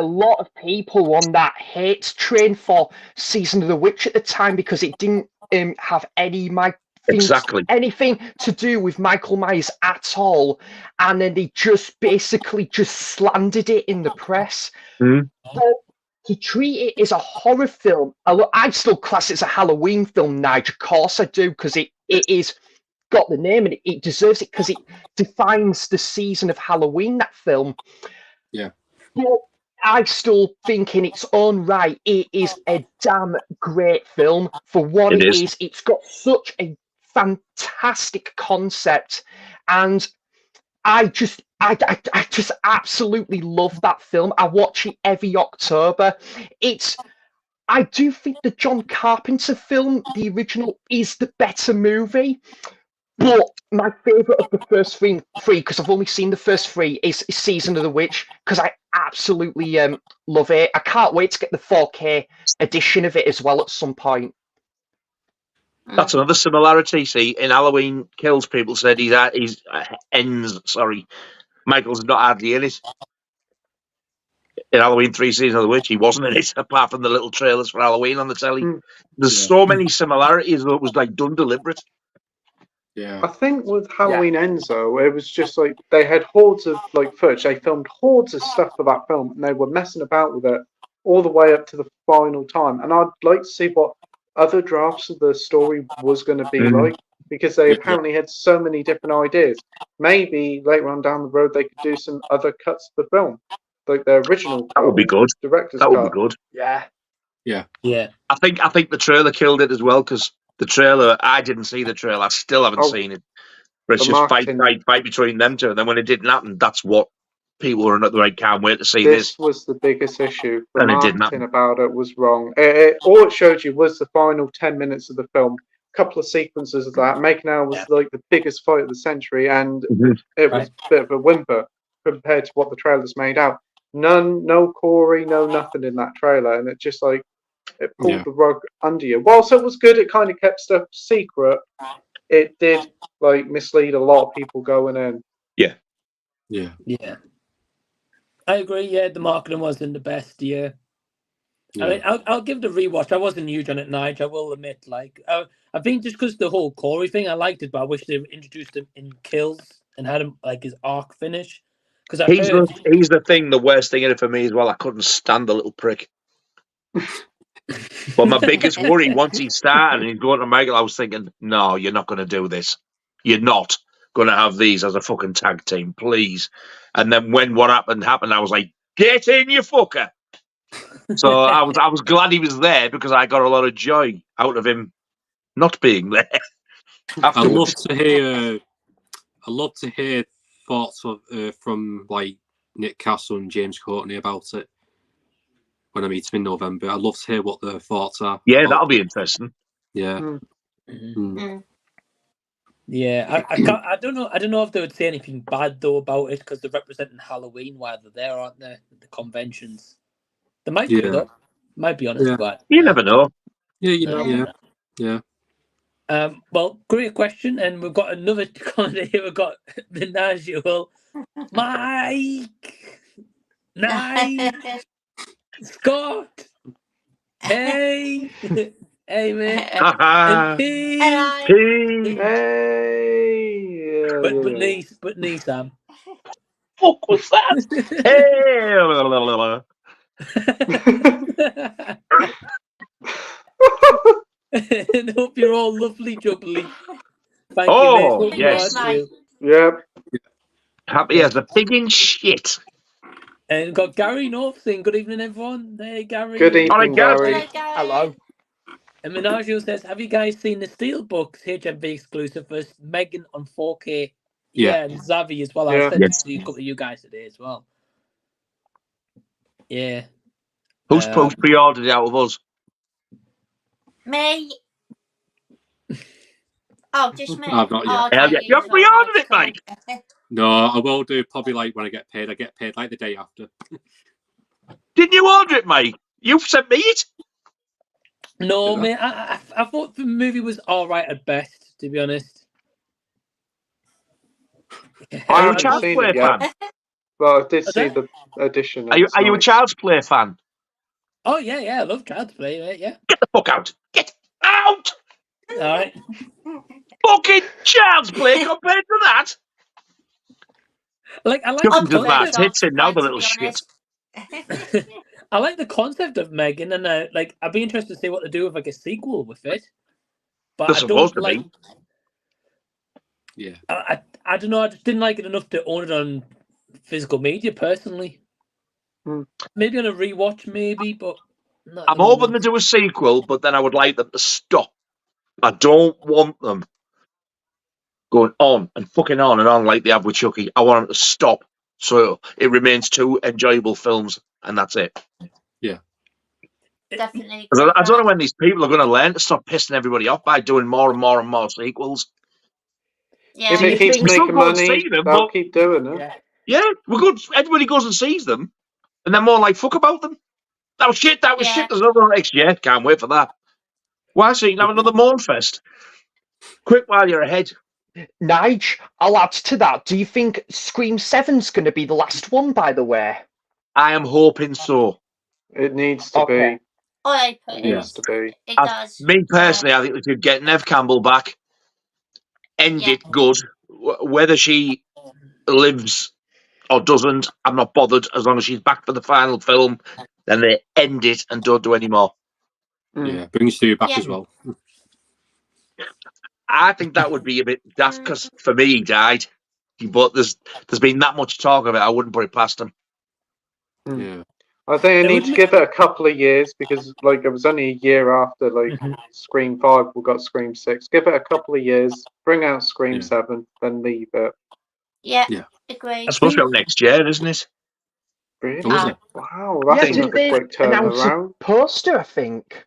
lot of people on that hate train for Season of the Witch at the time, because it didn't have anything to do with Michael Myers at all, and then they just basically just slandered it in the press.
Mm.
But to treat it as a horror film, I still class it as a Halloween film, Nigel. Of course I do, because it is got the name and it deserves it, because it defines the season of Halloween, that film.
Yeah.
But I still think in its own right, it is a damn great film for what it is. It's got such a fantastic concept, and I just absolutely love that film. I watch it every October. I do think the John Carpenter film, the original, is the better movie. But my favourite of the first three, because I've only seen the first 3, is Season of the Witch, because I absolutely love it. I can't wait to get the 4K edition of it as well at some point.
That's another similarity. See, in Halloween Kills, people said Michael's not hardly in it. In Halloween 3 Season of the Witch, he wasn't in it, apart from the little trailers for Halloween on the telly. There's so many similarities that it was like done deliberate.
Yeah.
I think with Halloween Ends, though, it was just like they had hordes of like footage. They filmed hordes of stuff for that film, and they were messing about with it all the way up to the final time. And I'd like to see what other drafts of the story was going to be like, because they apparently had so many different ideas. Maybe later on down the road they could do some other cuts of the film, like the original.
That would be good.
Director's
That would
cut.
be good.
Yeah.
I think the trailer killed it as well, because the trailer, I didn't see the trailer. I still haven't seen it. But it's
The
just
marketing.
fight between them two. And then when it didn't happen, that's what people were not like, can't wait to see this.
This was the biggest issue. The
And it didn't
marketing about it was wrong. All it showed you was the final 10 minutes of the film. A couple of sequences of that. Making Out was like the biggest fight of the century, and it was a bit of a whimper compared to what the trailers made out. No Corey, no nothing in that trailer, and it just like it pulled the rug under you. Whilst it was good, it kind of kept stuff secret. It did like mislead a lot of people going in.
Yeah.
I agree. Yeah, the marketing wasn't the best. Yeah. I mean, I'll give it a rewatch. I wasn't huge on it, Nigel. I will admit. Like, I think just because the whole Corey thing, I liked it, but I wish they introduced him in Kills and had him like his arc finish. Because
he's the thing. The worst thing in it for me as well. I couldn't stand the little prick. But my biggest worry once he started and he's going to Michael, I was thinking, no, you're not going to do this. You're not going to have these as a fucking tag team, please. And then when what happened, I was like, get in, you fucker. So I was glad he was there, because I got a lot of joy out of him not being there.
I love to hear thoughts from like Nick Castle and James Courtney about it when I meet him in November. I'd love to hear what their thoughts are.
Yeah, that'll be interesting.
Yeah.
Yeah, I don't know. I don't know if they would say anything bad though about it, because they're representing Halloween while they're there, aren't they? The conventions. They might be though. Might be honest, but
you never know.
Yeah, you know. Yeah.
Well, great question, and we've got another comment here. We've got Menage. Mike, nice, Scott, hey, hey, mate, and Pete.
Hey.
But knee, Sam.
Fuck was that? Hey.
And hope you're all lovely jubbly. Thank
Oh,
you, mate.
yes.
Yep.
Happy as a pig in shit.
And got Gary North saying, good evening, everyone. Hey, Gary.
Good evening, Gary.
Hello.
And Menagio says, have you guys seen the Steelbooks HMV exclusive for Megan on 4K?
Yeah.
And Zavi as well.
Yeah.
I sent it to a couple of you guys today as well. Yeah.
Who's pre-ordered it out of us?
Me. Oh, just me.
I've not yet.
Oh,
Hell yeah. You haven't pre-ordered it, mate?
No, I will do probably like when I get paid. I get paid like the day after.
Didn't you order it, mate? You sent me it?
No, mate. I thought the movie was all right at best, to be honest.
I
Are you a
haven't
Child's
seen
Play
it yet.
fan?
Well, I did see the edition.
Are you a Child's Play fan?
Oh, yeah. I love Child's Play, mate. Yeah.
Get the fuck out. Get out!
All right.
Fucking Child's Play compared to that?
I like
Chucking
the
just that
concept.
tits in now, the little shit.
I like the concept of Megan, and I'd be interested to see what they do with like a sequel with it. But
They're
I
supposed
don't
to
like.
be.
Yeah.
I don't know. I just didn't like it enough to own it on physical media personally. Maybe on a rewatch, maybe, but not
I'm hoping to do a sequel, but then I would like them to stop. I don't want them going on and fucking on and on like they have with Chucky. I want them to stop so it remains two enjoyable films, and that's it.
Yeah.
Definitely.
I don't know when these people are going to learn to stop pissing everybody off by doing more and more and more sequels.
Yeah.
If it keeps
We still
making
go and
money,
see them,
they'll
but
keep doing it.
yeah, we're good. Everybody goes and sees them, and then more like fuck about them. That was shit. That was shit. There's another one next year. Can't wait for that. Why so you can have another Mournfest? Quick while you're ahead.
Nige, I'll add to that. Do you think Scream 7's going to be the last one, by the way?
I am hoping so.
It needs to be.
I
It needs to be.
It does.
Me personally, I think we could get Nev Campbell back, end it good. Whether she lives or doesn't, I'm not bothered. As long as she's back for the final film, then they end it and don't do any more.
Yeah, bring Stu back as well.
I think that would be a bit daft because for me, he died. But there's been that much talk of it. I wouldn't put it past him.
Yeah.
I think I need to give it a couple of years because, like, it was only a year after, like, Scream 5, we got Scream 6. Give it a couple of years, bring out Scream 7, then leave it.
Yeah. Agreed.
It's supposed to be out next year, isn't it?
Really?
Oh, is it?
Wow, that's
Didn't
a
they
quick
announce
turnaround.
a poster, I think?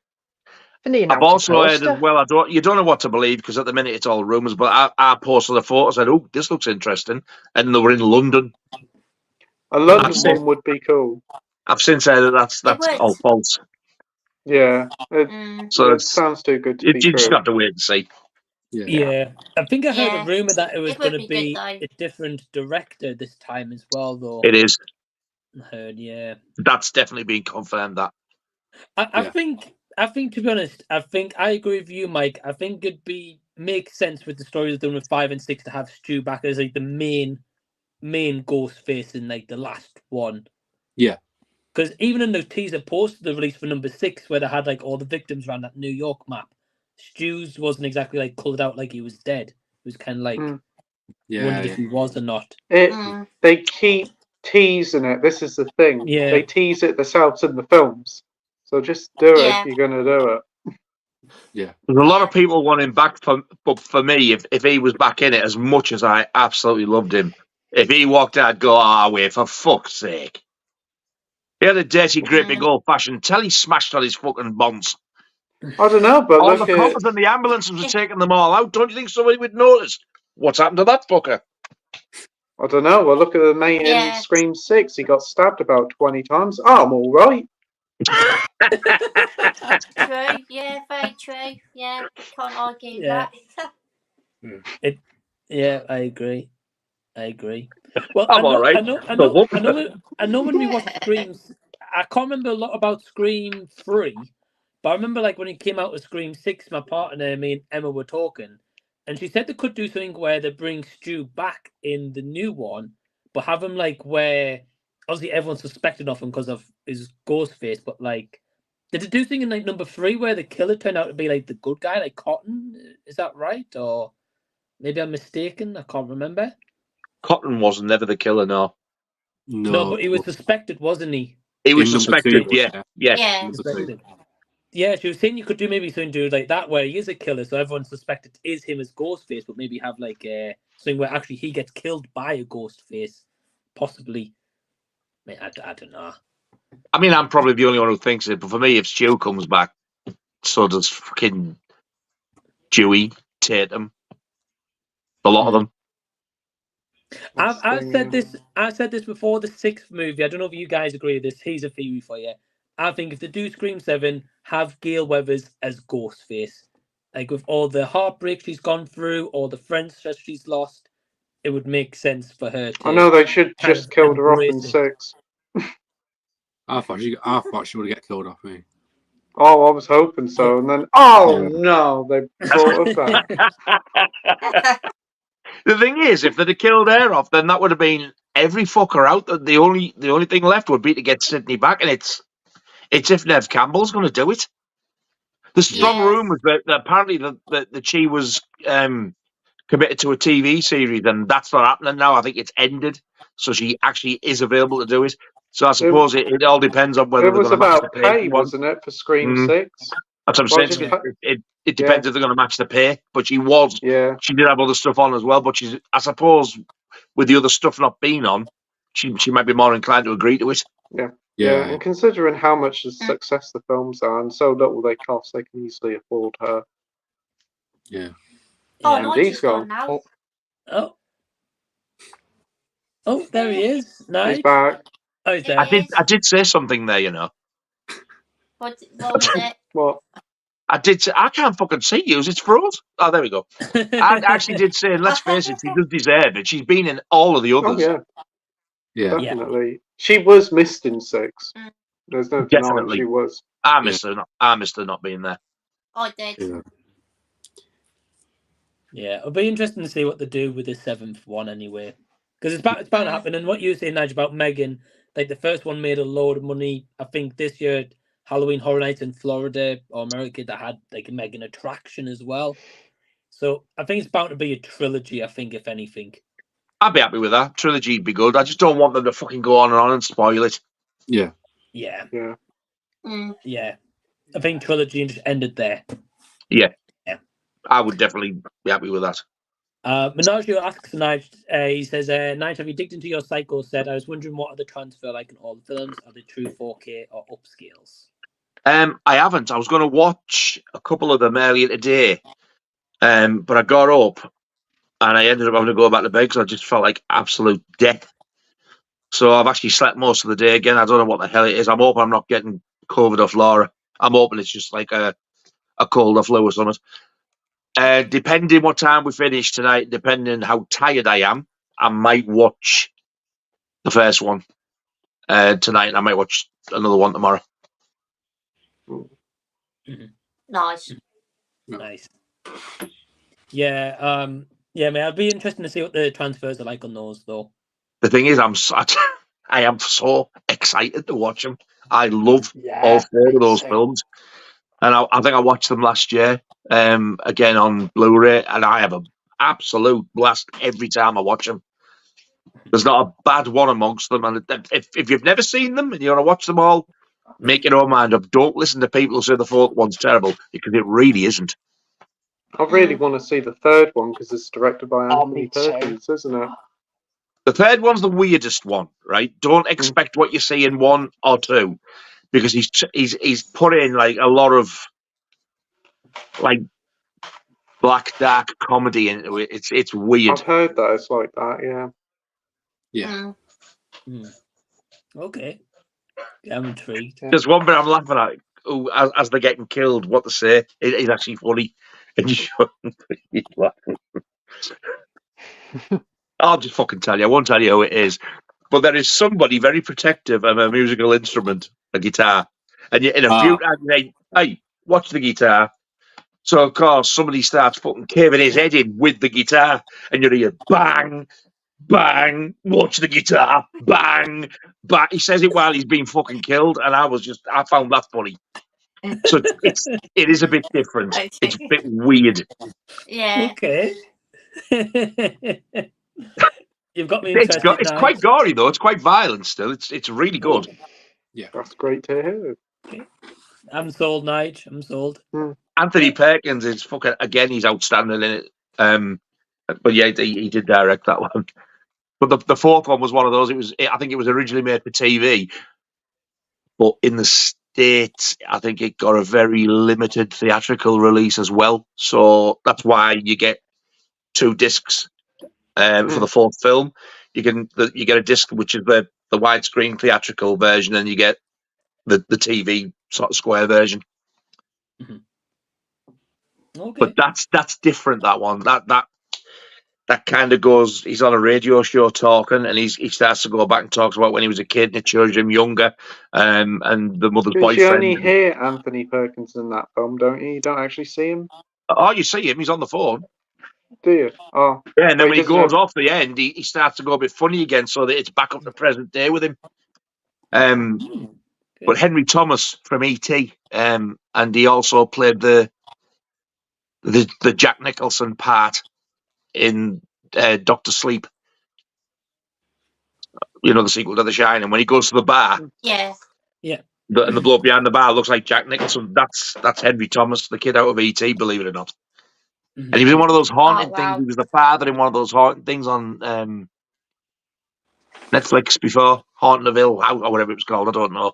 I've also heard as well. You don't know what to believe because at the minute it's all rumours. But I posted a photo, said, "Oh, this looks interesting," and they were in London.
A London one would be cool.
I've since said that that's all false.
Yeah,
So
it sounds too good to be
you just
true.
have to wait and see.
Yeah. I think I heard a rumor that it was
It would
going to
be
be
good, though.
a different director this time as well, though.
It is.
I heard, yeah.
That's definitely been confirmed. That
I think to be honest, I agree with you, Mike. I think it'd make sense with the story they're doing with 5 and 6 to have Stu back as like the main ghost face in like the last one.
Yeah.
Because even in the teaser poster they released for number 6, where they had like all the victims around that New York map, Stu's wasn't exactly like colored out like he was dead. It was kind of like wondered if he was or not.
They keep teasing it. This is the thing.
Yeah.
They tease it themselves in the films. So just do it if you're going to do it.
Yeah.
there's a lot of people want him back, but for me, if he was back in it, as much as I absolutely loved him, if he walked out, I'd go, wait, for fuck's sake. He had a dirty, great big old-fashioned telly smashed on his fucking bonds.
I don't know, but
all
look
the coppers and the ambulances were taking them all out. Don't you think somebody would notice? What's happened to that fucker?
I don't know. Well, look at the main in Scream 6. He got stabbed about 20 times. I'm all right.
True, yeah, very true. Yeah, can't argue
Yeah.
that.
Yeah, I agree. Well,
I'm all right.
I know when we watched Screams, I can't remember a lot about Scream 3, but I remember like when it came out with Scream 6, my partner, me and Emma were talking, and she said they could do something where they bring Stu back in the new one, but have him like where obviously everyone's suspected of him because of his ghost face, but like did it do something in like number 3 where the killer turned out to be like the good guy, like Cotton? Is that right? Or maybe I'm mistaken, I can't remember.
Cotton was never the killer, no.
No, but he was suspected, wasn't he?
He was
In number
suspected,
two,
yeah.
Yeah.
Number two.
Suspected. Yeah, she was saying you could do maybe something do like that where he is a killer, so everyone suspected it is him as Ghostface, but maybe have like something where actually he gets killed by a Ghostface, possibly. I mean, I don't know.
I mean, I'm probably the only one who thinks it, but for me, if Stu comes back, so does fucking Dewey, Tatum, a lot of them.
I've said this before the 6th movie. I don't know if you guys agree with this. Here's a theory for you. I think if they do Scream 7, have Gail Weathers as Ghostface. Like with all the heartbreak she's gone through, all the friends that she's lost, it would make sense for her to.
I know they should just killed her off in
embrace it.
6.
I thought she would get killed off me.
Oh, I was hoping so, and then no, they brought us back.
The thing is, if they'd have killed her off, then that would have been every fucker out. The only thing left would be to get Sydney back, and it's if Nev Campbell's going to do it. There's strong rumours that apparently that she was committed to a TV series, and that's not happening now. I think it's ended, so she actually is available to do it. So I suppose it all depends on whether
It was
they're going to match
about
the pay.
pay, wasn't it, for Scream 6?
That's what I'm saying. It depends if they're going to match the pay. But she did have other stuff on as well. But I suppose, with the other stuff not being on, she might be more inclined to agree to it.
Yeah, and considering how much success the films are and so little they cost, they can easily afford her.
Yeah.
Oh,
and he's gone.
Oh, there he is. Nice.
He's back.
Oh, he's there.
I did say something there, you know.
What was it?
What?
I did say, I can't fucking see you. It's froze. Oh, there we go. I actually did say, and let's face it, she does deserve it. She's been in all of the others.
Oh, yeah. Definitely. She was missed in 6. There's no denying she was.
I missed her not being there.
I did.
Yeah, it'll be interesting to see what they do with the 7th one anyway. Because it's bound to happen. And what you were saying, Nigel, about Megan, like the first one made a load of money. I think this year, Halloween Horror Nights in Florida or America, that had like a Megan attraction as well. So I think it's bound to be a trilogy, I think, if anything.
I'd be happy with that. Trilogy'd be good. I just don't want them to fucking go on and spoil it.
Yeah.
Yeah.
Yeah.
I think trilogy just ended there.
Yeah. I would definitely be happy with that.
Menagio asks Nige, he says, Nige, have you digged into your Psycho set? I was wondering what are the transfer like in all the films? Are they true 4K or upscales?
I haven't. I was going to watch a couple of them earlier today, but I got up and I ended up having to go back to bed because I just felt like absolute death. So I've actually slept most of the day again. I don't know what the hell it is. I'm hoping I'm not getting COVID off Laura. I'm hoping it's just like a cold or flu or something. Depending what time we finish tonight, depending how tired I am, I might watch the first one tonight, and I might watch another one tomorrow.
Nice.
Yeah, man, it'd be interesting to see what the transfers are like on those, though.
The thing is, I am so excited to watch them. I love all 4 of those films, and I think I watched them last year again on Blu-ray, and I have an absolute blast every time I watch them. There's not a bad one amongst them, and if you've never seen them and you want to watch them all, make your own mind up. Don't listen to people who say the 4th one's terrible, because it really isn't.
I really want to see the 3rd one because it's directed by Anthony Perkins, isn't it?
The 3rd one's the weirdest one, right? Don't expect what you see in 1 or 2, because he's put in like a lot of like black dark comedy into it. It's weird.
I've heard that it's like that.
Yeah.
Okay. I'm intrigued.
There's one bit I'm laughing at. Oh, as they're getting killed, what they say is actually funny, and you shouldn't be laughing. I'll just fucking tell you. I won't tell you who it is, but there is somebody very protective of a musical instrument, a guitar, and in a few times you say, "Hey, watch the guitar." So of course somebody starts fucking caving his head in with the guitar, and you hear bang, bang. Watch the guitar, bang, bang. He says it while he's being fucking killed, and I found that funny. So it is a bit different. It's a bit weird.
Yeah.
Okay. You've got me interested.
It's quite gory though. It's quite violent still. It's really good.
Yeah, that's great to hear.
Okay. I'm sold, Nige. I'm sold.
Anthony Perkins is fucking again. He's outstanding in it. But yeah, he did direct that one. But the fourth one was one of those. I think it was originally made for TV, but in the States, I think it got a very limited theatrical release as well. So that's why you get 2 discs for the fourth film. You get a disc which is the widescreen theatrical version, and you get the TV sort of square version.
Okay.
But that's different. That one that kind of goes. He's on a radio show talking, and he starts to go back and talks about when he was a kid, and it shows him younger, and the mother's
Because
boyfriend.
you only hear Anthony Perkins in that film, don't you? You don't actually see him.
Oh, you see him. He's on the phone.
Do you? Oh,
yeah. And then when he goes off the end, he starts to go a bit funny again, so that it's back up to present day with him. But Henry Thomas from E.T. And he also played the Jack Nicholson part in Doctor Sleep. You know, the sequel to The Shining. When he goes to the bar,
Yeah.
and the bloke behind the bar looks like Jack Nicholson. That's Henry Thomas, the kid out of E.T. Believe it or not. And he was in one of those haunted things. He was the father in one of those haunted things on Netflix before, Haunting of Hill House or whatever it was called. I don't know.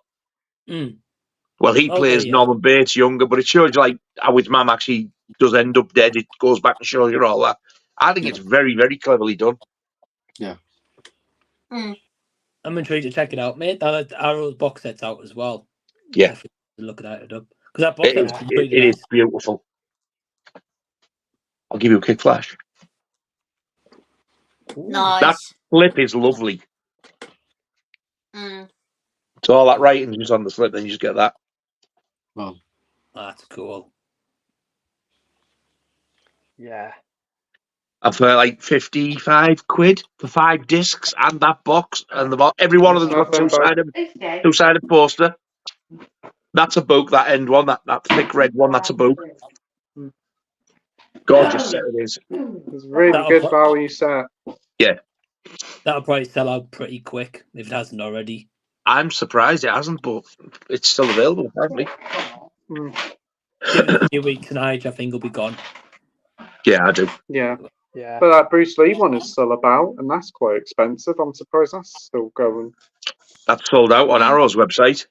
Well, he plays Norman Bates younger, but it shows you like how his mum actually does end up dead. It goes back and shows you all that. I think it's very, very cleverly done.
Yeah.
I'm intrigued to check it out, mate. Arrow's box set's out as well.
Yeah.
Look at it up. Because that box set's
it is beautiful. I'll give you a quick flash.
Nice.
That slip is lovely. So all that writing is on the slip, then you just get that.
Well,
that's cool.
Yeah.
And for like 55 quid for 5 discs and that box, and every one of them's got two-sided poster. That's a book, that end one, that thick red one, that's a book. Gorgeous set it is.
It's really good value set.
Yeah.
That'll probably sell out pretty quick if it hasn't already.
I'm surprised it hasn't, but it's still available, apparently.
Give it a few weeks and I think it'll be gone.
Yeah, I do.
Yeah. But that Bruce Lee one is still about, and that's quite expensive. I'm surprised that's still going.
That's sold out on Arrow's website.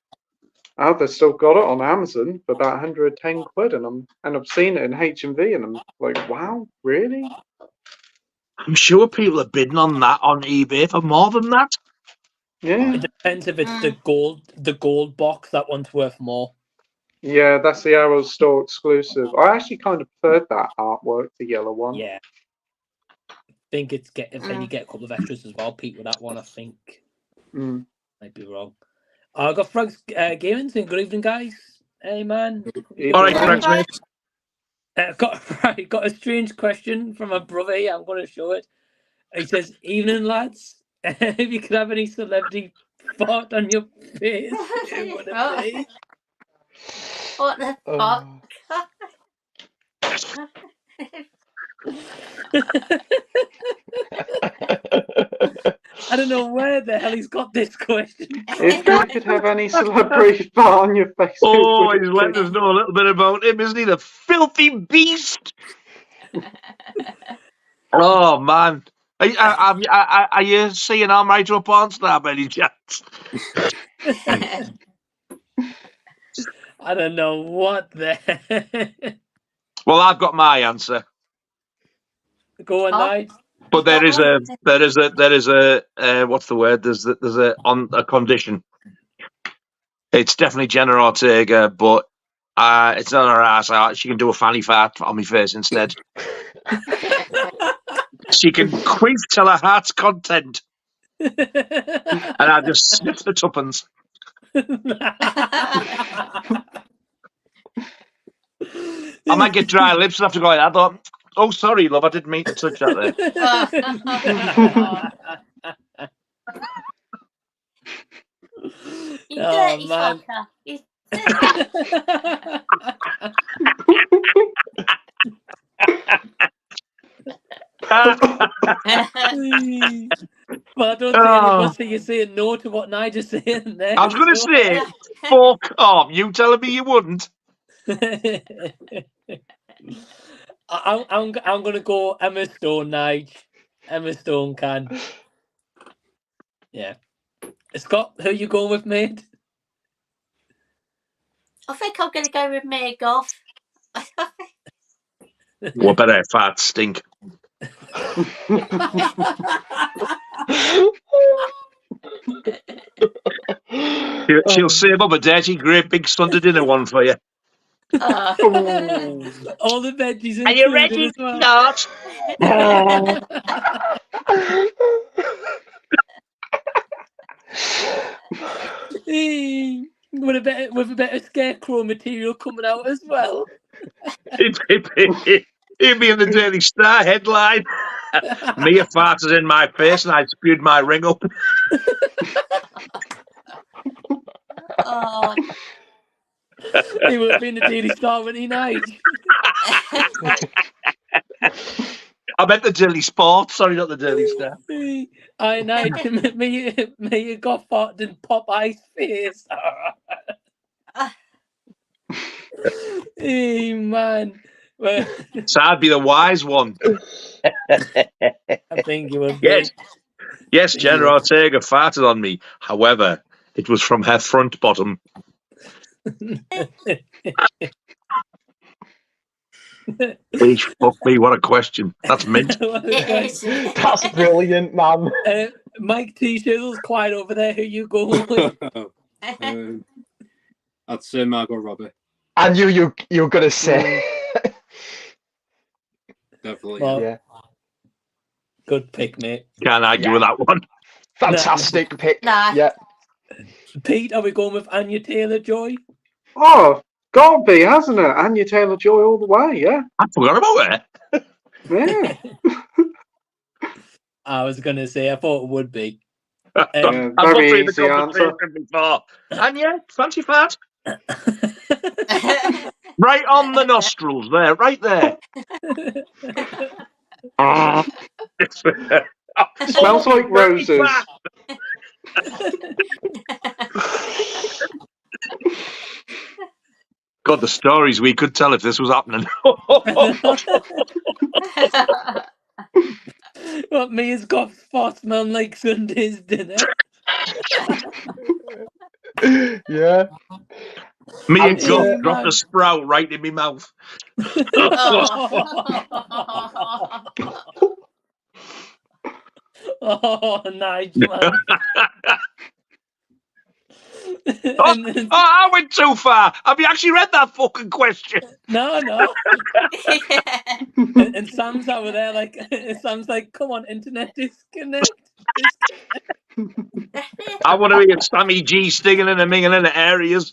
Oh, they've still got it on Amazon for about 110 quid, and I've seen it in HMV, and I'm like, wow, really?
I'm sure people are bidding on that on eBay for more than that.
Yeah.
It depends if it's the gold box. That one's worth more.
Yeah, that's the Arrow store exclusive. I actually kind of preferred that artwork, the yellow one.
Yeah. I think it's then you get a couple of extras as well, Pete, with that one, I think. Might be wrong. I got Frank's gaming saying, good evening, guys. Hey, man.
All right, Frank's mate.
Got a strange question from a brother here. I'm going to show it. He says, evening, lads. If you could have any celebrity fart on your face, who would it be?
What the fuck?
I don't know where the hell he's got this question.
If you could have any celebrity fart on your face,
oh, he's letting us know a little bit about him, isn't he? The filthy beast. Oh man, are you seeing our Metro porn star by any chance?
I don't know what the.
Well, I've got my answer.
Go on, Nige.
But there is a what's the word? There's a condition. It's definitely Jenna Ortega, but it's not her ass. She can do a fanny fart on my face instead. She can queef till her heart's content. And I just sniff the tuppence. I might get dry lips and have to go like that. I thought, oh, sorry, love, I didn't mean to touch that there.
You dirty
man.
fucker. You
Well, I don't say any must say you're saying no to what Nigel's saying there.
I was going to say, fuck off. You telling me you wouldn't?
I'm going to go Emma Stone, Nige. Emma Stone can. Yeah. Scott, who you going with, mate?
I think I'm going to go with Mia Goth.
What better fart stink? She'll save up a dirty, great big Sunday dinner one for you.
All the veggies.
Are you ready?
Well.
Not.
With a bit of scarecrow material coming out as well.
He'd be in the Daily Star headline. Mia farted in my face and I spewed my ring up.
Oh.
He would have been the Daily Star when he night.
I meant the Daily Sport. Sorry, not the Daily Star.
I know. Me got farted in Popeye's face. Hey, man. Well,
So I'd be the wise one.
I think you would.
Yes, Jenna Ortega farted on me. However, it was from her front bottom. Please, fuck me, what a question. That's mint.
That's brilliant, man.
Mike T. Shizzle's quiet over there. Who you go with?
I'd say Margot Robbie.
I knew you were going to say.
Definitely.
Well,
Yeah.
Good pick, mate.
Can't argue with that one.
Fantastic pick.
Nah.
Yeah.
Pete, are we going with Anya Taylor-Joy?
Oh, gotta be, hasn't it? Anya Taylor-Joy all the way, yeah.
I forgot about her.
Yeah.
I was going to say, I thought it would be.
Yeah,
I've
very
been the
easy answer.
conversation before. Anya, fancy fart? Right on the nostrils there, right there.
Smells like roses.
God, the stories we could tell if this was happening.
What, me has got fart smell like Sunday's dinner?
Yeah.
Me and
Yeah,
God
man.
dropped a sprout right in my mouth.
Oh, nice, man.
I went too far. Have you actually read that fucking question?
No. And Sam's over there like, Sam's like, come on, internet disconnect.
I want to hear Sammy G stinging and a minging in the areas.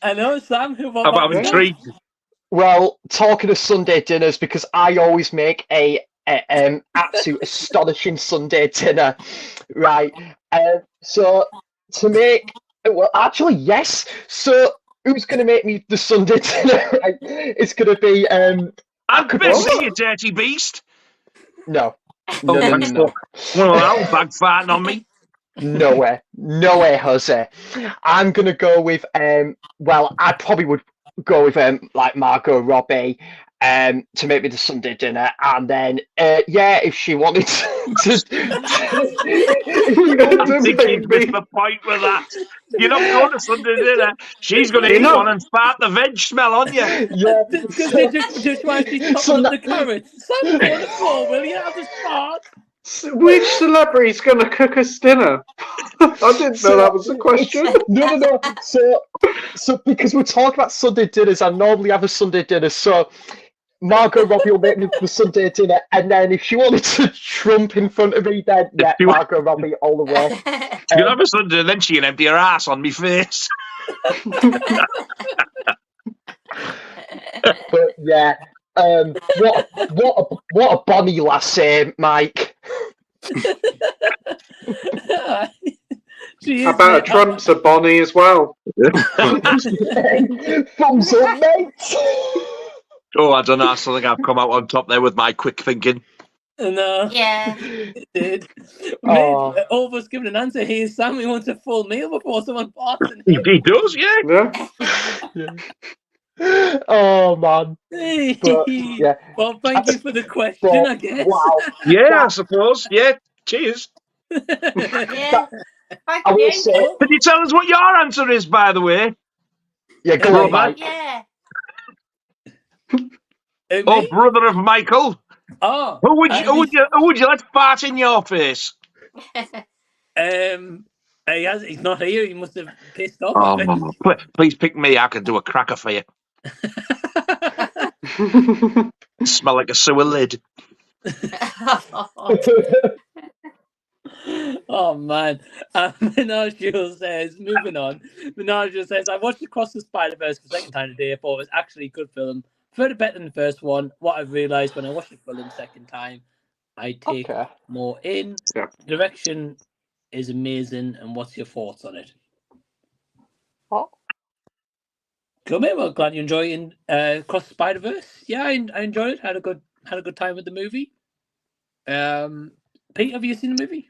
I know, Sam.
I'm intrigued.
Well, talking of Sunday dinners, because I always make a absolute astonishing Sunday dinner, right? So to make, well, actually, yes. So who's going to make me the Sunday dinner? Right? It's going to be
I'm busy, you dirty beast.
No.
Well, that'll bag farting on me.
No way, Jose. I'm gonna go with well, I probably would go with like Margot Robbie to make me the Sunday dinner, and then yeah, if she wanted to
I think you've missed the point with that. You're not going to Sunday dinner. She's going to eat one and fart the veg smell on you.
Yeah,
because they just while she's chopping up the carrots. Sam, go on the floor, will you? I'll just fart.
Which celebrity's going to cook us dinner? I didn't know that was a question.
No. So because we're talking about Sunday dinners, I normally have a Sunday dinner. So Margot Robbie will make me the Sunday dinner, and then if she wanted to trump in front of me, then yeah, Margot Robbie all the way.
You can have a Sunday, and then she can empty her ass on me face.
But yeah, what a bonny lass, Mike.
How about a Trump's a Bonnie as well?
Thumbs up, mate.
Oh, I don't know. I still think I've come out on top there with my quick thinking.
No.
Yeah.
It did. Mate, all of us giving an answer here. Sammy wants a full meal before someone farts in him.
He does,
Yeah.
Oh man. But, yeah.
Well, thank you for the question, I guess.
Wow.
Yeah, I suppose. Yeah. Cheers.
Yeah. Thank
I will
you.
say,
Can you tell us what your answer is, by the way?
yeah, go on, Mike.
Yeah.
Oh, brother of Michael.
Oh.
Who would you let fart in your face?
He's not here. He must have pissed off.
Oh, please pick me. I can do a cracker for you. Smell like a sewer lid.
Oh man. Minaj says, moving on. Minaj says, I watched Across the Spider-Verse for the second time today. I thought it was actually a good film. Further better than the first one. What I've realised when I watched the film second time, I take more in.
Yeah.
Direction is amazing. And what's your thoughts on it?
What?
Cool, mate. Well, glad you enjoyed Across the Spider-Verse. Yeah, I enjoyed it. Had a good time with the movie. Pete, have you seen the movie?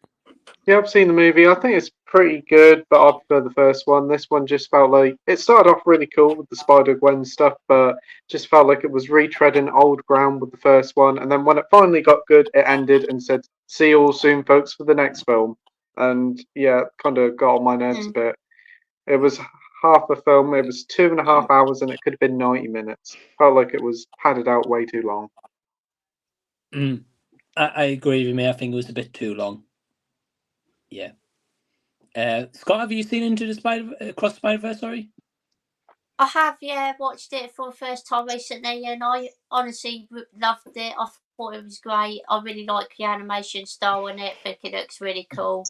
Yeah, I've seen the movie. I think it's pretty good, but I prefer the first one. This one just felt like it started off really cool with the Spider-Gwen stuff, but just felt like it was retreading old ground with the first one. And then when it finally got good, it ended and said, "See you all soon, folks, for the next film." And yeah, kind of got on my nerves a bit. It was half a film. It was 2.5 hours, and it could have been 90 minutes. Felt like it was padded out way too long.
I agree with me. I think it was a bit too long. Yeah. Scott, have you seen Across the Spider-Verse? Sorry.
I have, yeah, watched it for the first time recently, and I honestly loved it. I thought it was great. I really like the animation style in it. I think it looks really cool.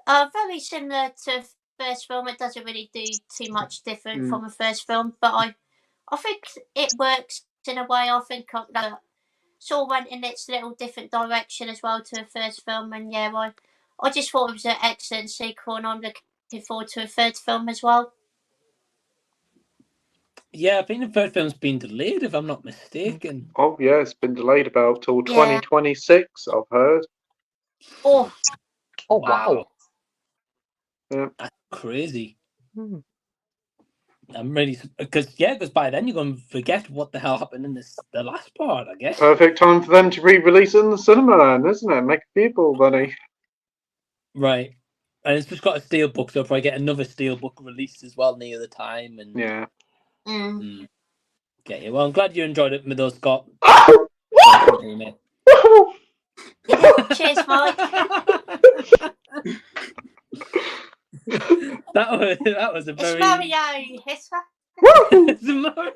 Very similar to the first film. It doesn't really do too much different from the first film, but I think it works in a way. I think sort of went in its little different direction as well to the first film, and yeah, I just thought it was an excellent sequel, and I'm looking forward to a third film as well.
Yeah, I think the third film's been delayed, if I'm not mistaken.
Oh yeah, it's been delayed about till 2026. I've heard.
Oh
wow.
Yeah.
That's crazy. I'm ready because by then you're going to forget what the hell happened in the last part, I guess.
Perfect time for them to re-release it in the cinema, then, isn't it? Make people money.
Right, and it's just got a steelbook, so if I get another steelbook released as well near the time, and
yeah.
Okay, well, I'm glad you enjoyed it with us, Scott.
Cheers, Mike.
that was a very.
It's Mario.
It's Mario.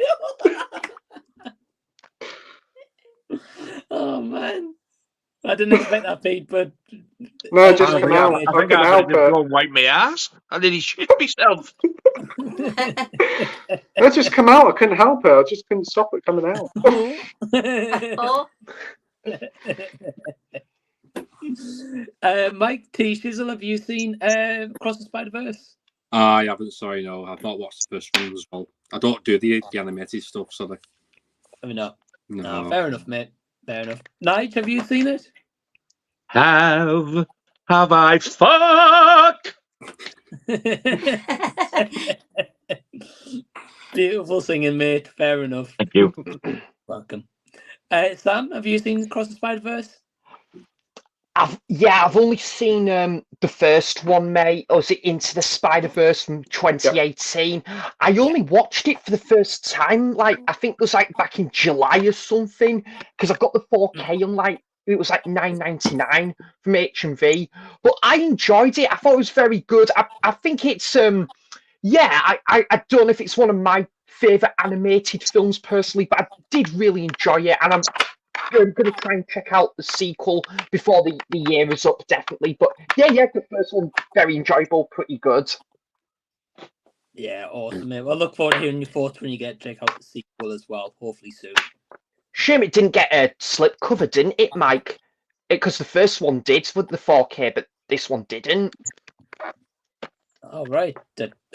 Oh man, I didn't expect that, Pete. But
no, just come out.
I think I had to go and wipe my ass. I nearly shit myself.
No, just come out. I couldn't help it. I just couldn't stop it coming out.
Mike T. Shizzle, have you seen Across the Spider-Verse?
I haven't. Sorry, no. I've not watched the first one as well. I don't do the animated stuff, sorry.
I mean, no, fair enough, mate. Fair enough. Nige, have you seen it?
Have I fuck?
Beautiful singing, mate. Fair enough.
Thank you.
Welcome. Sam, have you seen Across the Spider-Verse?
I've only seen the first one, mate. Or was it Into the Spider-Verse from 2018? Yep. I only watched it for the first time, I think it was back in July or something, because I've got the 4K on it was like $9.99 from HMV. But I enjoyed it. I thought it was very good. I think it's yeah. I don't know if it's one of my favorite animated films personally, but I did really enjoy it, and I'm going to try and check out the sequel before the year is up, definitely. But yeah, the first one, very enjoyable, pretty good.
Yeah, awesome, mate. Well, I look forward to hearing your thoughts when you check out the sequel as well, hopefully soon.
Shame it didn't get a slip cover, didn't it, Mike? Because the first one did with the 4K, but this one didn't.
Oh, right.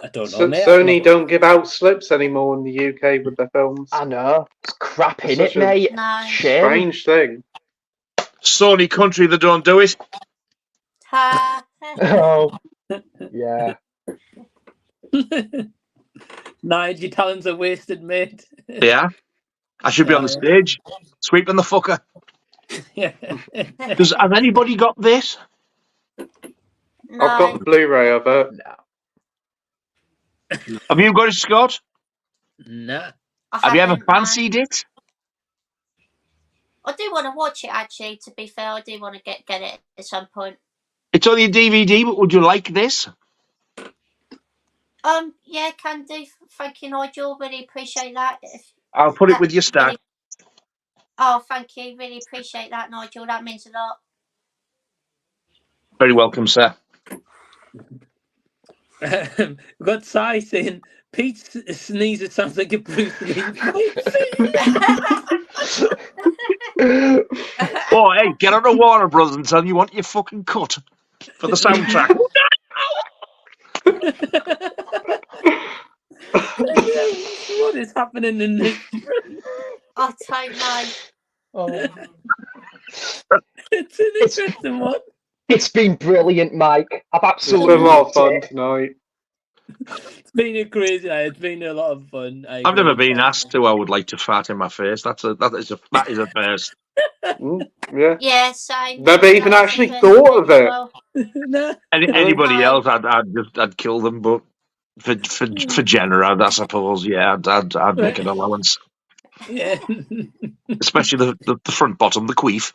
I don't know, mate.
Sony don't give out slips anymore in the UK with their films.
I know. It's crap, innit, mate?
No.
Shame.
Strange thing.
Sony country that don't do it.
Oh, yeah.
Nige, your talents are wasted, mate.
Yeah. I should be on the stage, sweeping the fucker.
Yeah.
Has anybody got this?
No.
I've got the Blu-ray of it.
No.
Have you got it, Scott?
Nah.
Have you ever fancied it?
I do want to watch it, actually, to be fair. I do want to get it at some point.
It's only a DVD, but would you like this?
Yeah, can do. Thank you, Nigel. Really appreciate that.
I'll put it with your stack.
Really... Oh, thank you. Really appreciate that, Nigel. That means a lot.
Very welcome, sir.
We've got Sai saying, Pete's sneeze, sounds like a Bruce Lee.
Oh, hey, get on to Warner Brothers and tell them you want your fucking cut for the soundtrack.
What is happening in this?
I don't know.
Oh.
It's an interesting one.
It's been brilliant, Mike. I've absolutely
It's been a lot of fun tonight.
It's been a crazy night. It's been a lot of fun.
I've never been asked who I would like to fart in my face. That is a first.
Yeah.
Yeah, same.
Never even actually thought of it.
Well.
No.
Anybody else, I'd kill them, but for Jenna, I suppose, yeah, I'd make an allowance.
Yeah.
Especially the front bottom, the queef.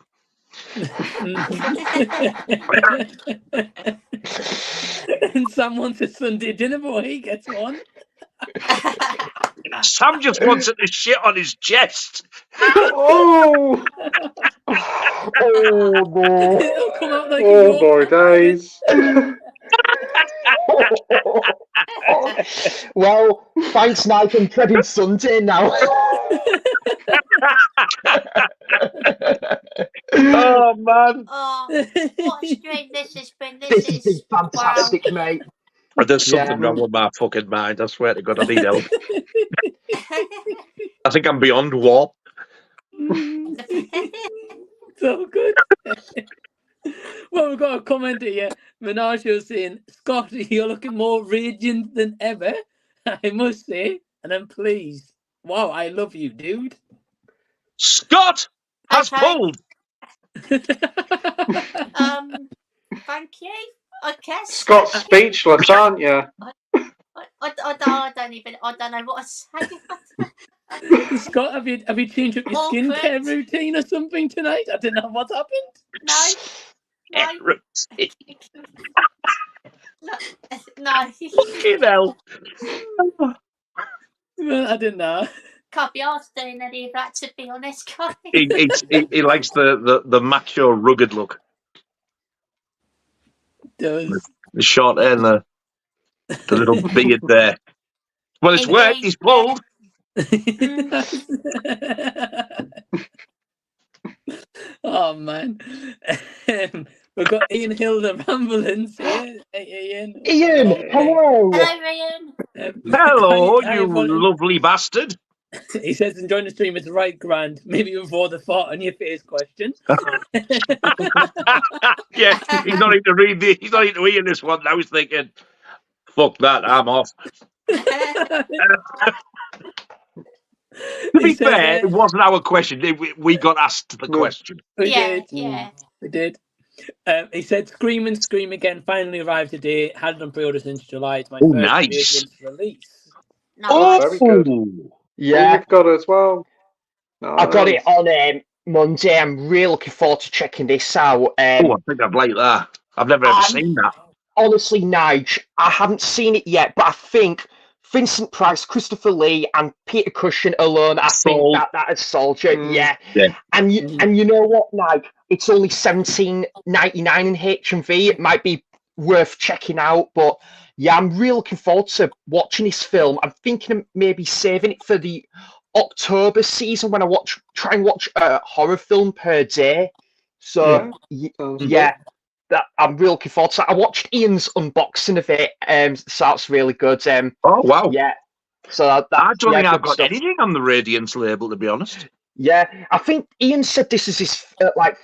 And Sam wants a Sunday dinner, boy. He gets one.
Sam just wants it to shit on his chest.
Oh!
Oh, boy.
It'll come out like
Oh, boy, days.
Well, thanks, Mike. I'm treading Sunday now.
Oh, man.
Oh, what a stream this has been.
This has been fantastic, mate.
There's something wrong with my fucking mind. I swear to God, I need help. I think I'm beyond warp.
So good. Well, we've got a comment here. Menagio saying, Scott, you're looking more radiant than ever, I must say, and I'm pleased. Wow, I love you, dude.
Scott has pulled.
Thank you. I guess.
Scott's speechless, aren't you?
I don't know what to say.
Scott, have you changed up your skincare routine or something tonight? I don't know what's happened.
No.
You know.
Well, I don't know.
Can't be asked doing any of that, to be honest, guys.
He likes the macho, rugged look.
Does.
The short hair and the little beard there. Well, it's worked. He's pulled.
Oh, man. We've got Ian Hill, the Ramblins here. Hey, Ian.
Ian, hello.
Hello, Ian.
Hello, you lovely bastard.
He says, enjoying the stream is right grand. Maybe before the fart on your face question.
Yeah, he's not even to read he's not even to hear this one. Now he's thinking, fuck that, I'm off. To be fair, it wasn't our question. We got asked the question.
We did.
Yeah.
We did. He said, Scream and Scream Again finally arrived today. Had it on pre-order since July. It's my first
nice
release.
No.
Oh, very good.
Yeah.
You've got it as well. Nice.
I got it on Monday. I'm really looking forward to checking this out.
I think I'd like that. I've never ever seen that.
Honestly, Nige, I haven't seen it yet, but I think Vincent Price, Christopher Lee, and Peter Cushing alone, I think that has sold you. Yeah. And you know what, Nige? It's only $17.99 in HMV. It might be worth checking out, but yeah, I'm really looking forward to watching this film. I'm thinking of maybe saving it for the October season when I try and watch a horror film per day. So yeah. That I'm really looking forward to. I watched Ian's unboxing of it, so that's really good.
Oh wow!
Yeah, so I
don't think I've got anything on the Radiance label, to be honest.
Yeah, I think Ian said this is his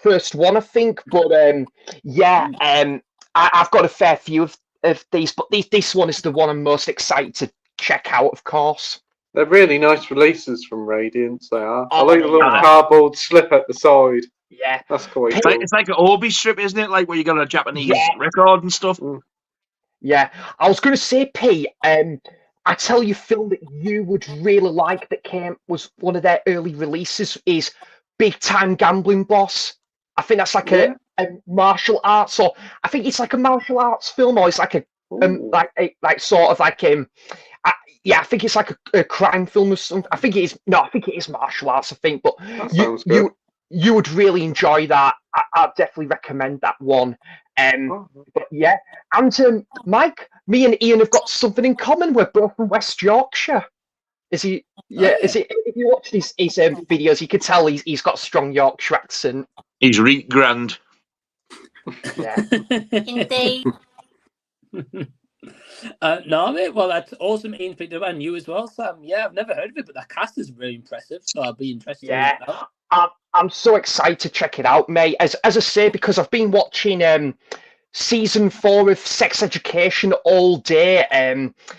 first one, I think, but I've got a fair few of these, but this one is the one I'm most excited to check out, of course.
They're really nice releases from Radiance. They are. I like the little cardboard slip at the side.
Yeah,
that's quite
cool. It's like an Obi strip, isn't it? Like where you got a Japanese record and stuff.
Yeah, I was going to say, Pete. I tell you, film that you would really like that was one of their early releases is Big Time Gambling Boss. I think that's like a martial arts, or I think it's like a martial arts film, or it's like I think it's like a crime film or something. I think it is. No, I think it is martial arts. I think, but you would really enjoy that. I'd definitely recommend that one. But yeah, and Mike, me and Ian have got something in common. We're both from West Yorkshire. Is he? Yeah. Is it? If you watch his videos, you can tell he's got a strong Yorkshire accent.
He's really grand.
Yeah.
Indeed.
No, mate. Well, that's awesome. Ian picked up and you as well, Sam. Yeah, I've never heard of it, but that cast is really impressive. So I'll be interested.
Yeah. I'm so excited to check it out, mate. As I say, because I've been watching season 4 of Sex Education all day.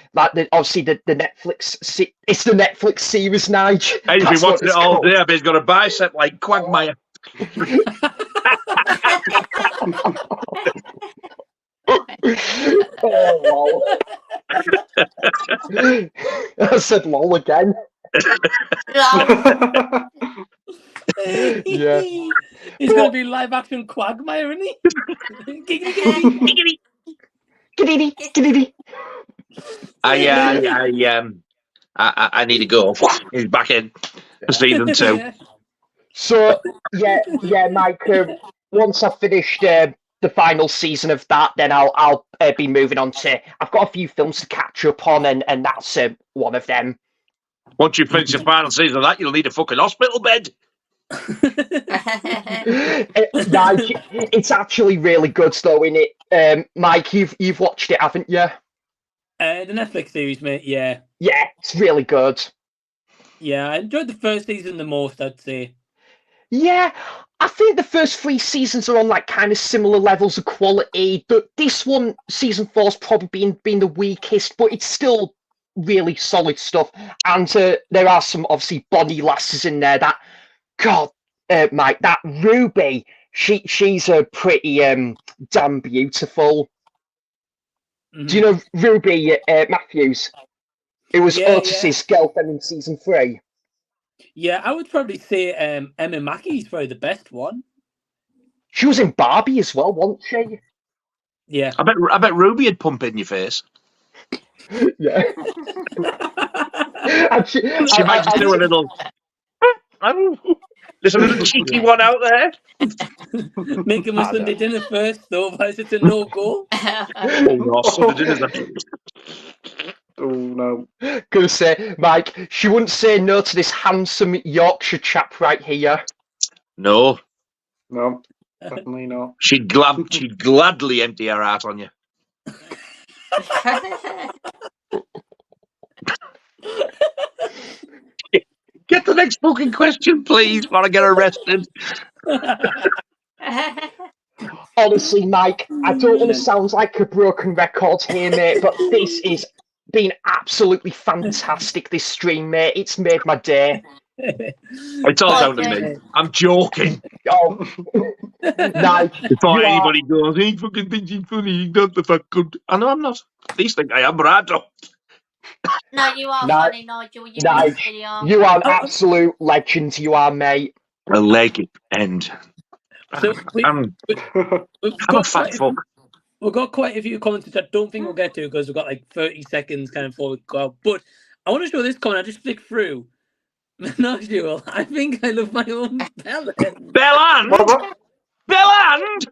Obviously the Netflix. It's the Netflix series, Nige.
He's been watching it all day, but he's got a bicep like Quagmire.
Oh, lol. I said lol again. Yeah.
He's going to be live action Quagmire, isn't he?
Giggity.
I need to go. He's back in for season 2.
So yeah, Mike. Once I've finished the final season of that, then I'll be moving on to. I've got a few films to catch up on, and that's one of them.
Once you finish the final season of that, you'll need a fucking hospital bed.
It's actually really good, though, isn't it? Mike, you've watched it, haven't you?
The Netflix series, mate. Yeah.
Yeah, it's really good.
Yeah, I enjoyed the first season the most, I'd say.
Yeah, I think the first 3 seasons are on like kind of similar levels of quality. This one, season 4's probably been the weakest, but it's still really solid stuff. And there are some obviously Bonnie lasses in there. That Mike, that Ruby, she's a pretty damn beautiful. Mm-hmm. Do you know Ruby Matthews? It was Otis's girlfriend in season 3.
Yeah, I would probably say Emma Mackey's probably the best one.
She was in Barbie as well, wasn't she?
Yeah.
I bet Ruby would pump in your face.
Yeah.
She might just do a little. There's a little cheeky one out there.
Make him a Sunday dinner first, though, otherwise it's a no-go.
Oh, no, Sunday dinner's
Oh, no.
Gonna say, Mike, she wouldn't say no to this handsome Yorkshire chap right here.
No.
No, definitely not.
She'd gladly empty her heart on you. Get the next fucking question, please, before I get arrested.
Honestly, Mike, I don't want to sound like a broken record here, mate, but this is been absolutely fantastic, this stream, mate. It's made my day.
It's all down to me. I'm joking.
Oh, no.
Before anybody goes, he fucking thinks he's funny, he's not the fuck good. I know I'm not. These think I am, but I don't.
No, you are funny, Nigel. You are
an absolute legend, you are, mate.
A leg end.
So
I'm a fat fuck.
We've got quite a few comments which I don't think we'll get to because we've got like 30 seconds kind of before we go out. But I want to show this comment. I just flicked through. Not sure. I think I love my own Bell End.
Belland? Belland?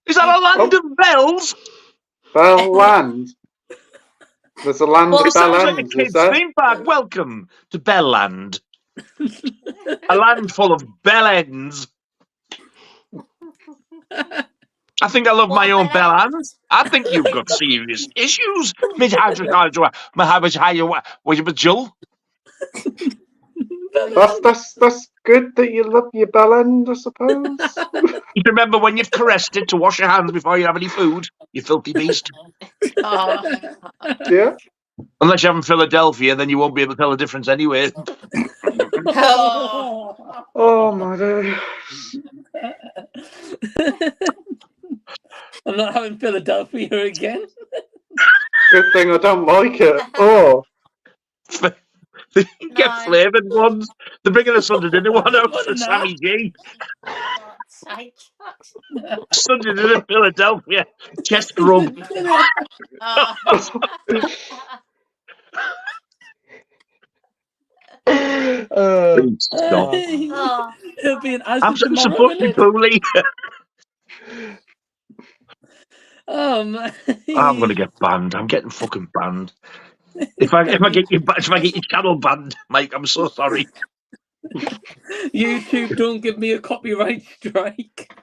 Is that a land of bells?
Bellland. There's a land of
It sounds like a
Bellends, is
kid's
there?
theme park. Welcome to Belland. A land full of bellends. I think I love my own Belland. I think you've got serious issues.
That's good that you love your bellend, I suppose.
You remember when you've caressed it to wash your hands before you have any food, you filthy beast?
Yeah.
Unless you're in Philadelphia, then you won't be able to tell the difference anyway.
Oh my God.
I'm not having Philadelphia again.
Good thing I don't like it. Oh.
They get flavoured ones. They're bringing a Sunday dinner one out for Sammy G. Sunday dinner in Philadelphia. Chest rub.
It'll be an
I'm
tomorrow,
supposed to be bully.
Oh man.
I'm gonna get banned. I'm getting fucking banned. If I get your channel banned, Mike, I'm so sorry.
YouTube, don't give me a copyright strike.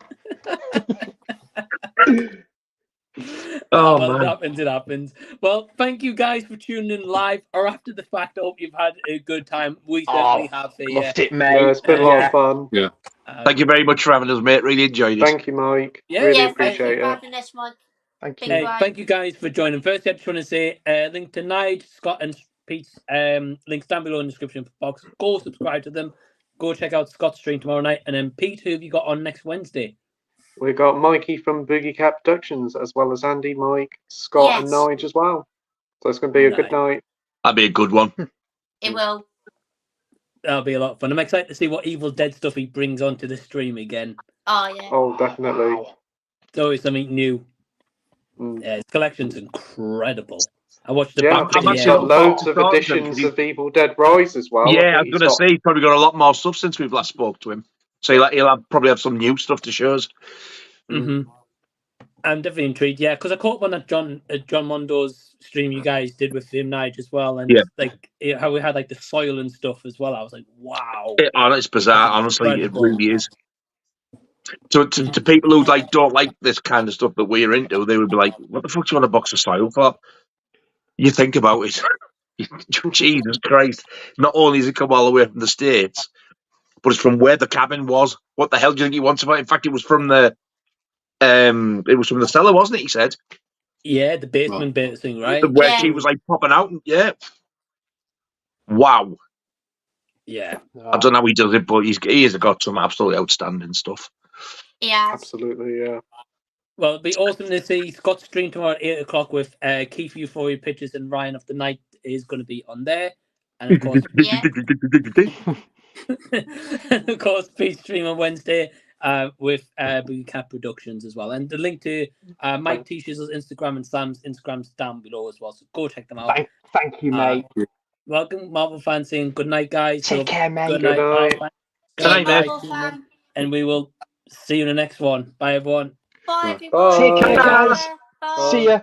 Well, it happens. Well, thank you guys for tuning in live or after the fact. I hope you've had a good time. We certainly have.
Loved it, mate.
Yeah, it's been a lot of fun.
Yeah.
Thank you very much for having us, mate. Really enjoyed it.
Thank you, Mike. Really appreciate it.
Thank you.
Thank you guys for joining. First, I just want to say link to Nige, Scott, and Pete's links down below in the description box. Go subscribe to them. Go check out Scott's stream tomorrow night. And then, Pete, who have you got on next Wednesday?
We got Mikey from Boogie Cat Productions, as well as Andy, Mike, Scott, and Nige as well. So it's going to be a good night.
That'll be a good one.
It will.
That'll be a lot of fun. I'm excited to see what Evil Dead stuff he brings onto the stream again.
Oh, yeah.
Oh, definitely.
It's always something new. Yeah, his collection's incredible. I watched the
I've got loads of editions of Evil Dead Rise as well.
Yeah, I was going to say he's probably got a lot more stuff since we've last spoke to him. So he'll probably have some new stuff to show us.
I'm definitely intrigued. Yeah, because I caught one at John Mondo's stream you guys did with him, Nige, as well, and how we had like the soil and stuff as well. I was like, wow,
it's bizarre. Honestly, it really is. To people who don't like this kind of stuff that we're into, they would be like, "What the fuck do you want a box of soil for?" You think about it. Jesus Christ! Not only has it come all the way from the States, but it's from where the cabin was. What the hell do you think he wants about it? In fact, it was from the cellar, wasn't it? He said.
Yeah, the basement bit thing, right?
Where she was like popping out. Yeah. Wow.
Yeah.
I don't know how he does it, but he has got some absolutely outstanding stuff.
Yeah.
Absolutely, yeah.
Well, it'd be awesome to see Scott's stream tomorrow at 8 o'clock with Keith Euphoria Pictures and Ryan of the Night is going to be on there. And of course, and of course, Pete's stream on Wednesday with Boogie Cat Productions as well. And the link to Mike T. Shizzle's Instagram and Sam's Instagram's down below as well. So go check them out.
Thank you, mate.
Welcome, Marvel fans, saying good night, guys.
Take care, mate.
Good night, Marvel fans.
Good night,
guys. And we will see you in the next one. Bye, everyone.
Bye, everyone.
Take care, guys. See ya.